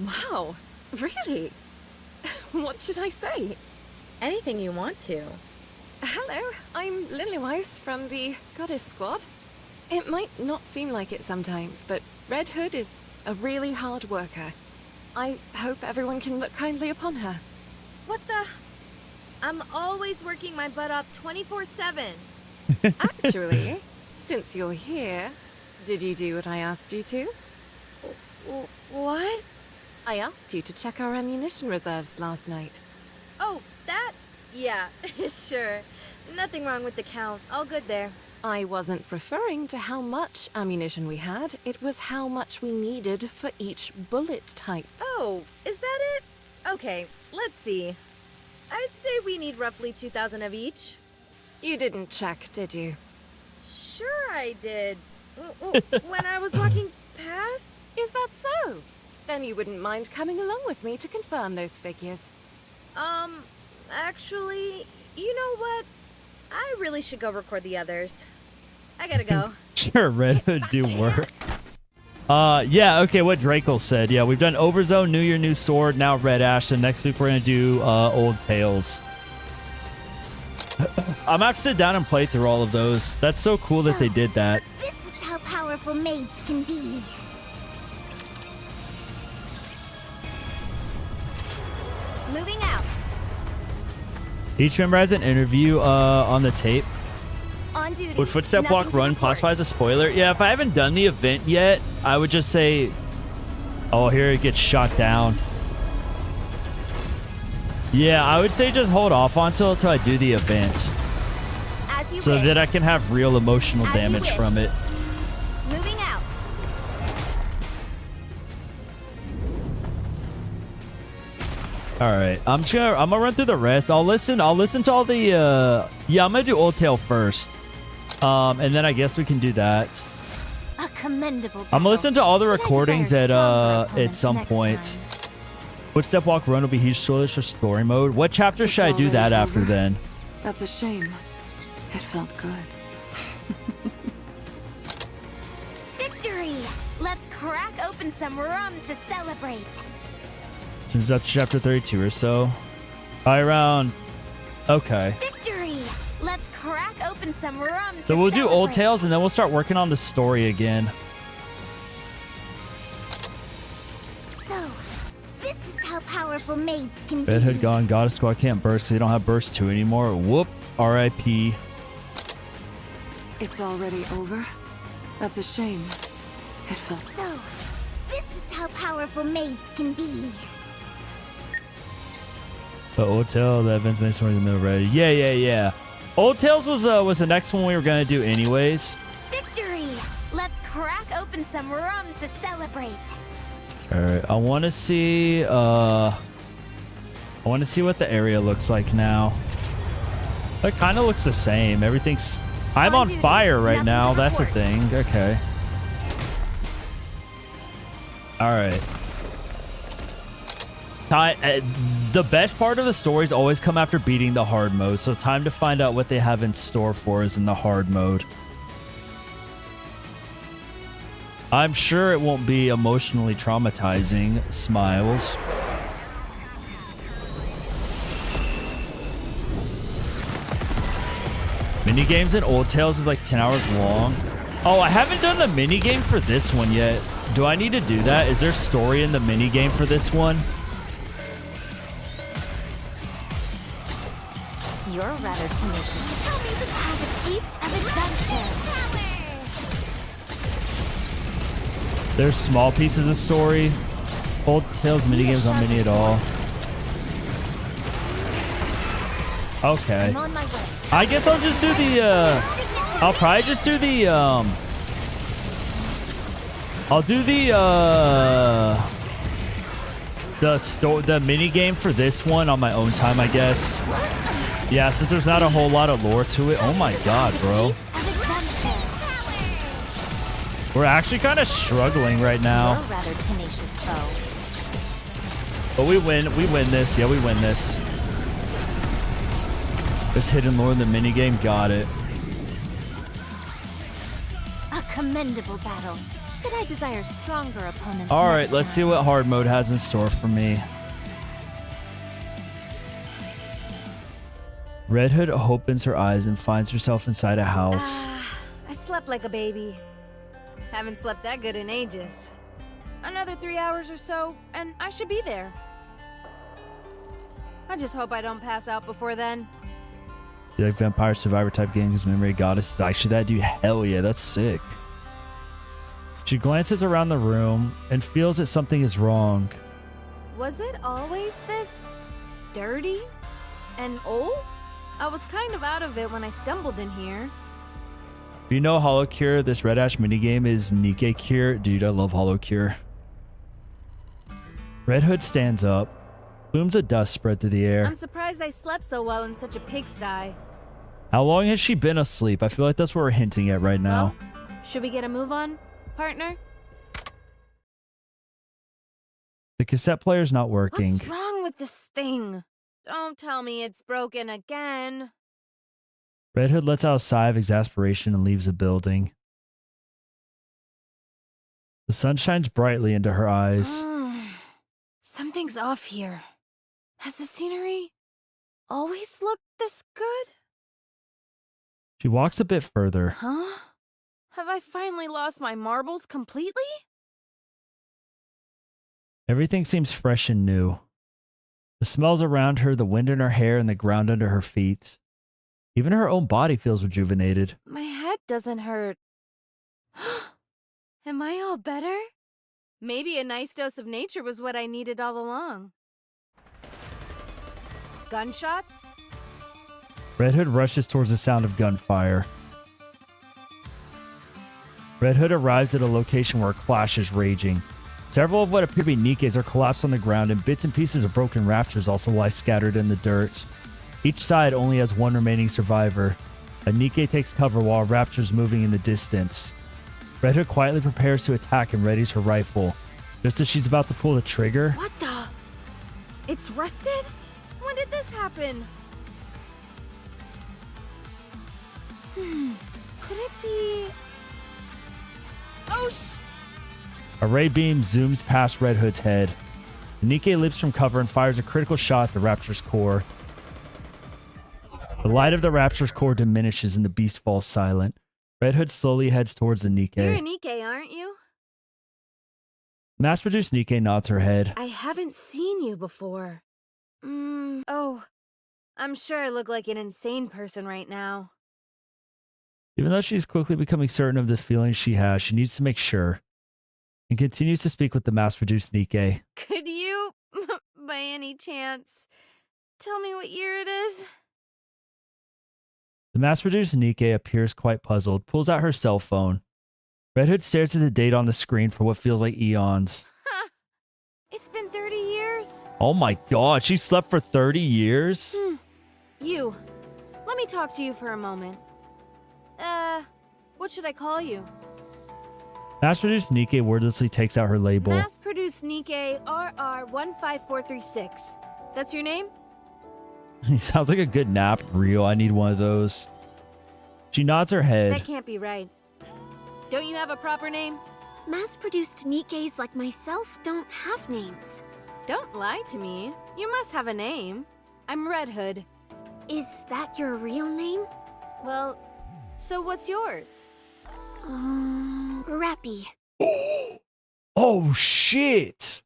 Speaker 3: Wow, really? What should I say?
Speaker 11: Anything you want to.
Speaker 3: Hello, I'm Lilywise from the Goddess Squad. It might not seem like it sometimes, but Red Hood is a really hard worker. I hope everyone can look kindly upon her.
Speaker 11: What the? I'm always working my butt off 24/7.
Speaker 3: Actually, since you're here, did you do what I asked you to?
Speaker 11: What?
Speaker 3: I asked you to check our ammunition reserves last night.
Speaker 11: Oh, that? Yeah, sure. Nothing wrong with the count. All good there.
Speaker 3: I wasn't referring to how much ammunition we had. It was how much we needed for each bullet type.
Speaker 11: Oh, is that it? Okay, let's see. I'd say we need roughly 2,000 of each.
Speaker 3: You didn't check, did you?
Speaker 11: Sure I did. When I was walking past.
Speaker 3: Is that so? Then you wouldn't mind coming along with me to confirm those figures.
Speaker 11: Actually, you know what? I really should go record the others. I gotta go.
Speaker 1: Sure, Red Hood do work. Yeah, okay, what Draco said. Yeah, we've done Overzone, New Year, New Sword, now Red Ash, and next week we're gonna do Old Tales. I'm about to sit down and play through all of those. That's so cool that they did that.
Speaker 2: This is how powerful maids can be.
Speaker 9: Moving out.
Speaker 1: Each member has an interview on the tape.
Speaker 9: On duty.
Speaker 1: Would Footstep
Speaker 9: Nothing
Speaker 1: Walk
Speaker 9: to
Speaker 1: Run
Speaker 9: report.
Speaker 1: classify as a spoiler? Yeah, if I haven't done the event yet, I would just say, oh, here it gets shot down. Yeah, I would say just hold off until I do the event.
Speaker 9: As you
Speaker 1: So
Speaker 9: wish.
Speaker 1: that I can have real emotional
Speaker 9: As you
Speaker 1: damage
Speaker 9: wish.
Speaker 1: from it.
Speaker 9: Moving out.
Speaker 1: All right, I'm gonna run through the rest. I'll listen to all the yeah, I'm gonna do Old Tale first. And then I guess we can do that.
Speaker 2: A commendable
Speaker 1: I'm gonna listen to all the
Speaker 2: But I
Speaker 1: recordings
Speaker 2: desire stronger
Speaker 1: at
Speaker 2: opponents
Speaker 1: some
Speaker 2: next
Speaker 1: point.
Speaker 2: time.
Speaker 1: Footstep Walk Run will be huge spoilers for story mode. What chapter
Speaker 6: It's
Speaker 1: should I do that
Speaker 6: already
Speaker 1: after
Speaker 6: over.
Speaker 1: then?
Speaker 6: That's a shame. It felt good.
Speaker 9: Victory! Let's crack open some rum to celebrate.
Speaker 1: Since that's chapter 32 or so. Probably around. Okay.
Speaker 9: Victory! Let's crack open some rum to
Speaker 1: So we'll do Old
Speaker 9: celebrate.
Speaker 1: Tales and then we'll start working on the story again.
Speaker 2: So, this is how powerful maids can be.
Speaker 1: Red Hood gone. Goddess Squad can't burst. So they don't have burst 2 anymore. Whoop. R.I.P.
Speaker 6: It's already over? That's a shame. It felt...
Speaker 2: So, this is how powerful maids can be.
Speaker 1: The Old Tale, the event's been somewhere in the middle ready. Yeah. Old Tales was the next one we were gonna do anyways.
Speaker 9: Victory! Let's crack open some rum to celebrate.
Speaker 1: Alright, I wanna see what the area looks like now. It kinda looks the same. Everything's I'm on
Speaker 9: duty.
Speaker 1: fire right
Speaker 9: Nothing
Speaker 1: now,
Speaker 9: to
Speaker 1: that's the
Speaker 9: report.
Speaker 1: thing. Okay. Alright. The best part of the stories always come after beating the hard mode, so time to find out what they have in store for us in the hard mode. I'm sure it won't be emotionally traumatizing. Smiles. Minigames in Old Tales is like 10 hours long. Oh, I haven't done the minigame for this one yet. Do I need to do that? Is there story in the minigame for this one?
Speaker 9: You're rather tenacious. Tell me that you have a taste of adventure.
Speaker 1: There's small pieces of story. Old Tales minigames on mini at all. Okay.
Speaker 9: I'm on my way.
Speaker 1: I guess I'll just do the I'll probably just do the I'll do the mini game for this one on my own time, I guess. Yeah, since there's not a whole lot of lore to it. Oh my god, bro. We're actually kind of struggling right now.
Speaker 9: You're a rather tenacious foe.
Speaker 1: But we win this. Yeah, we win this. There's hidden lore in the minigame. Got it.
Speaker 9: A commendable battle. But I desire stronger opponents.
Speaker 1: All right,
Speaker 9: next
Speaker 1: let's see
Speaker 9: time.
Speaker 1: what hard mode has in store for me. Red Hood opens her eyes and finds herself inside a house.
Speaker 5: I slept like a baby. Haven't slept that good in ages. Another 3 hours or so, and I should be there. I just hope I don't pass out before then.
Speaker 1: You like Vampire Survivor type games? Memory Goddess is actually that dude. Hell yeah, that's sick. She glances around the room and feels that something is wrong.
Speaker 5: Was it always this dirty and old? I was kind of out of it when I stumbled in here.
Speaker 1: If you know Hollow Cure, this Red Ash minigame is Nikke Cure. Dude, I love Hollow Cure. Red Hood stands up. Plumes of dust spread through the air.
Speaker 5: I'm surprised I slept so well in such a pigsty.
Speaker 1: How long has she been asleep? I feel like that's what we're hinting at right now.
Speaker 5: Well, should we get a move on, partner?
Speaker 1: The cassette player's not working.
Speaker 5: What's wrong with this thing? Don't tell me it's broken again.
Speaker 1: Red Hood lets out a sigh of exasperation and leaves the building. The sun shines brightly into her eyes.
Speaker 5: Something's off here. Has the scenery always looked this good?
Speaker 1: She walks a bit further.
Speaker 5: Huh? Have I finally lost my marbles completely?
Speaker 1: Everything seems fresh and new. The smells around her, the wind in her hair, and the ground under her feet. Even her own body feels rejuvenated.
Speaker 5: My head doesn't hurt. Am I all better? Maybe a nice dose of nature was what I needed all along. Gunshots?
Speaker 1: Red Hood rushes towards the sound of gunfire. Red Hood arrives at a location where a clash is raging. Several of what appear to be Nikkes are collapsed on the ground, and bits and pieces of broken raptors also lie scattered in the dirt. Each side only has one remaining survivor. A Nikke takes cover while a raptor is moving in the distance. Red Hood quietly prepares to attack and readies her rifle. Just as she's about to pull the trigger...
Speaker 5: What the? It's rusted? When did this happen? Could it be... Oh,
Speaker 1: A ray beam zooms past Red Hood's head. The Nikke leaps from cover and fires a critical shot at the raptor's core. The light of the raptor's core diminishes and the beast falls silent. Red Hood slowly heads towards the Nikke.
Speaker 5: You're a Nikke, aren't you?
Speaker 1: Mass-produced Nikke nods her head.
Speaker 5: I haven't seen you before. Oh, I'm sure I look like an insane person right now.
Speaker 1: Even though she's quickly becoming certain of the feelings she has, she needs to make sure. And continues to speak with the mass-produced Nikke.
Speaker 5: Could you, by any chance, tell me what year it is?
Speaker 1: The mass-produced Nikke appears quite puzzled, pulls out her cell phone. Red Hood stares at the date on the screen for what feels like eons.
Speaker 5: It's been 30 years.
Speaker 1: Oh my god, she slept for 30 years?
Speaker 5: You. Let me talk to you for a moment. What should I call you?
Speaker 1: Mass-produced Nikke wordlessly takes out her label.
Speaker 5: Mass-produced Nikke RR15436. That's your name?
Speaker 1: He sounds like a good nap reel. I need one of those. She nods her head.
Speaker 5: That can't be right. Don't you have a proper name?
Speaker 2: Mass-produced Nikkes like myself don't have names.
Speaker 5: Don't lie to me. You must have a name. I'm Red Hood.
Speaker 2: Is that your real name?
Speaker 5: Well, so what's yours?
Speaker 2: Rappy.
Speaker 1: Oh, shit.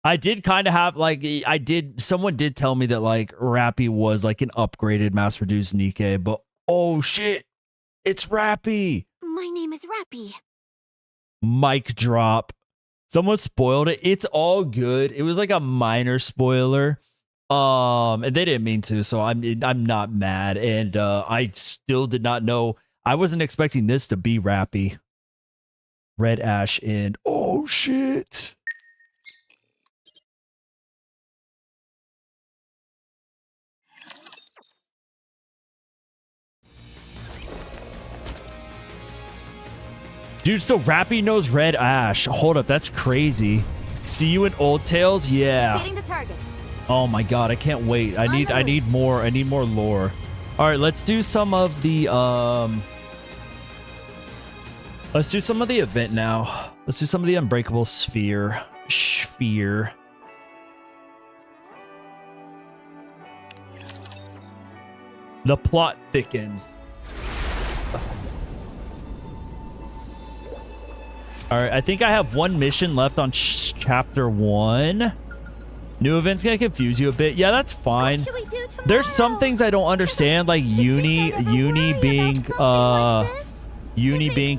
Speaker 1: I did kind of have, like, someone did tell me that, like, Rappy was, like, an upgraded mass-produced Nikke, but, oh, shit. It's Rappy.
Speaker 2: My name is Rappy.
Speaker 1: Mic drop. Someone spoiled it. It's all good. It was, like, a minor spoiler. And they didn't mean to, so I'm not mad. And, I still did not know. I wasn't expecting this to be Rappy. Red Ash and, oh, shit. Dude, so Rappy knows Red Ash. Hold up, that's crazy. See you in Old Tales? Yeah.
Speaker 5: Hitting the target.
Speaker 1: Oh my god, I can't wait. I need more lore. Alright, let's do some of the let's do some of the event now. Let's do some of the Unbreakable sphere. The plot thickens. Alright, I think I have one mission left on chapter 1. New event's gonna confuse you a bit. Yeah, that's fine. There's some things I don't understand, like Uni being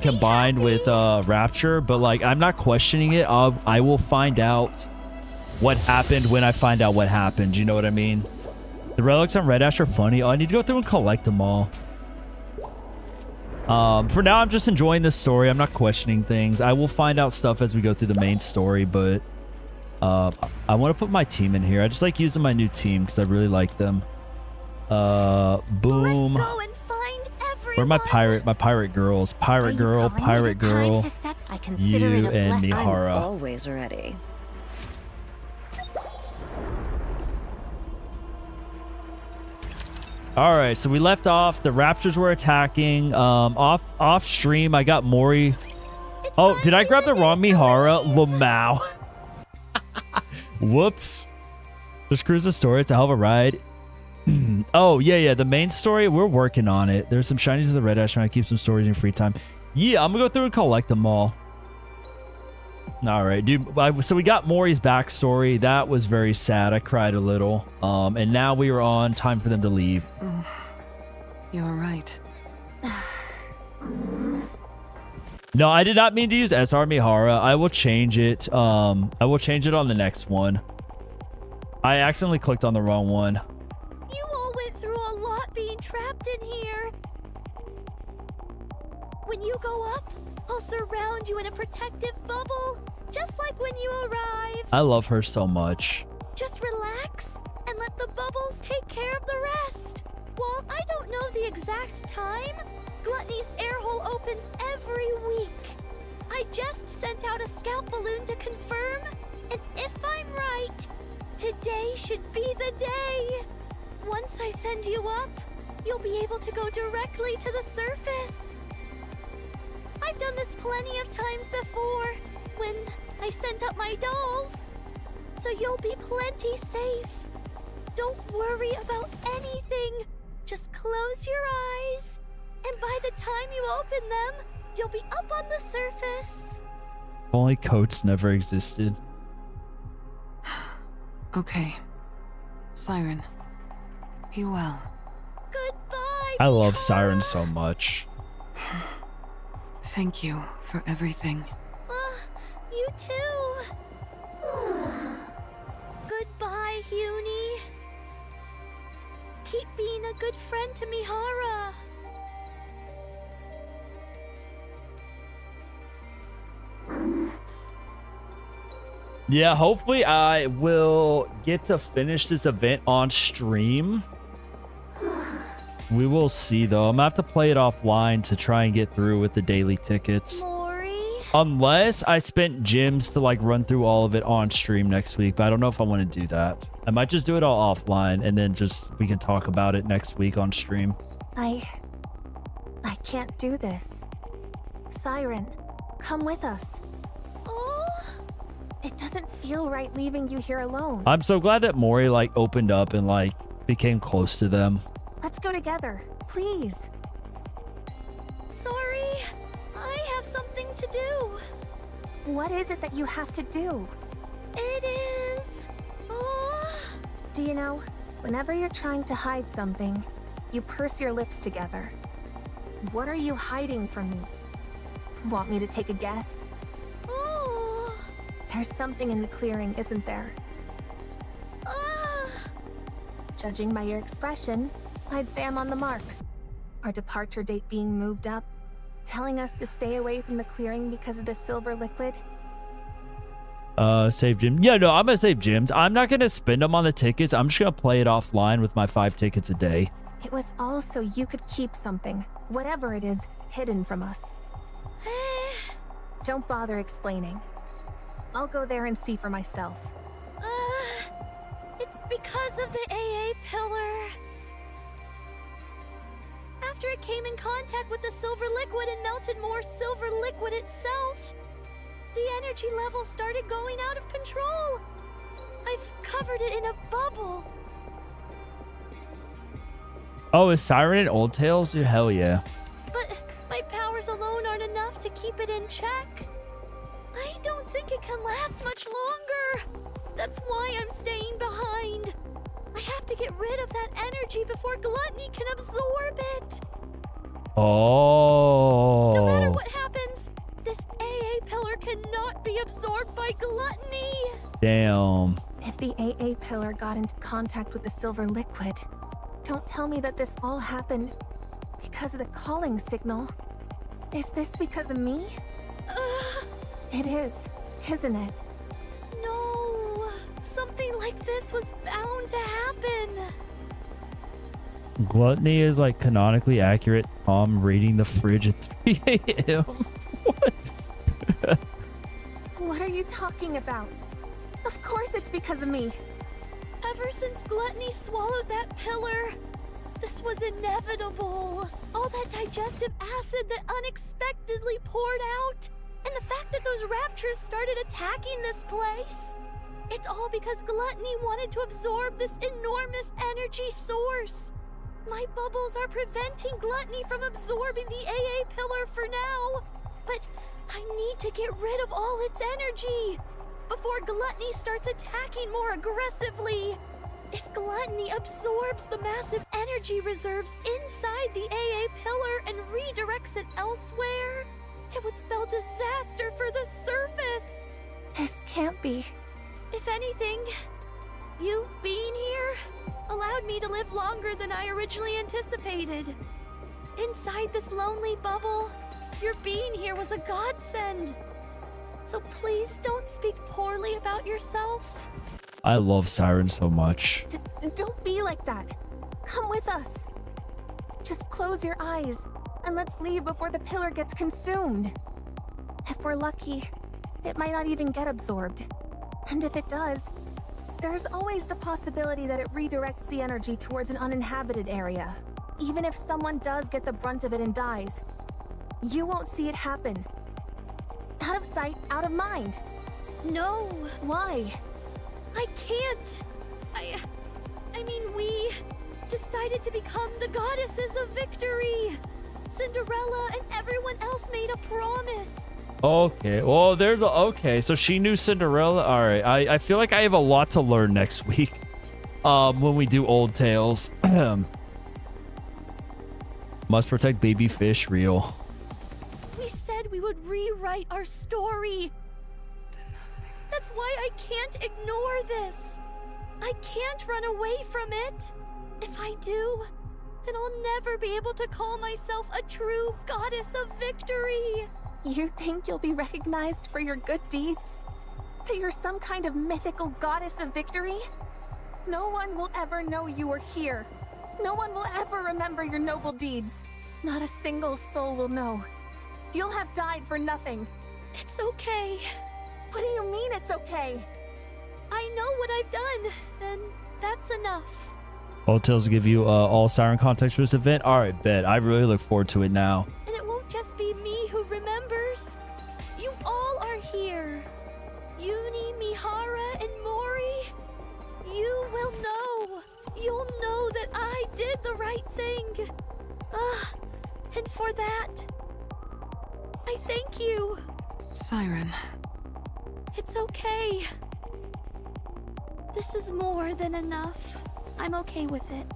Speaker 1: combined with Rapture, but like I'm not questioning it. I will find out what happened when I find out what happened. You know what I mean? The relics on Red Ash are funny. Oh, I need to go through and collect them all. For now, I'm just enjoying this story. I'm not questioning things. I will find out stuff as we go through the main story, but I want to put my team in here. I just like using my new team because I really like them. Boom.
Speaker 2: Let's go and find everyone.
Speaker 1: Where are my pirate girls? Pirate girl,
Speaker 2: I consider
Speaker 1: you
Speaker 2: it a
Speaker 1: and
Speaker 2: blessing.
Speaker 1: Mihara.
Speaker 11: I'm always ready.
Speaker 1: All right, so we left off. The Raptors were attacking. Off stream, I got Mori. Oh, did I grab the wrong Mihara? Lamau. Whoops. Just cruise the story. It's a hell of a ride. Oh, yeah. The main story, we're working on it. There's some shinies in the Red Ash, trying to keep some stories in free time. Yeah, I'm going to go through and collect them all. All right, dude. So we got Mori's backstory. That was very sad. I cried a little. And now we were on time for them to leave.
Speaker 6: You're right.
Speaker 1: No, I did not mean to use SR Mihara. I will change it. I will change it on the next one. I accidentally clicked on the wrong one.
Speaker 2: You all went through a lot being trapped in here. When you go up, I'll surround you in a protective bubble, just like when you arrived.
Speaker 1: I love her so much.
Speaker 2: Just relax and let the bubbles take care of the rest. While I don't know the exact time, Gluttony's air hole opens every week. I just sent out a scout balloon to confirm, and if I'm right, today should be the day. Once I send you up, you'll be able to go directly to the surface. I've done this plenty of times before, when I sent up my dolls. So you'll be plenty safe. Don't worry about anything. Just close your eyes. And by the time you open them, you'll be up on the surface.
Speaker 1: If only coats never existed.
Speaker 6: Okay. Siren. Be well.
Speaker 2: Goodbye.
Speaker 1: I love Siren so much.
Speaker 6: Thank you for everything.
Speaker 2: You too. Goodbye, Huni. Keep being a good friend to Mihara.
Speaker 1: Yeah, hopefully I will get to finish this event on stream. We will see, though. I'm gonna have to play it offline to try and get through with the daily tickets.
Speaker 2: Mori?
Speaker 1: Unless I spent gems to like run through all of it on stream next week, but I don't know if I want to do that. I might just do it all offline and then just we can talk about it next week on stream.
Speaker 9: I can't do this. Siren, come with us.
Speaker 2: Oh?
Speaker 9: It doesn't feel right leaving you here alone.
Speaker 1: I'm so glad that Mori like opened up and like became close to them.
Speaker 9: Let's go together, please.
Speaker 2: Sorry, I have something to do.
Speaker 9: What is it that you have to do?
Speaker 2: It is...
Speaker 9: Do you know, whenever you're trying to hide something, you purse your lips together. What are you hiding from me? Want me to take a guess?
Speaker 2: Oh.
Speaker 9: There's something in the clearing, isn't there? Judging by your expression, I'd say I'm on the mark. Our departure date being moved up, telling us to stay away from the clearing because of the silver liquid.
Speaker 1: Save gems. Yeah, no, I'm gonna save gems. I'm not gonna spend them on the tickets. I'm just gonna play it offline with my 5 tickets a day.
Speaker 9: It was all so you could keep something, whatever it is, hidden from us. Don't bother explaining. I'll go there and see for myself.
Speaker 2: It's because of the AA pillar. After it came in contact with the silver liquid and melted more silver liquid itself, the energy level started going out of control. I've covered it in a bubble.
Speaker 1: Oh, is Siren in Old Tales? Hell yeah.
Speaker 2: But my powers alone aren't enough to keep it in check. I don't think it can last much longer. That's why I'm staying behind. I have to get rid of that energy before Gluttony can absorb it.
Speaker 1: Oh.
Speaker 2: No matter what happens, this AA pillar cannot be absorbed by Gluttony.
Speaker 1: Damn.
Speaker 9: If the AA pillar got into contact with the silver liquid, don't tell me that this all happened because of the calling signal. Is this because of me? It is, isn't it?
Speaker 2: No, something like this was bound to happen.
Speaker 1: Gluttony is like canonically accurate. Tom raiding the fridge at 3 a.m. What?
Speaker 9: What are you talking about? Of course it's because of me.
Speaker 2: Ever since Gluttony swallowed that pillar,
Speaker 9: This was inevitable. All that digestive acid that unexpectedly poured out. And the fact that those raptures started attacking this place. It's all because Gluttony wanted to absorb this enormous energy source. My bubbles are preventing Gluttony from absorbing the AA pillar for now. But I need to get rid of all its energy before Gluttony starts attacking more aggressively. If Gluttony absorbs the massive energy reserves inside the AA pillar and redirects it elsewhere, it would spell disaster for the surface.
Speaker 6: This can't be.
Speaker 9: If anything, you being here allowed me to live longer than I originally anticipated. Inside this lonely bubble, your being here was a godsend. So please don't speak poorly about yourself.
Speaker 1: I love Siren so much.
Speaker 6: Don't be like that. Come with us. Just close your eyes and let's leave before the pillar gets consumed. If we're lucky, it might not even get absorbed. And if it does, there's always the possibility that it redirects the energy towards an uninhabited area. Even if someone does get the brunt of it and dies, you won't see it happen. Out of sight, out of mind.
Speaker 9: No.
Speaker 6: Why?
Speaker 9: I can't. I mean, we decided to become the goddesses of victory. Cinderella and everyone else made a promise.
Speaker 1: Okay, well, there's a... Okay, so she knew Cinderella. All right, I feel like I have a lot to learn next week when we do Old Tales. Must protect baby fish, real.
Speaker 9: We said we would rewrite our story. That's why I can't ignore this. I can't run away from it. If I do, then I'll never be able to call myself a true goddess of victory.
Speaker 6: You think you'll be recognized for your good deeds? That you're some kind of mythical goddess of victory? No one will ever know you were here. No one will ever remember your noble deeds. Not a single soul will know. You'll have died for nothing.
Speaker 9: It's okay.
Speaker 6: What do you mean it's okay?
Speaker 9: I know what I've done, and that's enough.
Speaker 1: Old Tales give you all Siren context for this event. All right, bet. I really look forward to it now.
Speaker 9: And it won't just be me who remembers. You all are here. Uni, Mihara, and Mori. You will know. You'll know that I did the right thing. And for that, I thank you.
Speaker 3: Siren.
Speaker 9: It's okay. This is more than enough. I'm okay with it.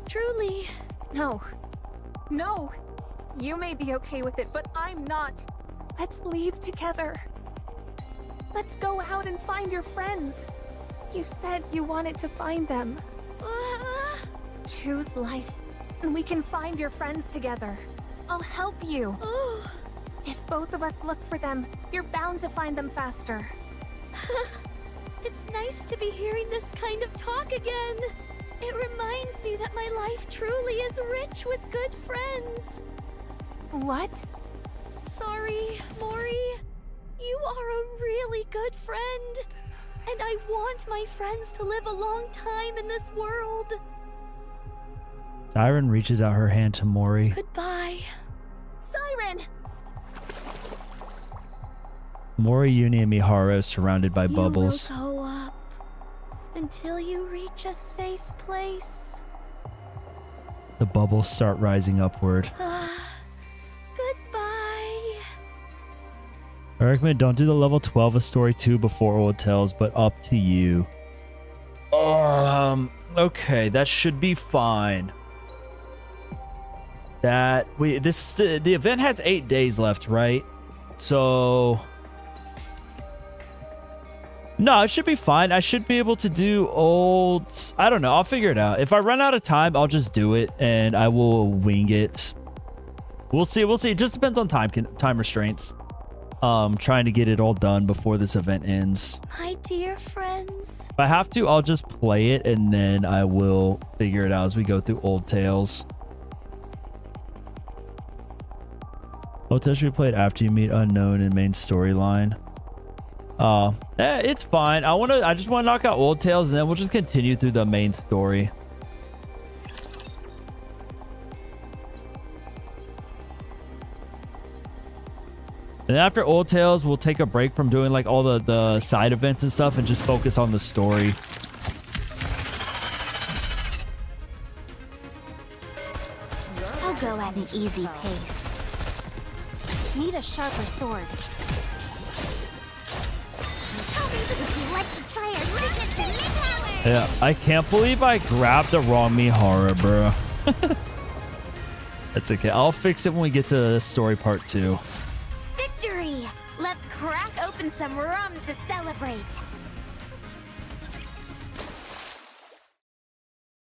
Speaker 9: Truly.
Speaker 6: No. No! You may be okay with it, but I'm not. Let's leave together. Let's go out and find your friends. You said you wanted to find them. Choose life, and we can find your friends together. I'll help you. If both of us look for them, you're bound to find them faster.
Speaker 9: It's nice to be hearing this kind of talk again. It reminds me that my life truly is rich with good friends.
Speaker 6: What?
Speaker 9: Sorry, Mori. You are a really good friend. And I want my friends to live a long time in this world.
Speaker 1: Siren reaches out her hand to Mori.
Speaker 9: Goodbye.
Speaker 6: Siren!
Speaker 1: Mori, Uni, and Mihara is surrounded by bubbles.
Speaker 9: You will go up until you reach a safe place.
Speaker 1: The bubbles start rising upward.
Speaker 9: Goodbye.
Speaker 1: I recommend don't do the level 12 of story 2 before Old Tales, but up to you. Okay, that should be fine. The event has 8 days left, right? So no, it should be fine. I should be able to do I don't know. I'll figure it out. If I run out of time, I'll just do it and I will wing it. We'll see. It just depends on time restraints. Trying to get it all done before this event ends.
Speaker 9: My dear friends.
Speaker 1: If I have to, I'll just play it and then I will figure it out as we go through Old Tales. Old Tales should be played after you meet Unknown in main storyline. It's fine. I just want to knock out Old Tales and then we'll just continue through the main story. And after Old Tales, we'll take a break from doing like all the side events and stuff and just focus on the story.
Speaker 2: I'll go at an easy pace. Need a sharper sword. Tell me would you like to try our signature Nikke?
Speaker 1: Yeah, I can't believe I grabbed the wrong Mihara, bro. That's okay. I'll fix it when we get to story part 2.
Speaker 9: Victory! Let's crack open some rum to celebrate.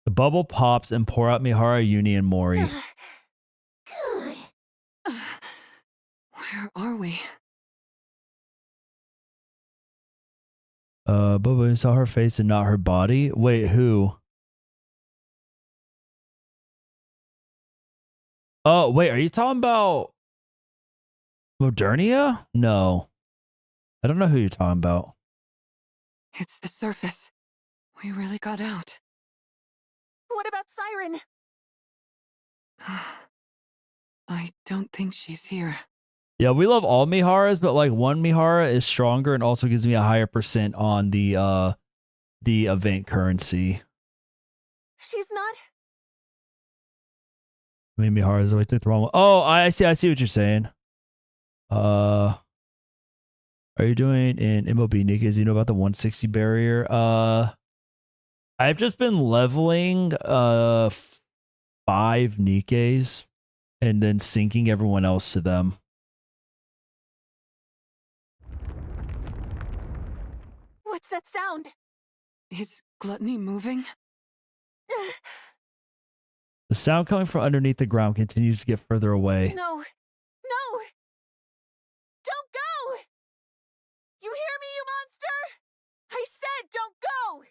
Speaker 1: The bubble pops and pour out Mihara, Uni, and Mori.
Speaker 6: Where are we?
Speaker 1: Bubba, you saw her face and not her body? Wait, who? Oh, wait, are you talking about Modernia? No. I don't know who you're talking about.
Speaker 6: It's the surface. We really got out.
Speaker 5: What about Siren?
Speaker 6: I don't think she's here.
Speaker 1: Yeah, we love all Miharas, but like one Mihara is stronger and also gives me a higher % on the event currency.
Speaker 5: She's not.
Speaker 1: I mean, Mihara's I took the wrong one. Oh, I see what you're saying. Are you doing in MOB Nikke? Do you know about the 160 barrier? I've just been leveling 5 Nikkes and then syncing everyone else to them.
Speaker 5: What's that sound?
Speaker 6: Is Gluttony moving?
Speaker 1: The sound coming from underneath the ground continues to get further away.
Speaker 5: No. No! Don't go! You hear me, you monster? I said don't go!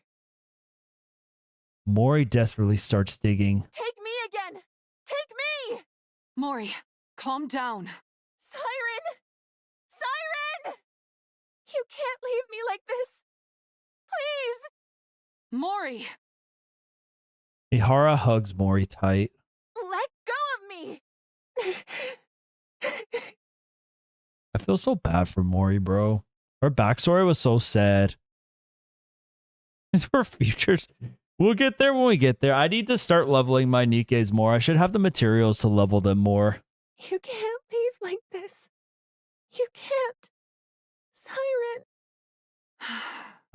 Speaker 1: Mori desperately starts digging.
Speaker 5: Take me again! Take me!
Speaker 6: Mori, calm down.
Speaker 5: Siren! Siren! You can't leave me like this. Please!
Speaker 6: Mori!
Speaker 1: Mihara hugs Mori tight.
Speaker 5: Let go of me!
Speaker 1: I feel so bad for Mori, bro. Her backstory was so sad. Her futures. We'll get there when we get there. I need to start leveling my Nikkes more. I should have the materials to level them more.
Speaker 5: You can't leave like this. You can't. Siren.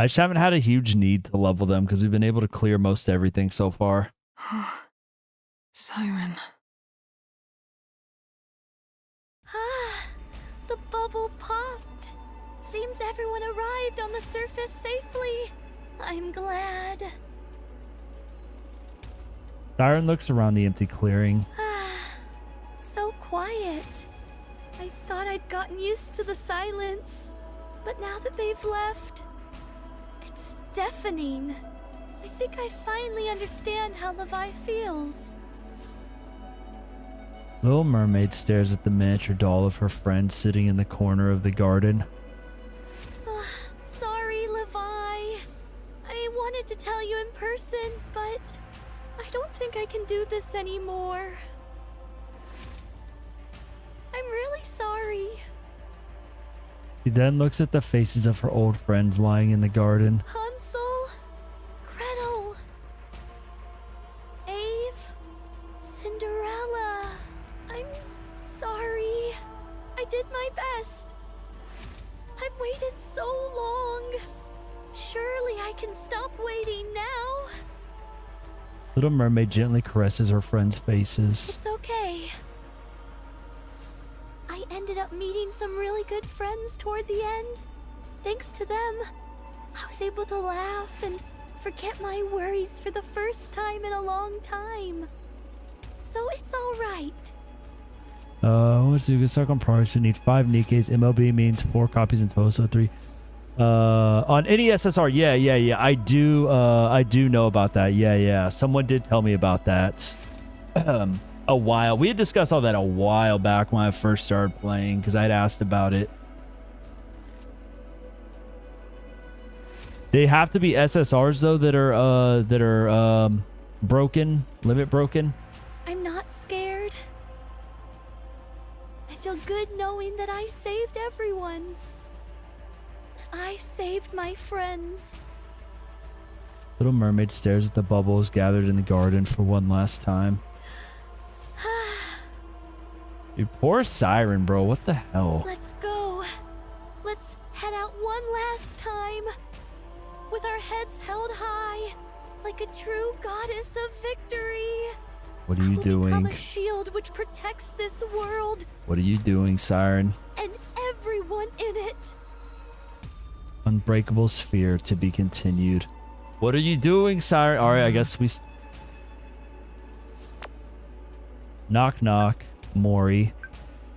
Speaker 1: I just haven't had a huge need to level them because we've been able to clear most everything so far.
Speaker 6: Siren.
Speaker 9: Ah, the bubble popped. Seems everyone arrived on the surface safely. I'm glad.
Speaker 1: Siren looks around the empty clearing.
Speaker 9: Ah, so quiet. I thought I'd gotten used to the silence, but now that they've left, it's deafening. I think I finally understand how Levi feels.
Speaker 1: Little Mermaid stares at the miniature doll of her friend sitting in the corner of the garden.
Speaker 9: Sorry, Levi. I wanted to tell you in person, but I don't think I can do this anymore. I'm really sorry.
Speaker 1: She then looks at the faces of her old friends lying in the garden.
Speaker 9: Hansel, Gretel, Ave, Cinderella. I'm sorry. I did my best. I've waited so long. Surely I can stop waiting now.
Speaker 1: Little Mermaid gently caresses her friends' faces.
Speaker 9: It's okay. I ended up meeting some really good friends toward the end. Thanks to them, I was able to laugh and forget my worries for the first time in a long time. So it's all right.
Speaker 1: Let's see. Good stuck on progress. You need 5 Nikkes. MLB means 4 copies in total, so 3. On any SSR, yeah. I do know about that. Yeah. Someone did tell me about that. A while. We had discussed all that a while back when I first started playing because I'd asked about it. They have to be SSRs though that are broken, limit broken.
Speaker 9: I'm not scared. I feel good knowing that I saved everyone. That I saved my friends.
Speaker 1: Little Mermaid stares at the bubbles gathered in the garden for one last time. Dude, poor Siren, bro. What the hell?
Speaker 9: Let's go. Let's head out one last time. With our heads held high, like a true goddess of victory.
Speaker 1: What are you
Speaker 9: I will become
Speaker 1: doing?
Speaker 9: a shield which protects this world.
Speaker 1: What are you doing, Siren?
Speaker 9: And everyone in it.
Speaker 1: Unbreakable sphere to be continued. What are you doing, Siren? All right, I guess we... Knock, knock. Mori.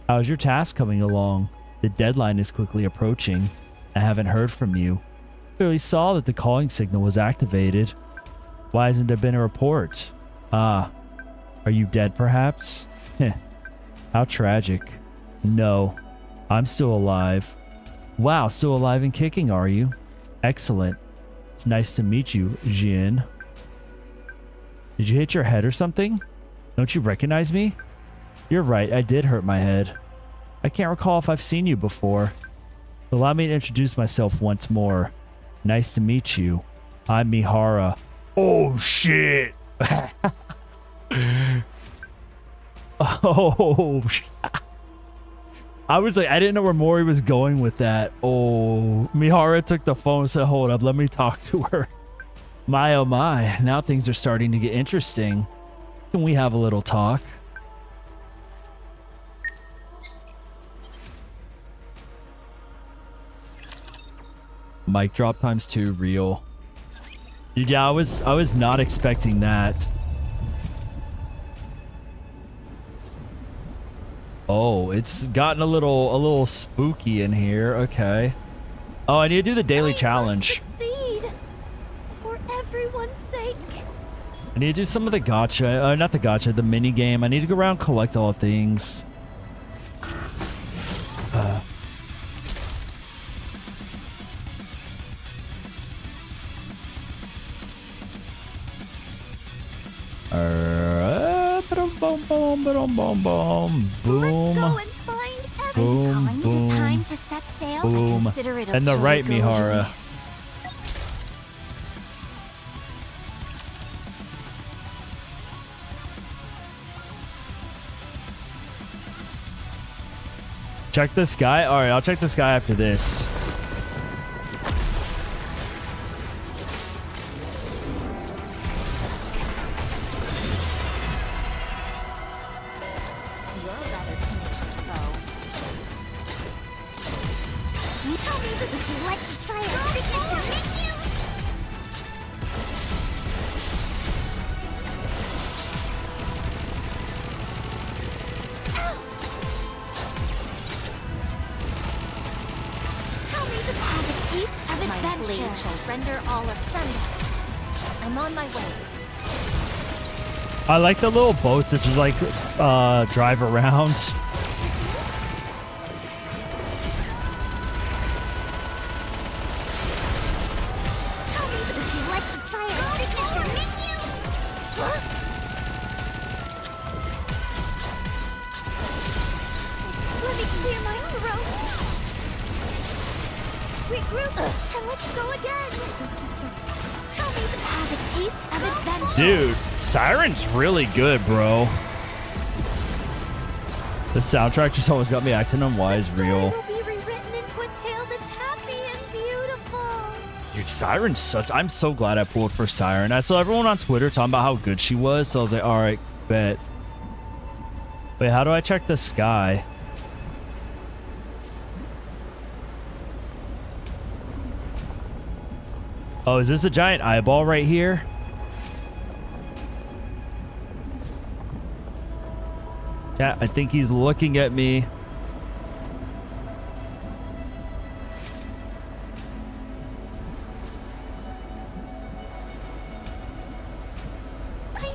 Speaker 1: How's your task coming along? The deadline is quickly approaching. I haven't heard from you. Clearly saw that the calling signal was activated. Why hasn't there been a report? Ah. Are you dead, perhaps? Heh. How tragic. No. I'm still alive. Wow, still alive and kicking, are you? Excellent. It's nice to meet you, Jin. Did you hit your head or something? Don't you recognize me? You're right, I did hurt my head. I can't recall if I've seen you before. Allow me to introduce myself once more. Nice to meet you. I'm Mihara. Oh, shit. Oh, I was like, I didn't know where Mori was going with that. Oh, Mihara took the phone and said, hold up, let me talk to her. My, oh my, now things are starting to get interesting. Can we have a little talk? Mic drop times 2 real. Yeah, I was not expecting that. Oh, it's gotten a little spooky in here. Okay. Oh, I need to do the daily challenge.
Speaker 9: Succeed. For everyone's sake.
Speaker 1: I need to do some of the gacha. Not the gacha, the mini game. I need to go around and collect all the things. Boom.
Speaker 9: Let's go and find everyone.
Speaker 1: Boom.
Speaker 2: Is it time to set sail?
Speaker 1: Boom.
Speaker 2: Consider it a
Speaker 1: And the
Speaker 2: joy
Speaker 1: right,
Speaker 2: go
Speaker 1: Mihara.
Speaker 2: away.
Speaker 1: Check this guy. All right, I'll check this guy after this.
Speaker 2: Tell me, would you like to try our signature menu? Tell me to have a taste of
Speaker 11: My
Speaker 2: adventure.
Speaker 11: blade shall render all asunder. I'm on my way.
Speaker 1: I like the little boats that just like drive around.
Speaker 2: Tell me, would you like to try our signature menu? Huh? Let me clear my throat. Regroup, and let's go again. Tell me to have a taste of adventure.
Speaker 1: Dude, Siren's really good, bro. The soundtrack just always got me acting unwise real.
Speaker 9: Will be rewritten into a tale that's happy and beautiful.
Speaker 1: Dude, Siren's such... I'm so glad I pulled for Siren. I saw everyone on Twitter talking about how good she was, so I was like, all right, bet. Wait, how do I check the sky? Oh, is this a giant eyeball right here? Yeah, I think he's looking at me.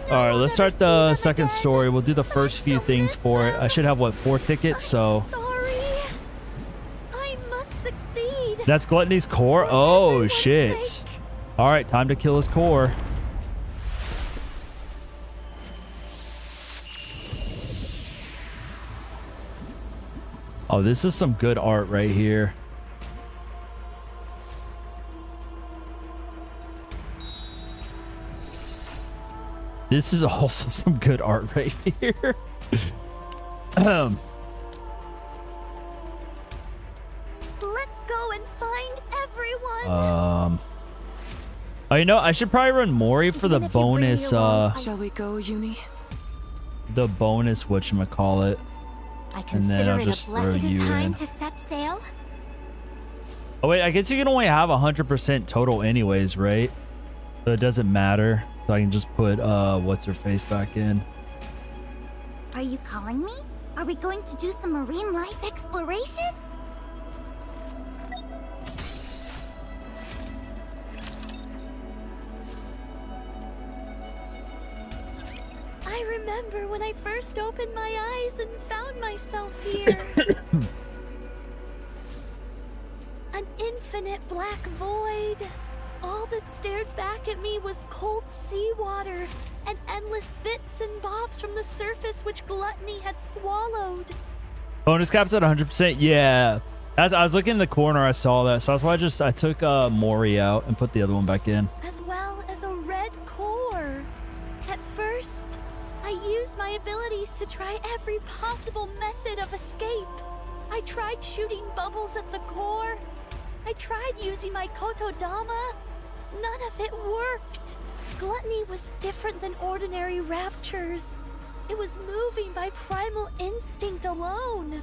Speaker 1: All right, let's start the second story. We'll do the first few things for it. I should have, what, 4 tickets, so...
Speaker 9: Sorry. I must succeed.
Speaker 1: That's Gluttony's core? Oh, shit. All right, time to kill his core. Oh, this is some good art right here. This is also some good art right here.
Speaker 2: Let's go and find everyone.
Speaker 1: Oh, you know, I should probably run Mori for the bonus,
Speaker 6: Shall we go, Uni?
Speaker 1: the bonus whatchamacallit.
Speaker 2: I
Speaker 1: And then
Speaker 2: consider
Speaker 1: I'll
Speaker 2: it
Speaker 1: just
Speaker 2: a
Speaker 1: throw
Speaker 2: blessed
Speaker 1: you
Speaker 2: time
Speaker 1: in.
Speaker 2: to set sail.
Speaker 1: Oh wait, I guess you can only have 100% total anyways, right? So it doesn't matter. So I can just put what's her face back in.
Speaker 2: Are you calling me? Are we going to do some marine life exploration? I remember when I first opened my eyes and found myself here. An infinite black void. All that stared back at me was cold seawater and endless bits and bobs from the surface which gluttony had swallowed.
Speaker 1: Bonus caps at 100%. Yeah. As I was looking in the corner, I saw that. So that's why I took Mori out and put the other one back in.
Speaker 2: As well as a red core. At first, I used my abilities to try every possible method of escape. I tried shooting bubbles at the core. I tried using my kotodama. None of it worked. Gluttony was different than ordinary raptures. It was moving by primal instinct alone.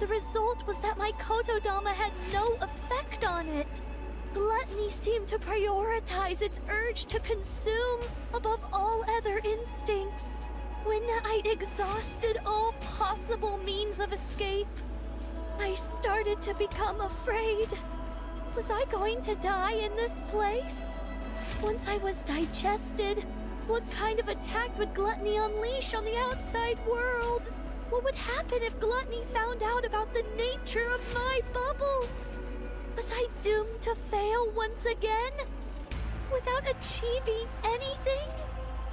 Speaker 2: The result was that my kotodama had no effect on it. Gluttony seemed to prioritize its urge to consume above all other instincts. When I'd exhausted all possible means of escape, I started to become afraid. Was I going to die in this place? Once I was digested, what kind of attack would gluttony unleash on the outside world? What would happen if gluttony found out about the nature of my bubbles? Was I doomed to fail once again? Without achieving anything?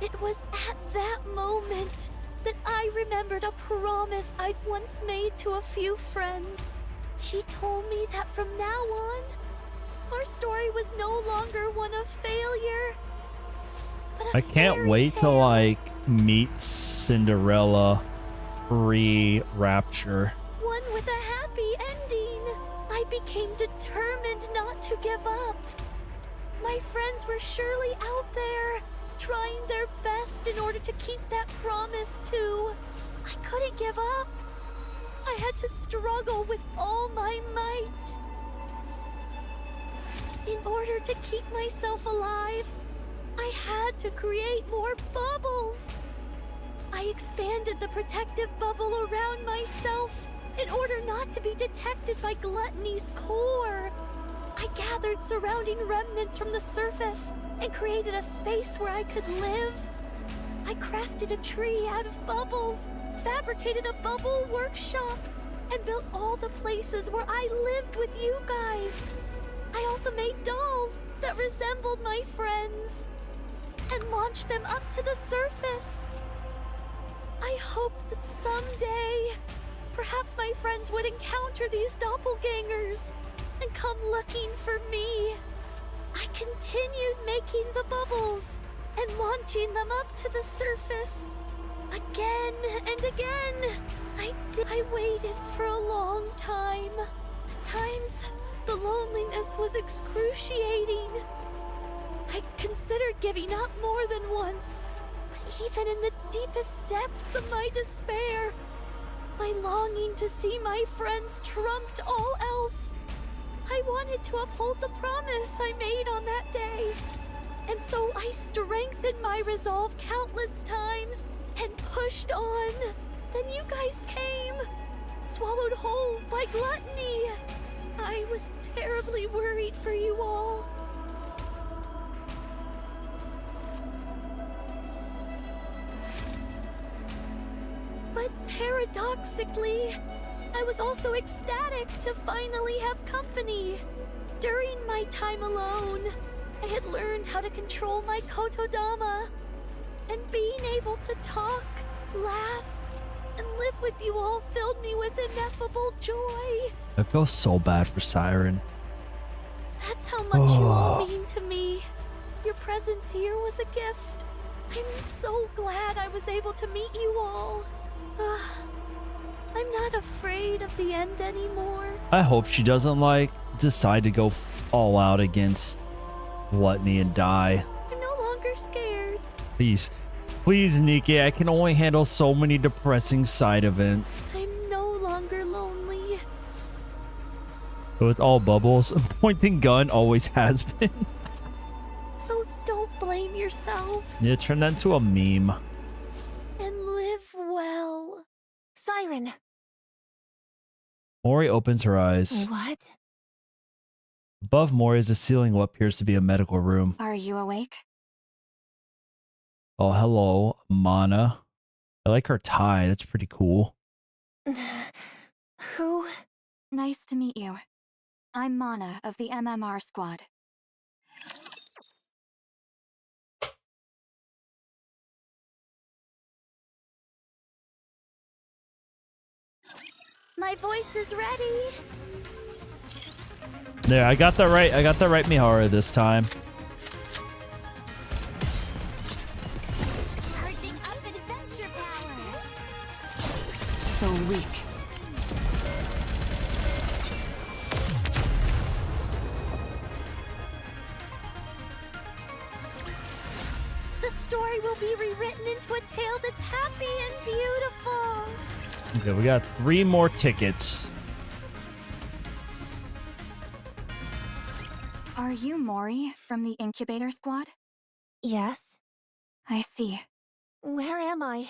Speaker 2: It was at that moment that I remembered a promise I'd once made to a few friends. She told me that from now on, our story was no longer one of failure, but a
Speaker 1: I can't
Speaker 2: fairy
Speaker 1: wait to
Speaker 2: tale.
Speaker 1: like meet Cinderella pre-rapture.
Speaker 2: One with a happy ending. I became determined not to give up. My friends were surely out there, trying their best in order to keep that promise too. I couldn't give up. I had to struggle with all my might. In order to keep myself alive, I had to create more bubbles. I expanded the protective bubble around myself in order not to be detected by gluttony's core. I gathered surrounding remnants from the surface and created a space where I could live. I crafted a tree out of bubbles, fabricated a bubble workshop, and built all the places where I lived with you guys. I also made dolls that resembled my friends and launched them up to the surface. I hoped that someday, perhaps my friends would encounter these doppelgangers and come looking for me. I continued making the bubbles and launching them up to the surface. Again and again, I waited for a long time. At times, the loneliness was excruciating. I considered giving up more than once, but even in the deepest depths of my despair, my longing to see my friends trumped all else. I wanted to uphold the promise I made on that day, and so I strengthened my resolve countless times and pushed on. Then you guys came, swallowed whole by gluttony. I was terribly worried for you all. But paradoxically, I was also ecstatic to finally have company. During my time alone, I had learned how to control my kotodama, and being able to talk, laugh,
Speaker 9: and live with you all filled me with ineffable joy.
Speaker 1: I feel so bad for Siren.
Speaker 9: That's how much you all mean to me. Your presence here was a gift. I'm so glad I was able to meet you all. I'm not afraid of the end anymore.
Speaker 1: I hope she doesn't like decide to go all out against Gluttony and die.
Speaker 9: I'm no longer scared.
Speaker 1: Please, please, Nikke. I can only handle so many depressing side events.
Speaker 9: I'm no longer lonely.
Speaker 1: So it's all bubbles. Pointing gun always has been.
Speaker 9: So don't blame yourselves.
Speaker 1: Yeah, turn that into a meme.
Speaker 9: And live well.
Speaker 2: Siren!
Speaker 1: Mori opens her eyes.
Speaker 2: What?
Speaker 1: Above Mori is a ceiling what appears to be a medical room.
Speaker 9: Are you awake?
Speaker 1: Oh, hello, Mana. I like her tie. That's pretty cool.
Speaker 2: Who?
Speaker 9: Nice to meet you. I'm Mana of the MMR squad. My voice is ready.
Speaker 1: There, I got that right. I got that right, Mihara, this time.
Speaker 9: Charging up adventure power.
Speaker 6: So weak.
Speaker 9: The story will be rewritten into a tale that's happy and beautiful.
Speaker 1: Okay, we got 3 more tickets.
Speaker 9: Are you Mori from the incubator squad?
Speaker 2: Yes.
Speaker 9: I see.
Speaker 2: Where am I?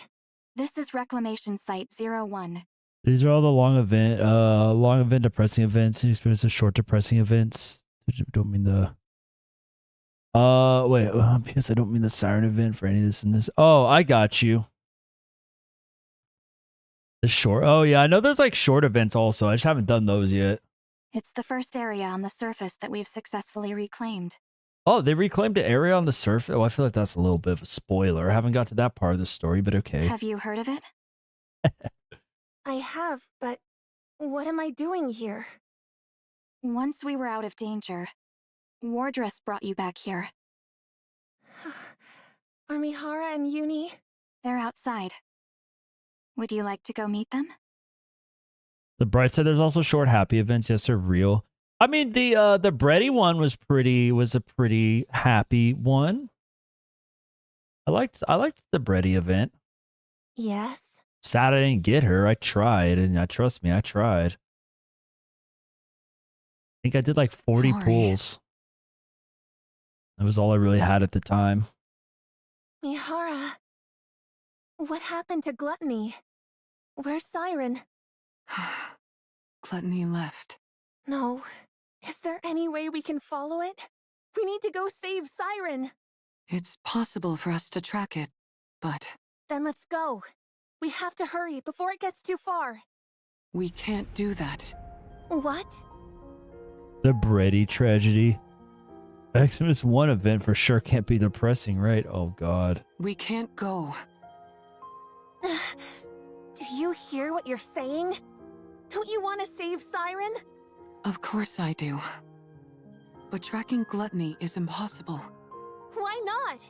Speaker 9: This is Reclamation Site 01.
Speaker 1: These are all the long event depressing events. You experience the short depressing events. Don't mean the wait, because I don't mean the siren event for any of this and this. Oh, I got you. The short. Oh yeah, I know there's like short events also. I just haven't done those yet.
Speaker 9: It's the first area on the surface that we've successfully reclaimed.
Speaker 1: Oh, they reclaimed an area on the surface. Oh, I feel like that's a little bit of a spoiler. I haven't got to that part of the story, but okay.
Speaker 9: Have you heard of it?
Speaker 2: I have, but what am I doing here?
Speaker 9: Once we were out of danger, Wardress brought you back here.
Speaker 2: Are Mihara and Uni?
Speaker 9: They're outside. Would you like to go meet them?
Speaker 1: The bright side, there's also short happy events. Yes, they're real. I mean, the Breddy one was a pretty happy one. I liked the Breddy event.
Speaker 2: Yes.
Speaker 1: Sad I didn't get her. I tried, and trust me, I tried. I think I did like 40 pulls. That was all I really had at the time.
Speaker 2: Mihara. What happened to Gluttony? Where's Siren?
Speaker 6: Gluttony left.
Speaker 2: No. Is there any way we can follow it? We need to go save Siren.
Speaker 6: It's possible for us to track it, but...
Speaker 2: Then let's go. We have to hurry before it gets too far.
Speaker 6: We can't do that.
Speaker 2: What?
Speaker 1: The Breddy tragedy. Xmas 1 event for sure can't be depressing, right? Oh god.
Speaker 6: We can't go.
Speaker 2: Do you hear what you're saying? Don't you want to save Siren?
Speaker 6: Of course I do. But tracking Gluttony is impossible.
Speaker 2: Why not?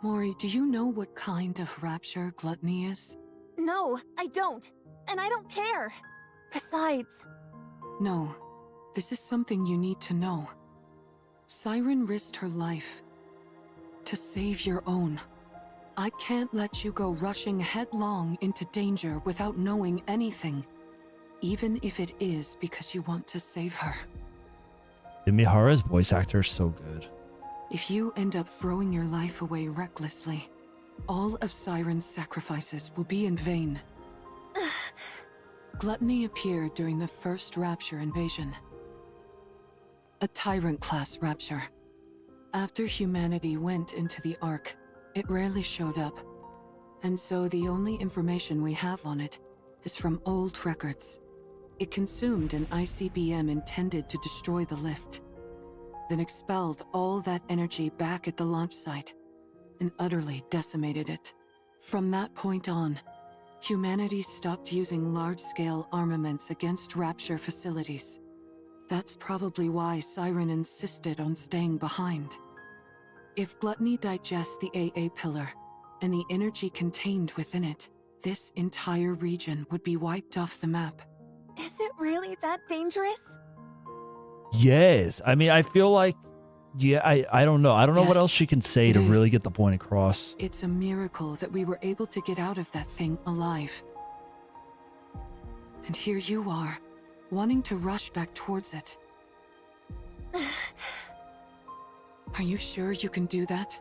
Speaker 6: Mori, do you know what kind of rapture Gluttony is?
Speaker 2: No, I don't. And I don't care. Besides...
Speaker 6: No. This is something you need to know. Siren risked her life to save your own. I can't let you go rushing headlong into danger without knowing anything, even if it is because you want to save her.
Speaker 1: Mihara's voice actor is so good.
Speaker 6: If you end up throwing your life away recklessly, all of Siren's sacrifices will be in vain. Gluttony appeared during the first Rapture invasion. A Tyrant-class Rapture. After humanity went into the Ark, it rarely showed up. And so the only information we have on it is from old records. It consumed an ICBM intended to destroy the lift, then expelled all that energy back at the launch site and utterly decimated it. From that point on,
Speaker 12: Humanity stopped using large-scale armaments against Rapture facilities. That's probably why Siren insisted on staying behind. If Gluttony digests the AA pillar, and the energy contained within it, this entire region would be wiped off the map.
Speaker 5: Is it really that dangerous?
Speaker 1: Yes. I mean, I feel like, yeah, I don't know. I don't know what
Speaker 12: Yes,
Speaker 1: else she can say
Speaker 12: it
Speaker 1: to really
Speaker 12: is.
Speaker 1: get the point across.
Speaker 12: It's a miracle that we were able to get out of that thing alive. And here you are, wanting to rush back towards it. Are you sure you can do that?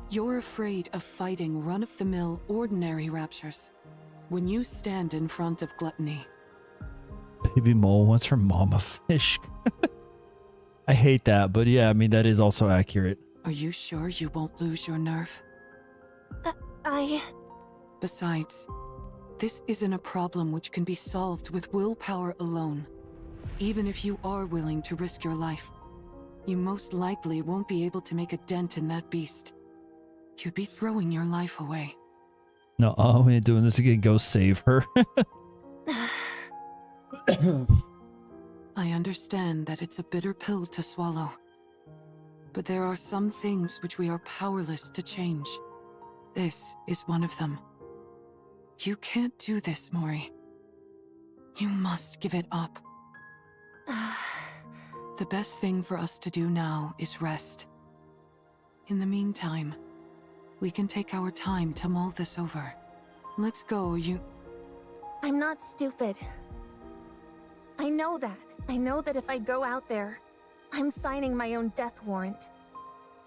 Speaker 12: You're afraid of fighting run-of-the-mill ordinary raptures. When you stand in front of Gluttony.
Speaker 1: Baby mole wants her mama fish. I hate that, but yeah, I mean, that is also accurate.
Speaker 12: Are you sure you won't lose your nerve? Besides, this isn't a problem which can be solved with willpower alone. Even if you are willing to risk your life, you most likely won't be able to make a dent in that beast. You'd be throwing your life away.
Speaker 1: No, we ain't doing this again. Go save her.
Speaker 12: I understand that it's a bitter pill to swallow. But there are some things which we are powerless to change. This is one of them. You can't do this, Mori. You must give it up. The best thing for us to do now is rest. In the meantime, we can take our time to mull this over. Let's go,
Speaker 5: I'm not stupid. I know that. I know that if I go out there, I'm signing my own death warrant.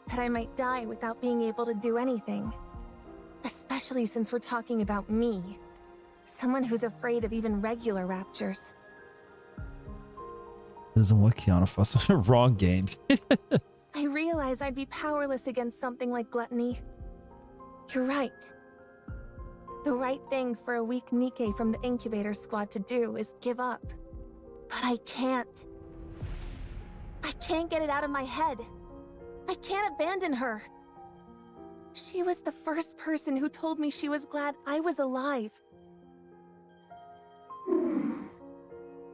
Speaker 5: That I might die without being able to do anything. Especially since we're talking about me. Someone who's afraid of even regular raptures.
Speaker 1: Doesn't what Kiana fuss. Wrong game.
Speaker 5: I realize I'd be powerless against something like Gluttony. You're right. The right thing for a weak Nikke from the incubator squad to do is give up. But I can't. I can't get it out of my head. I can't abandon her. She was the first person who told me she was glad I was alive.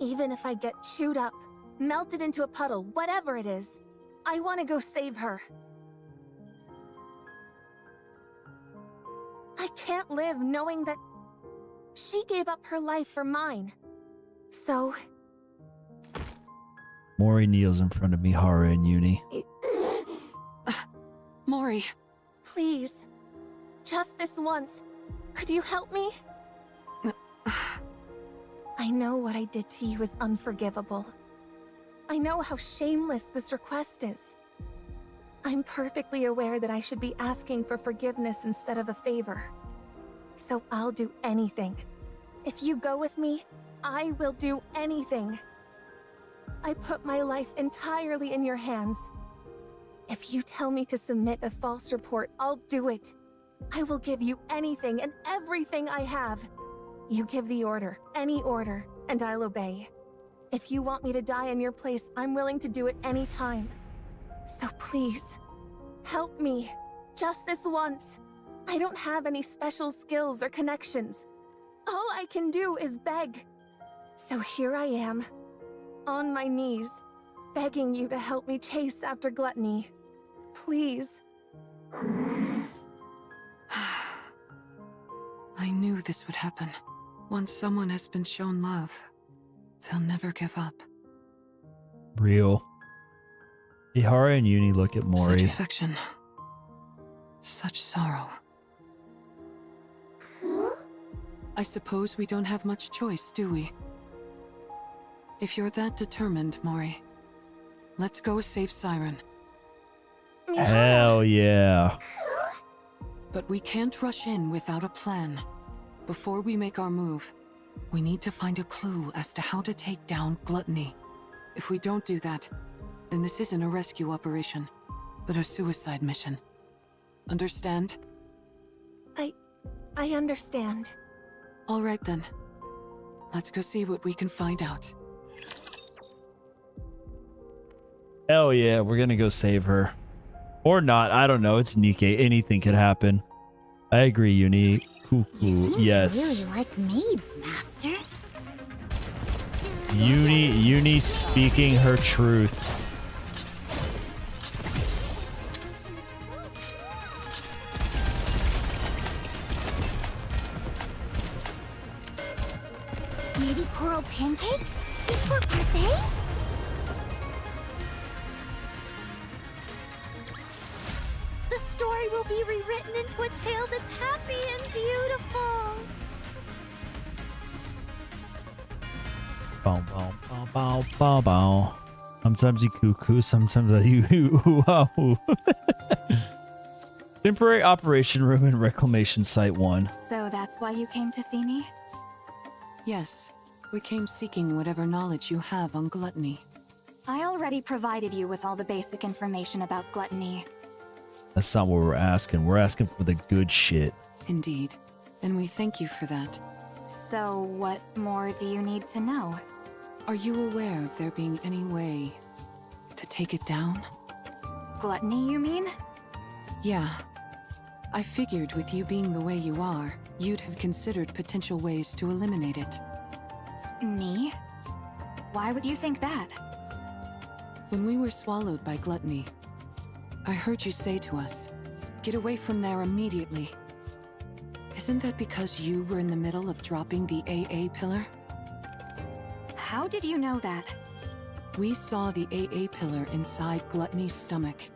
Speaker 5: Even if I get chewed up, melted into a puddle, whatever it is, I want to go save her. I can't live knowing that she gave up her life for mine. So...
Speaker 1: Mori kneels in front of Mihara and Uni.
Speaker 12: Mori.
Speaker 5: Please. Just this once. Could you help me? I know what I did to you is unforgivable. I know how shameless this request is. I'm perfectly aware that I should be asking for forgiveness instead of a favor. So I'll do anything. If you go with me, I will do anything. I put my life entirely in your hands. If you tell me to submit a false report, I'll do it. I will give you anything and everything I have. You give the order, any order, and I'll obey. If you want me to die in your place, I'm willing to do it any time. So please, help me. Just this once. I don't have any special skills or connections. All I can do is beg. So here I am, on my knees, begging you to help me chase after Gluttony. Please.
Speaker 12: I knew this would happen. Once someone has been shown love, they'll never give up.
Speaker 1: Real. Mihara and Uni look at Mori.
Speaker 12: Such affection. Such sorrow. I suppose we don't have much choice, do we? If you're that determined, Mori, let's go save Siren.
Speaker 1: Hell yeah.
Speaker 12: But we can't rush in without a plan. Before we make our move, we need to find a clue as to how to take down Gluttony. If we don't do that, then this isn't a rescue operation, but a suicide mission. Understand?
Speaker 5: I understand.
Speaker 12: All right then. Let's go see what we can find out.
Speaker 1: Hell yeah, we're gonna go save her. Or not, I don't know. It's Nikke. Anything could happen. I agree, Uni. Cuckoo, yes.
Speaker 2: You really like maids, Master.
Speaker 1: Uni speaking her truth.
Speaker 2: Maybe coral pancake? For birthday? The story will be rewritten into a tale that's happy and beautiful.
Speaker 1: Bow, bow, bow, bow, bow, bow. Sometimes you cuckoo, sometimes you wow. Temporary operation room in Reclamation Site 1.
Speaker 9: So that's why you came to see me?
Speaker 12: Yes, we came seeking whatever knowledge you have on gluttony.
Speaker 9: I already provided you with all the basic information about gluttony.
Speaker 1: That's not what we're asking. We're asking for the good shit.
Speaker 12: Indeed, and we thank you for that.
Speaker 9: So what more do you need to know?
Speaker 12: Are you aware of there being any way to take it down?
Speaker 9: Gluttony, you mean?
Speaker 12: Yeah. I figured with you being the way you are, you'd have considered potential ways to eliminate it.
Speaker 9: Me? Why would you think that?
Speaker 12: When we were swallowed by gluttony, I heard you say to us, "Get away from there immediately." Isn't that because you were in the middle of dropping the AA pillar?
Speaker 9: How did you know that?
Speaker 12: We saw the AA pillar inside Gluttony's stomach.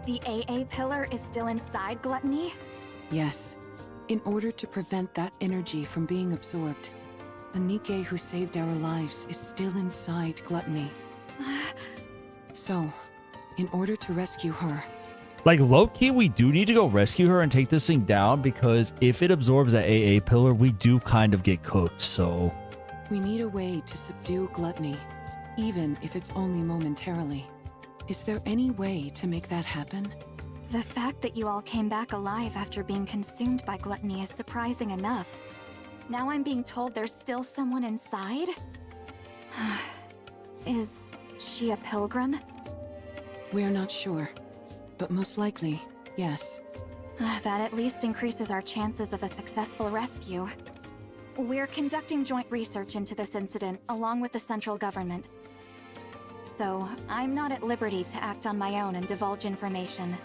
Speaker 9: The AA pillar is still inside Gluttony?
Speaker 12: Yes. In order to prevent that energy from being absorbed, the Nikke who saved our lives is still inside Gluttony. So, in order to rescue her...
Speaker 1: Like, low-key, we do need to go rescue her and take this thing down, because if it absorbs that AA pillar, we do kind of get cooked, so...
Speaker 12: We need a way to subdue Gluttony, even if it's only momentarily. Is there any way to make that happen?
Speaker 9: The fact that you all came back alive after being consumed by Gluttony is surprising enough. Now I'm being told there's still someone inside? Is she a pilgrim?
Speaker 12: We're not sure, but most likely, yes.
Speaker 9: That at least increases our chances of a successful rescue. We're conducting joint research into this incident, along with the central government. So, I'm not at liberty to act on my own and divulge information.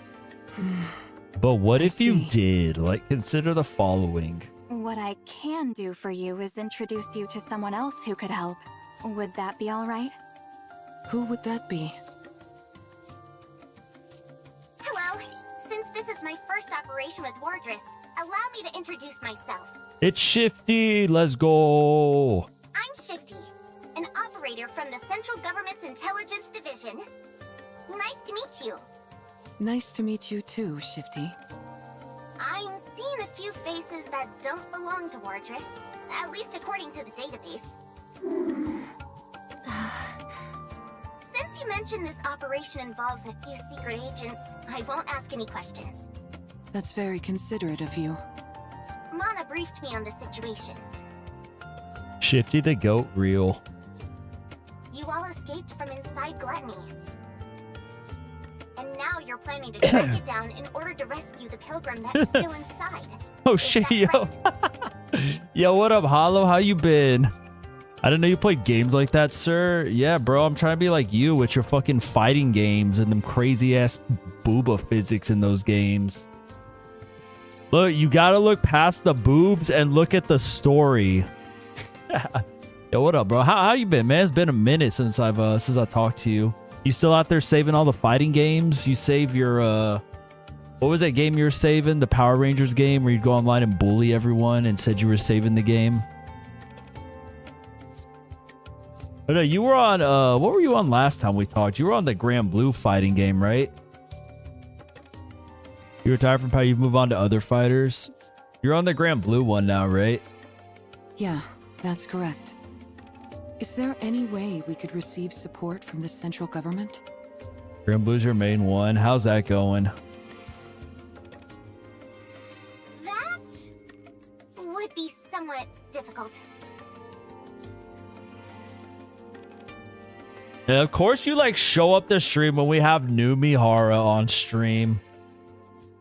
Speaker 1: But what if you
Speaker 12: see.
Speaker 1: did? Like, consider the following.
Speaker 9: What I can do for you is introduce you to someone else who could help. Would that be alright?
Speaker 12: Who would that be?
Speaker 2: Hello. Since this is my first operation with Wardress, allow me to introduce myself.
Speaker 1: It's Shifty! Let's go!
Speaker 2: I'm Shifty, an operator from the Central Government's Intelligence Division. Nice to meet you.
Speaker 12: Nice to meet you too, Shifty.
Speaker 2: I'm seeing a few faces that don't belong to Wardress, at least according to the database. Since you mentioned this operation involves a few secret agents, I won't ask any questions.
Speaker 12: That's very considerate of you.
Speaker 2: Mana briefed me on the situation.
Speaker 1: Shifty the goat real.
Speaker 2: You all escaped from inside Gluttony. And now you're planning to track it down in order to rescue the pilgrim that's still inside.
Speaker 1: Oh
Speaker 2: Is
Speaker 1: shit,
Speaker 2: that
Speaker 1: yo.
Speaker 2: right?
Speaker 1: Yo, what up, Hollow? How you been? I didn't know you played games like that, sir. Yeah, bro, I'm trying to be like you with your fucking fighting games and them crazy ass booba physics in those games. Look, you gotta look past the boobs and look at the story. Yo, what up, bro? How you been, man? It's been a minute since I talked to you. You still out there saving all the fighting games? You save your what was that game you were saving? The Power Rangers game where you'd go online and bully everyone and said you were saving the game? Oh, no, you were on what were you on last time we talked? You were on the Grand Blue fighting game, right? You retired from Power, you move on to other fighters. You're on the Grand Blue one now, right?
Speaker 12: Yeah, that's correct. Is there any way we could receive support from the central government?
Speaker 1: Grand Blue's your main one. How's that going?
Speaker 2: That would be somewhat difficult.
Speaker 1: And of course you like show up the stream when we have new Mihara on stream.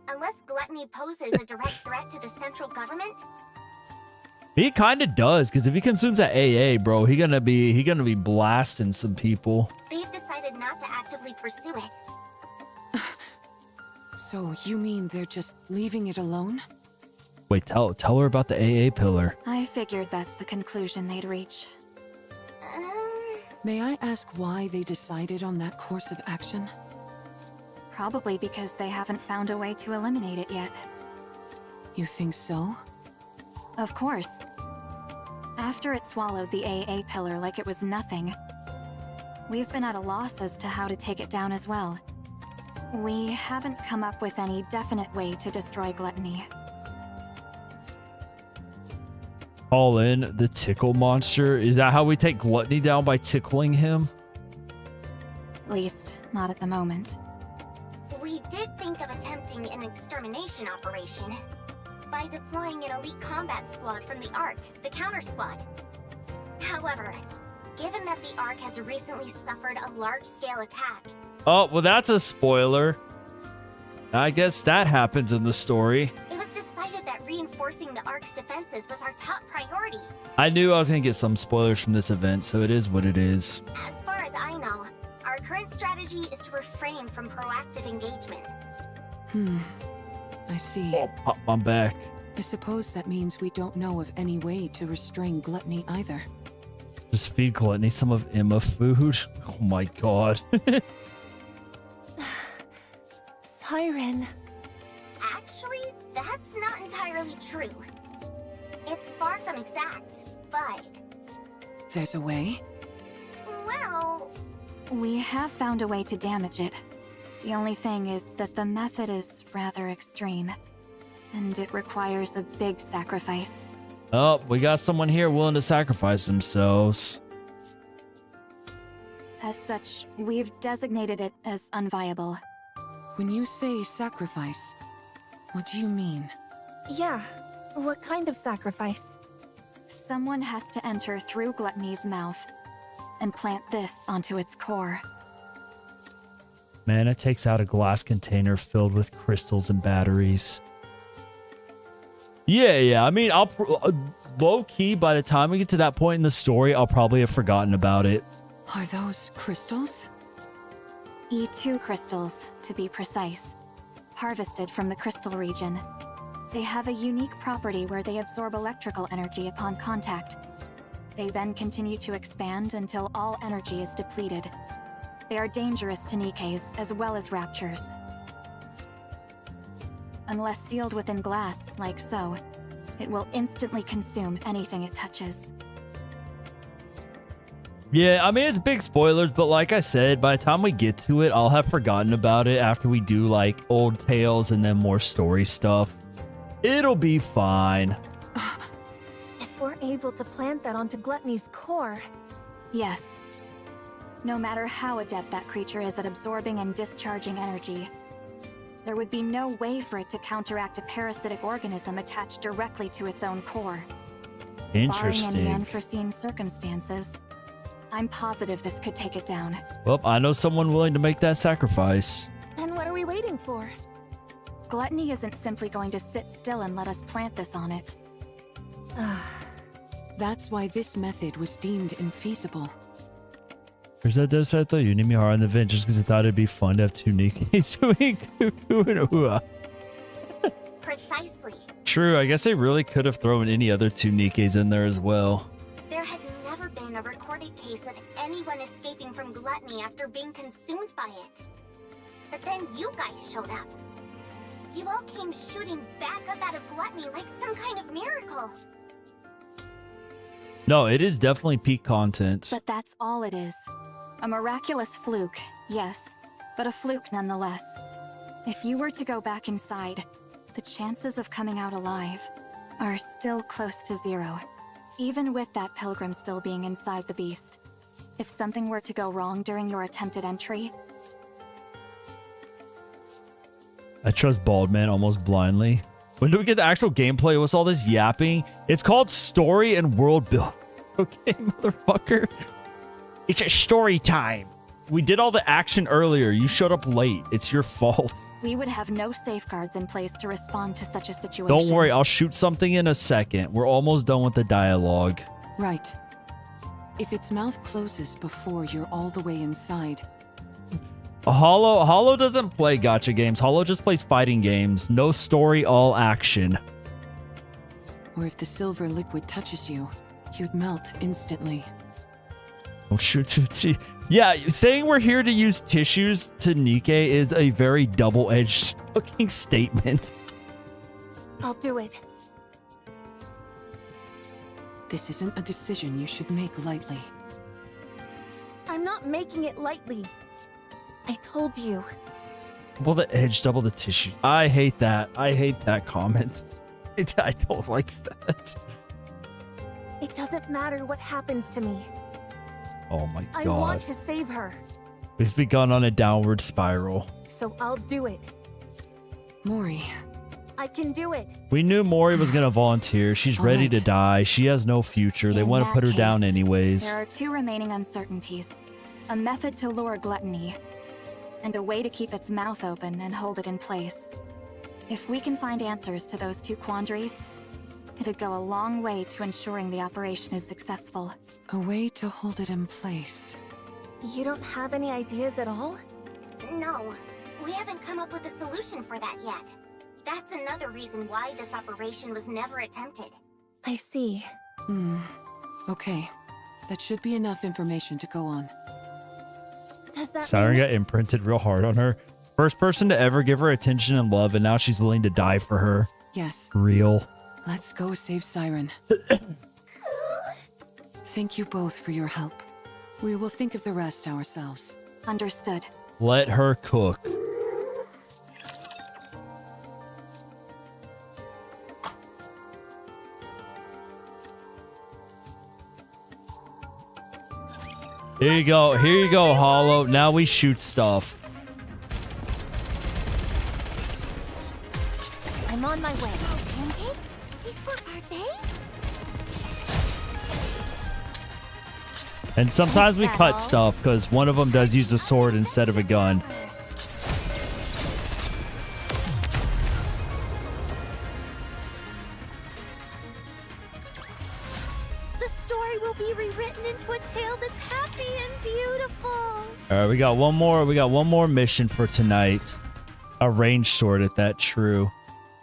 Speaker 2: Unless Gluttony poses poses a direct threat to the central government?
Speaker 1: He kind of does, because if he consumes that AA, bro, he gonna be blasting some people.
Speaker 2: They've decided not to actively pursue it.
Speaker 12: So you mean they're just leaving it alone?
Speaker 1: Wait, tell her about the AA pillar.
Speaker 9: I figured that's the conclusion they'd reach.
Speaker 12: May I ask why they decided on that course of action?
Speaker 9: Probably because they haven't found a way to eliminate it yet.
Speaker 12: You think so?
Speaker 9: Of course. After it swallowed the AA pillar like it was nothing, we've been at a loss as to how to take it down as well. We haven't come up with any definite way to destroy gluttony.
Speaker 1: Call in the tickle monster. Is that how we take gluttony down, by tickling him?
Speaker 9: At least, not at the moment.
Speaker 2: We did think of attempting an extermination operation by deploying an elite combat squad from the Ark, the counter squad. However, given that the Ark has recently suffered a large-scale attack...
Speaker 1: Oh, well, that's a spoiler. I guess that happens in the story.
Speaker 2: It was decided that reinforcing the Ark's defenses was our top priority.
Speaker 1: I knew I was going to get some spoilers from this event, so it is what it is.
Speaker 2: As far as I know, our current strategy is to refrain from proactive engagement.
Speaker 12: I see.
Speaker 1: Oh, pop my back.
Speaker 12: I suppose that means we don't know of any way to restrain gluttony either.
Speaker 1: Just feed gluttony some of Emma food. Oh my god.
Speaker 6: Siren.
Speaker 2: Actually, that's not entirely true. It's far from exact, but...
Speaker 12: There's a way?
Speaker 2: Well...
Speaker 9: We have found a way to damage it. The only thing is that the method is rather extreme, and it requires a big sacrifice.
Speaker 1: Oh, we got someone here willing to sacrifice themselves.
Speaker 9: As such, we've designated it as unviable.
Speaker 12: When you say sacrifice, what do you mean?
Speaker 6: Yeah, what kind of sacrifice?
Speaker 9: Someone has to enter through Gluttony's mouth and plant this onto its core.
Speaker 1: Mana takes out a glass container filled with crystals and batteries. Yeah. I mean, I'll low key, by the time we get to that point in the story, I'll probably have forgotten about it.
Speaker 12: Are those crystals?
Speaker 9: E2 crystals, to be precise, harvested from the crystal region. They have a unique property where they absorb electrical energy upon contact. They then continue to expand until all energy is depleted. They are dangerous to Nikkes as well as raptures. Unless sealed within glass, like so, it will instantly consume anything it touches.
Speaker 1: Yeah, I mean, it's big spoilers, but like I said, by the time we get to it, I'll have forgotten about it after we do, like, old tales and then more story stuff. It'll be fine.
Speaker 6: If we're able to plant that onto Gluttony's core...
Speaker 9: Yes. No matter how adept that creature is at absorbing and discharging energy, there would be no way for it to counteract a parasitic organism attached directly to its own core.
Speaker 1: Interesting.
Speaker 9: Barring any unforeseen circumstances, I'm positive this could take it down.
Speaker 1: Well, I know someone willing to make that sacrifice.
Speaker 6: Then what are we waiting for?
Speaker 9: Gluttony isn't simply going to sit still and let us plant this on it.
Speaker 12: That's why this method was deemed infeasible.
Speaker 1: There's that dose I thought you need me hard on the vent just because I thought it'd be fun to have two Nikkes doing cuckoo and ooh.
Speaker 2: Precisely.
Speaker 1: True, I guess they really could have thrown any other two Nikkes in there as well.
Speaker 2: There had never been a recorded case of anyone escaping from gluttony after being consumed by it. But then you guys showed up. You all came shooting back up out of gluttony like some kind of miracle.
Speaker 1: No, it is definitely peak content.
Speaker 9: But that's all it is. A miraculous fluke, yes, but a fluke nonetheless. If you were to go back inside, the chances of coming out alive are still close to 0. Even with that pilgrim still being inside the beast. If something were to go wrong during your attempted entry...
Speaker 1: I trust Baldman almost blindly. When do we get the actual gameplay? What's all this yapping? It's called story and world build. Okay, motherfucker. It's a story time. We did all the action earlier. You showed up late. It's your fault.
Speaker 9: We would have no safeguards in place to respond to such a situation.
Speaker 1: Don't worry, I'll shoot something in a second. We're almost done with the dialogue.
Speaker 12: Right. If its mouth closes before you're all the way inside.
Speaker 1: Hollow doesn't play gacha games. Hollow just plays fighting games. No story, all action.
Speaker 12: Or if the silver liquid touches you, you'd melt instantly.
Speaker 1: Don't shoot. Yeah, saying we're here to use tissues to Nikke is a very double-edged fucking statement.
Speaker 5: I'll do it.
Speaker 12: This isn't a decision you should make lightly.
Speaker 5: I'm not making it lightly. I told you.
Speaker 1: Double the edge, double the tissues. I hate that. I hate that comment. I don't like that.
Speaker 5: It doesn't matter what happens to me.
Speaker 1: Oh my god.
Speaker 5: I want to save her.
Speaker 1: We've begun on a downward spiral.
Speaker 5: So I'll do it.
Speaker 12: Mori.
Speaker 5: I can do it.
Speaker 1: We knew Mori was going to volunteer. She's ready to die. She has no future. They want to put her down anyways.
Speaker 9: There are two remaining uncertainties. A method to lure gluttony, and a way to keep its mouth open and hold it in place. If we can find answers to those two quandaries, it'd go a long way to ensuring the operation is successful.
Speaker 12: A way to hold it in place.
Speaker 5: You don't have any ideas at all?
Speaker 2: No, we haven't come up with a solution for that yet. That's another reason why this operation was never attempted.
Speaker 5: I see.
Speaker 12: Okay. That should be enough information to go on.
Speaker 5: Does that
Speaker 1: Siren
Speaker 5: mean...
Speaker 1: got imprinted real hard on her. First person to ever give her attention and love, and now she's willing to die for her.
Speaker 12: Yes.
Speaker 1: Real.
Speaker 12: Let's go save Siren. Thank you both for your help. We will think of the rest ourselves.
Speaker 9: Understood.
Speaker 1: Let her cook. Here you go, Hollow. Now we shoot stuff.
Speaker 2: I'm on my way. Pancake? Is this for parfait?
Speaker 1: And sometimes we cut stuff because one of them does use a sword instead of a gun.
Speaker 5: The story will be rewritten into a tale that's happy and beautiful.
Speaker 1: All right, we got one more. We got one more mission for tonight. A ranged sword at that. True.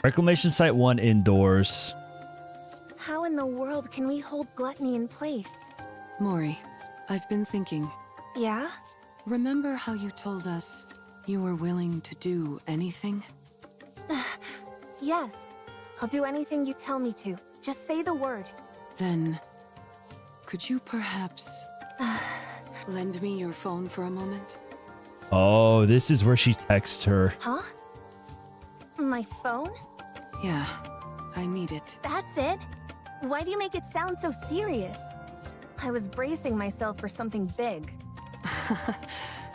Speaker 1: Reclamation Site 1 indoors.
Speaker 5: How in the world can we hold gluttony in place?
Speaker 12: Mori, I've been thinking.
Speaker 5: Yeah?
Speaker 12: Remember how you told us you were willing to do anything?
Speaker 5: Yes. I'll do anything you tell me to. Just say the word.
Speaker 12: Then, could you perhaps lend me your phone for a moment?
Speaker 1: Oh, this is where she texts her.
Speaker 5: Huh? My phone?
Speaker 12: Yeah, I need it.
Speaker 5: That's it? Why do you make it sound so serious? I was bracing myself for something big.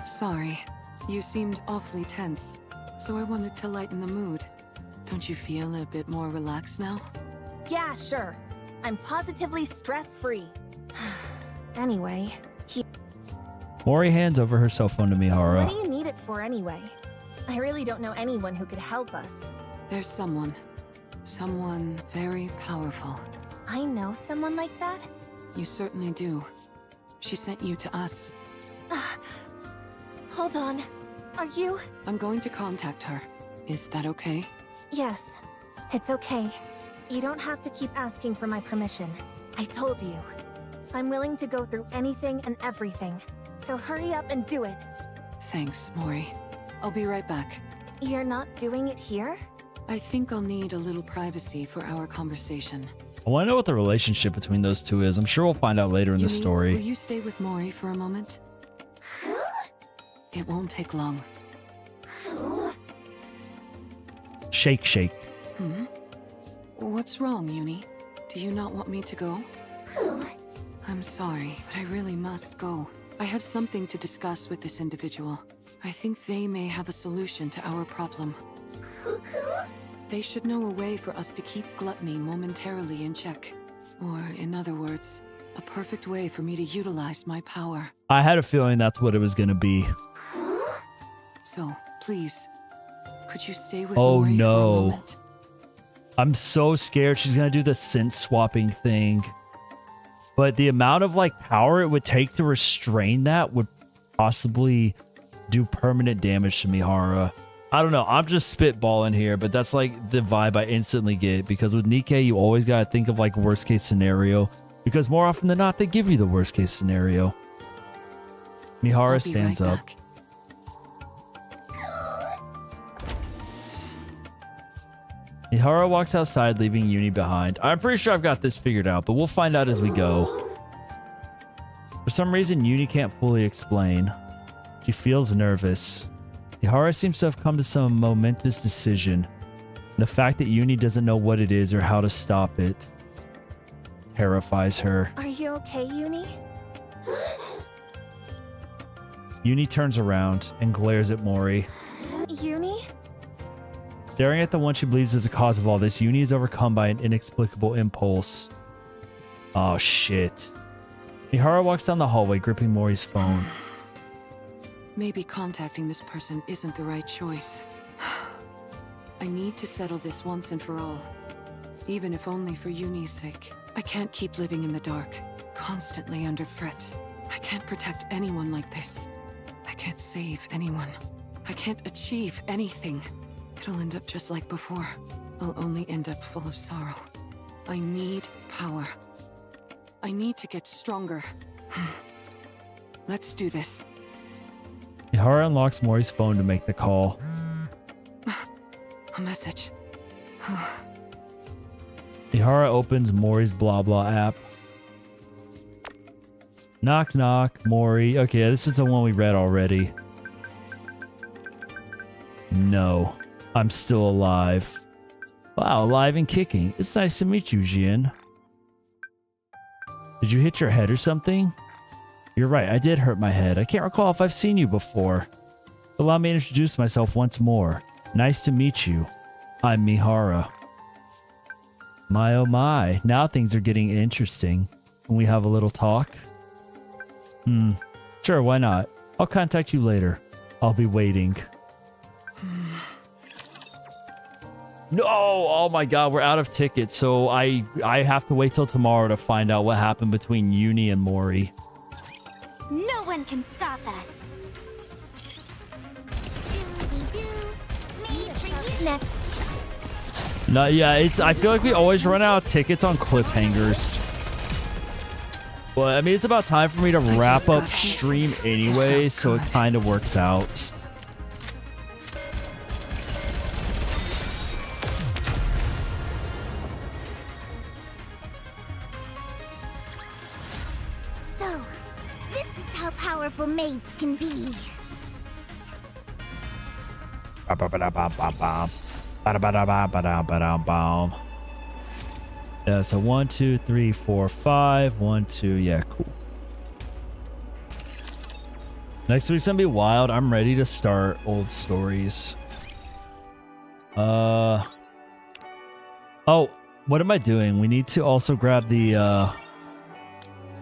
Speaker 12: Sorry, you seemed awfully tense, so I wanted to lighten the mood. Don't you feel a bit more relaxed now?
Speaker 5: Yeah, sure. I'm positively stress-free. Anyway,
Speaker 1: Mori hands over her cell phone to Mihara.
Speaker 5: what do you need it for anyway? I really don't know anyone who could help us.
Speaker 12: There's someone. Someone very powerful.
Speaker 5: I know someone like that?
Speaker 12: You certainly do. She sent you to us.
Speaker 5: Hold on. Are you?
Speaker 12: I'm going to contact her. Is that okay?
Speaker 5: Yes. It's okay. You don't have to keep asking for my permission. I told you. I'm willing to go through anything and everything. So hurry up and do it.
Speaker 12: Thanks, Mori. I'll be right back.
Speaker 5: You're not doing it here?
Speaker 12: I think I'll need a little privacy for our conversation.
Speaker 1: I want to know what the relationship between those two is. I'm sure we'll find out later in the
Speaker 12: Yumi,
Speaker 1: story.
Speaker 12: Will you stay with Mori for a moment? It won't take long.
Speaker 1: Shake, shake.
Speaker 12: What's wrong, Uni? Do you not want me to go? I'm sorry, but I really must go. I have something to discuss with this individual. I think they may have a solution to our problem. They should know a way for us to keep gluttony momentarily in check. Or, in other words, A perfect way for me to utilize my power.
Speaker 1: I had a feeling that's what it was gonna be.
Speaker 12: So, please, could you stay with
Speaker 1: Oh,
Speaker 12: Mori for a
Speaker 1: no.
Speaker 12: moment?
Speaker 1: I'm so scared she's gonna do the scent swapping thing. But the amount of like power it would take to restrain that would possibly do permanent damage to Mihara. I don't know. I'm just spitballing here, but that's like the vibe I instantly get, because with Nikke, you always gotta think of like worst case scenario, because more often than not, they give you the worst case scenario. Mihara stands up.
Speaker 12: Back.
Speaker 1: Mihara walks outside, leaving Uni behind. I'm pretty sure I've got this figured out, but we'll find out as we go. For some reason, Uni can't fully explain. She feels nervous. Mihara seems to have come to some momentous decision. The fact that Uni doesn't know what it is or how to stop it terrifies her.
Speaker 7: Are you okay, Uni?
Speaker 1: Uni turns around and glares at Mori.
Speaker 7: Uni?
Speaker 1: Staring at the one she believes is the cause of all this, Uni is overcome by an inexplicable impulse. Oh, shit. Mihara walks down the hallway, gripping Mori's phone.
Speaker 12: Maybe contacting this person isn't the right choice. I need to settle this once and for all. Even if only for Uni's sake. I can't keep living in the dark, constantly under threat. I can't protect anyone like this. I can't save anyone. I can't achieve anything. It'll end up just like before. I'll only end up full of sorrow. I need power. I need to get stronger. Let's do this.
Speaker 1: Mihara unlocks Mori's phone to make the call.
Speaker 12: A message.
Speaker 1: Mihara opens Mori's blah blah app. Knock knock, Mori. Okay, this is the one we read already. No, I'm still alive. Wow, alive and kicking. It's nice to meet you, Jian. Did you hit your head or something? You're right, I did hurt my head. I can't recall if I've seen you before. Allow me to introduce myself once more. Nice to meet you. I'm Mihara. My oh my, now things are getting interesting. Can we have a little talk? Sure, why not? I'll contact you later. I'll be waiting. No! Oh my god, we're out of tickets, so I have to wait till tomorrow to find out what happened between Uni and Mori.
Speaker 9: No one can stop us. Next.
Speaker 1: No, yeah, I feel like we always run out of tickets on cliffhangers. Well, I mean, it's about time for me to wrap up stream anyway, so it kind of works out.
Speaker 9: So, this is how powerful maids can be.
Speaker 1: Yeah, so 1, 2, 3, 4, 5. 1, 2. Yeah, cool. Next week's gonna be wild. I'm ready to start old stories. Oh, what am I doing? We need to also grab the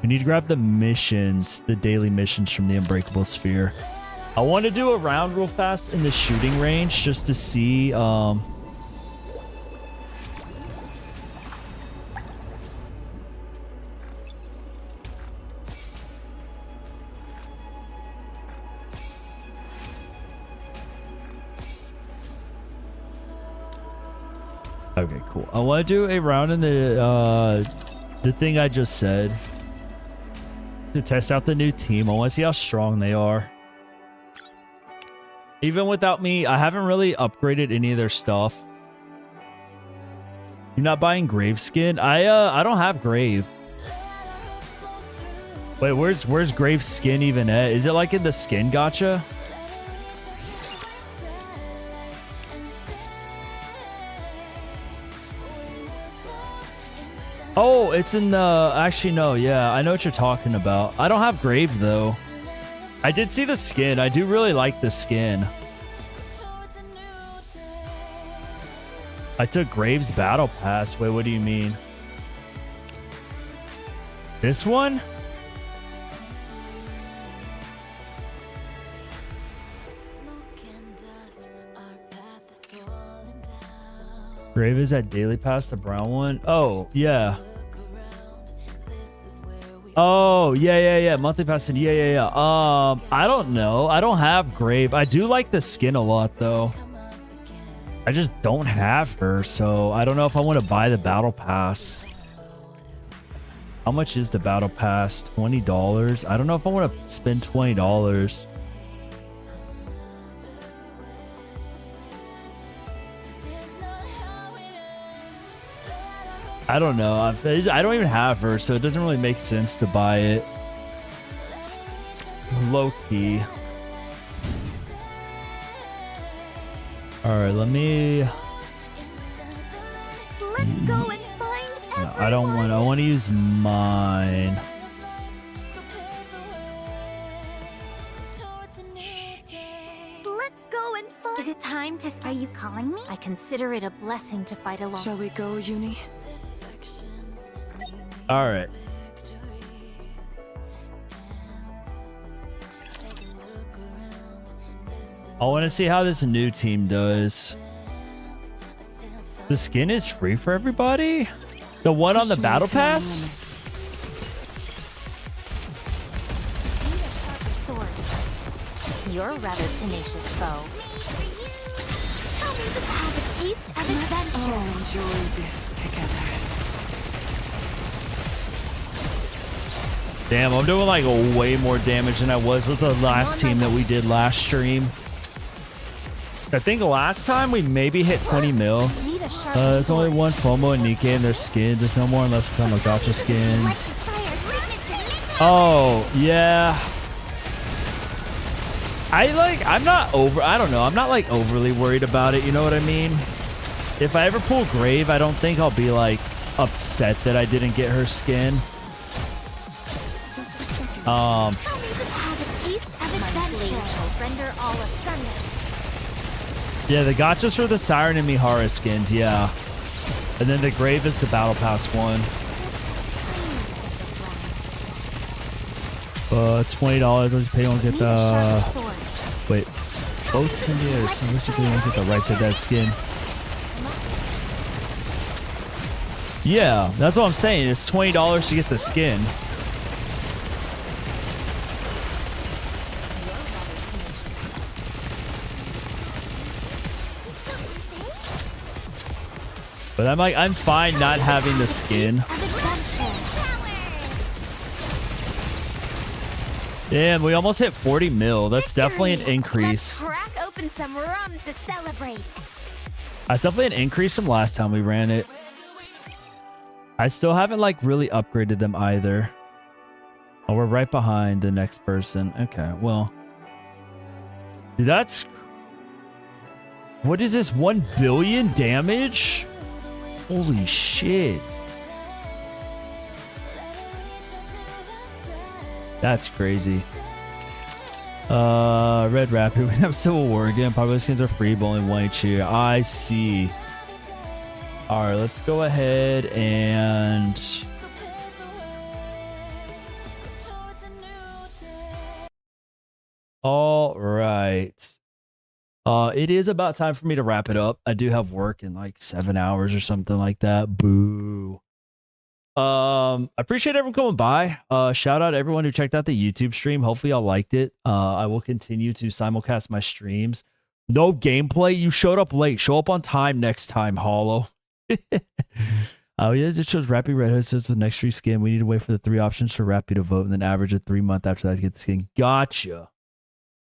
Speaker 1: we need to grab the missions, the daily missions from the Unbreakable Sphere. I want to do a round real fast in the shooting range just to see okay, cool. I want to do a round in the thing I just said to test out the new team. I want to see how strong they are. Even without me, I haven't really upgraded any of their stuff. You're not buying Grave skin? I don't have Grave. Wait, where's Grave skin even at? Is it like in the skin gacha? Oh, it's in the... Actually, no. Yeah, I know what you're talking about. I don't have Grave, though. I did see the skin. I do really like the skin. I took Grave's Battle Pass. Wait, what do you mean? This one? Grave is at Daily Pass, the brown one. Oh, yeah. Oh, yeah. Monthly pass. Yeah. I don't know. I don't have Grave. I do like the skin a lot, though. I just don't have her, so I don't know if I want to buy the battle pass. How much is the battle pass? $20? I don't know if I want to spend $20. I don't know. I don't even have her, so it doesn't really make sense to buy it. Low key. All right, let me.
Speaker 2: Let's go and find
Speaker 1: No, I don't want. I want to use mine.
Speaker 2: Let's go and find. Is it time to? Are you calling me? I consider it a blessing to fight alone.
Speaker 12: Shall we go, Uni?
Speaker 1: All right. I want to see how this new team does. The skin is free for everybody? The one on the battle pass?
Speaker 2: You're a rather tenacious foe. Tell me to have a taste of adventure.
Speaker 12: Oh, enjoy this together.
Speaker 1: Damn, I'm doing like way more damage than I was with the last team that we did last stream. I think last time we maybe hit 20 mil. There's only one FOMO and Nikke and their skins. It's no more unless we become a gacha skins. Oh, yeah. I'm not like overly worried about it. You know what I mean? If I ever pull Grave, I don't think I'll be like upset that I didn't get her skin. Yeah, the gachas for the Siren and Mihara skins, yeah. And then the Grave is the Battle Pass one. $20. I'll just pay on get the... Wait. Both in here. So unless you pay on get the right side of that skin. Yeah, that's what I'm saying. It's $20 to get the skin. But I'm fine not having the skin. Damn, we almost hit 40 mil. That's definitely an increase.
Speaker 2: Crack open some rum to celebrate.
Speaker 1: That's definitely an increase from last time we ran it. I still haven't like really upgraded them either. Oh, we're right behind the next person. Okay, well. Dude, that's... What is this? 1 billion damage? Holy shit. That's crazy. Red Rapid. We have Civil War again. Popular skins are free, but only one each year. I see. Alright, let's go ahead and... Alright. It is about time for me to wrap it up. I do have work in like 7 hours or something like that. Boo. I appreciate everyone coming by. Shout out to everyone who checked out the YouTube stream. Hopefully y'all liked it. I will continue to simulcast my streams. No gameplay. You showed up late. Show up on time next time, Hollow. Oh yeah, it shows Rappy Red Hood says the next free skin. We need to wait for the 3 options for Rappy to vote and then average a 3 month after that to get the skin. Gotcha.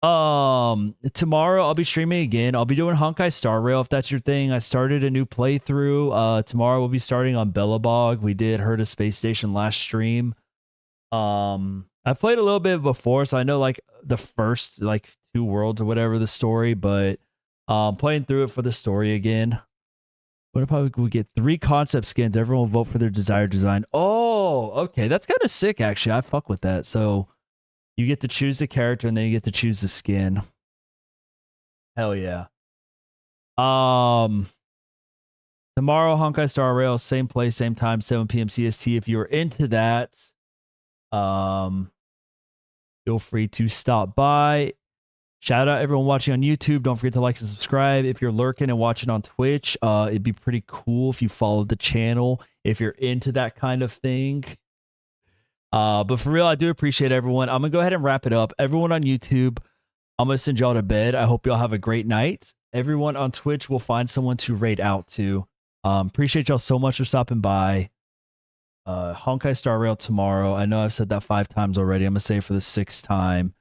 Speaker 1: Tomorrow I'll be streaming again. I'll be doing Honkai Star Rail if that's your thing. I started a new playthrough. Tomorrow we'll be starting on Bellabog. We did Herd of Space Station last stream. I played a little bit before, so I know like the first like 2 worlds or whatever the story, but playing through it for the story again. What if we get 3 concept skins? Everyone will vote for their desired design. Oh, okay. That's kind of sick, actually. I fuck with that. So you get to choose the character and then you get to choose the skin. Hell yeah. Tomorrow, Honkai Star Rail, same place, same time, 7 p.m. CST. If you're into that, Feel free to stop by. Shout out everyone watching on YouTube. Don't forget to like and subscribe. If you're lurking and watching on Twitch, it'd be pretty cool if you followed the channel, if you're into that kind of thing. But for real, I do appreciate everyone. I'm going to go ahead and wrap it up. Everyone on YouTube, I'm going to send y'all to bed. I hope y'all have a great night. Everyone on Twitch will find someone to raid out to. Appreciate y'all so much for stopping by. Honkai Star Rail tomorrow. I know I've said that 5 times already. I'm going to say it for the 6th time.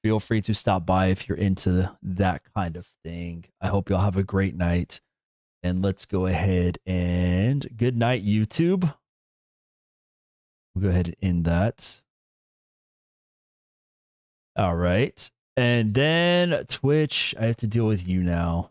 Speaker 1: Feel free to stop by if you're into that kind of thing. I hope y'all have a great night. And let's go ahead and good night, YouTube. We'll go ahead and end that. All right. And then Twitch, I have to deal with you now.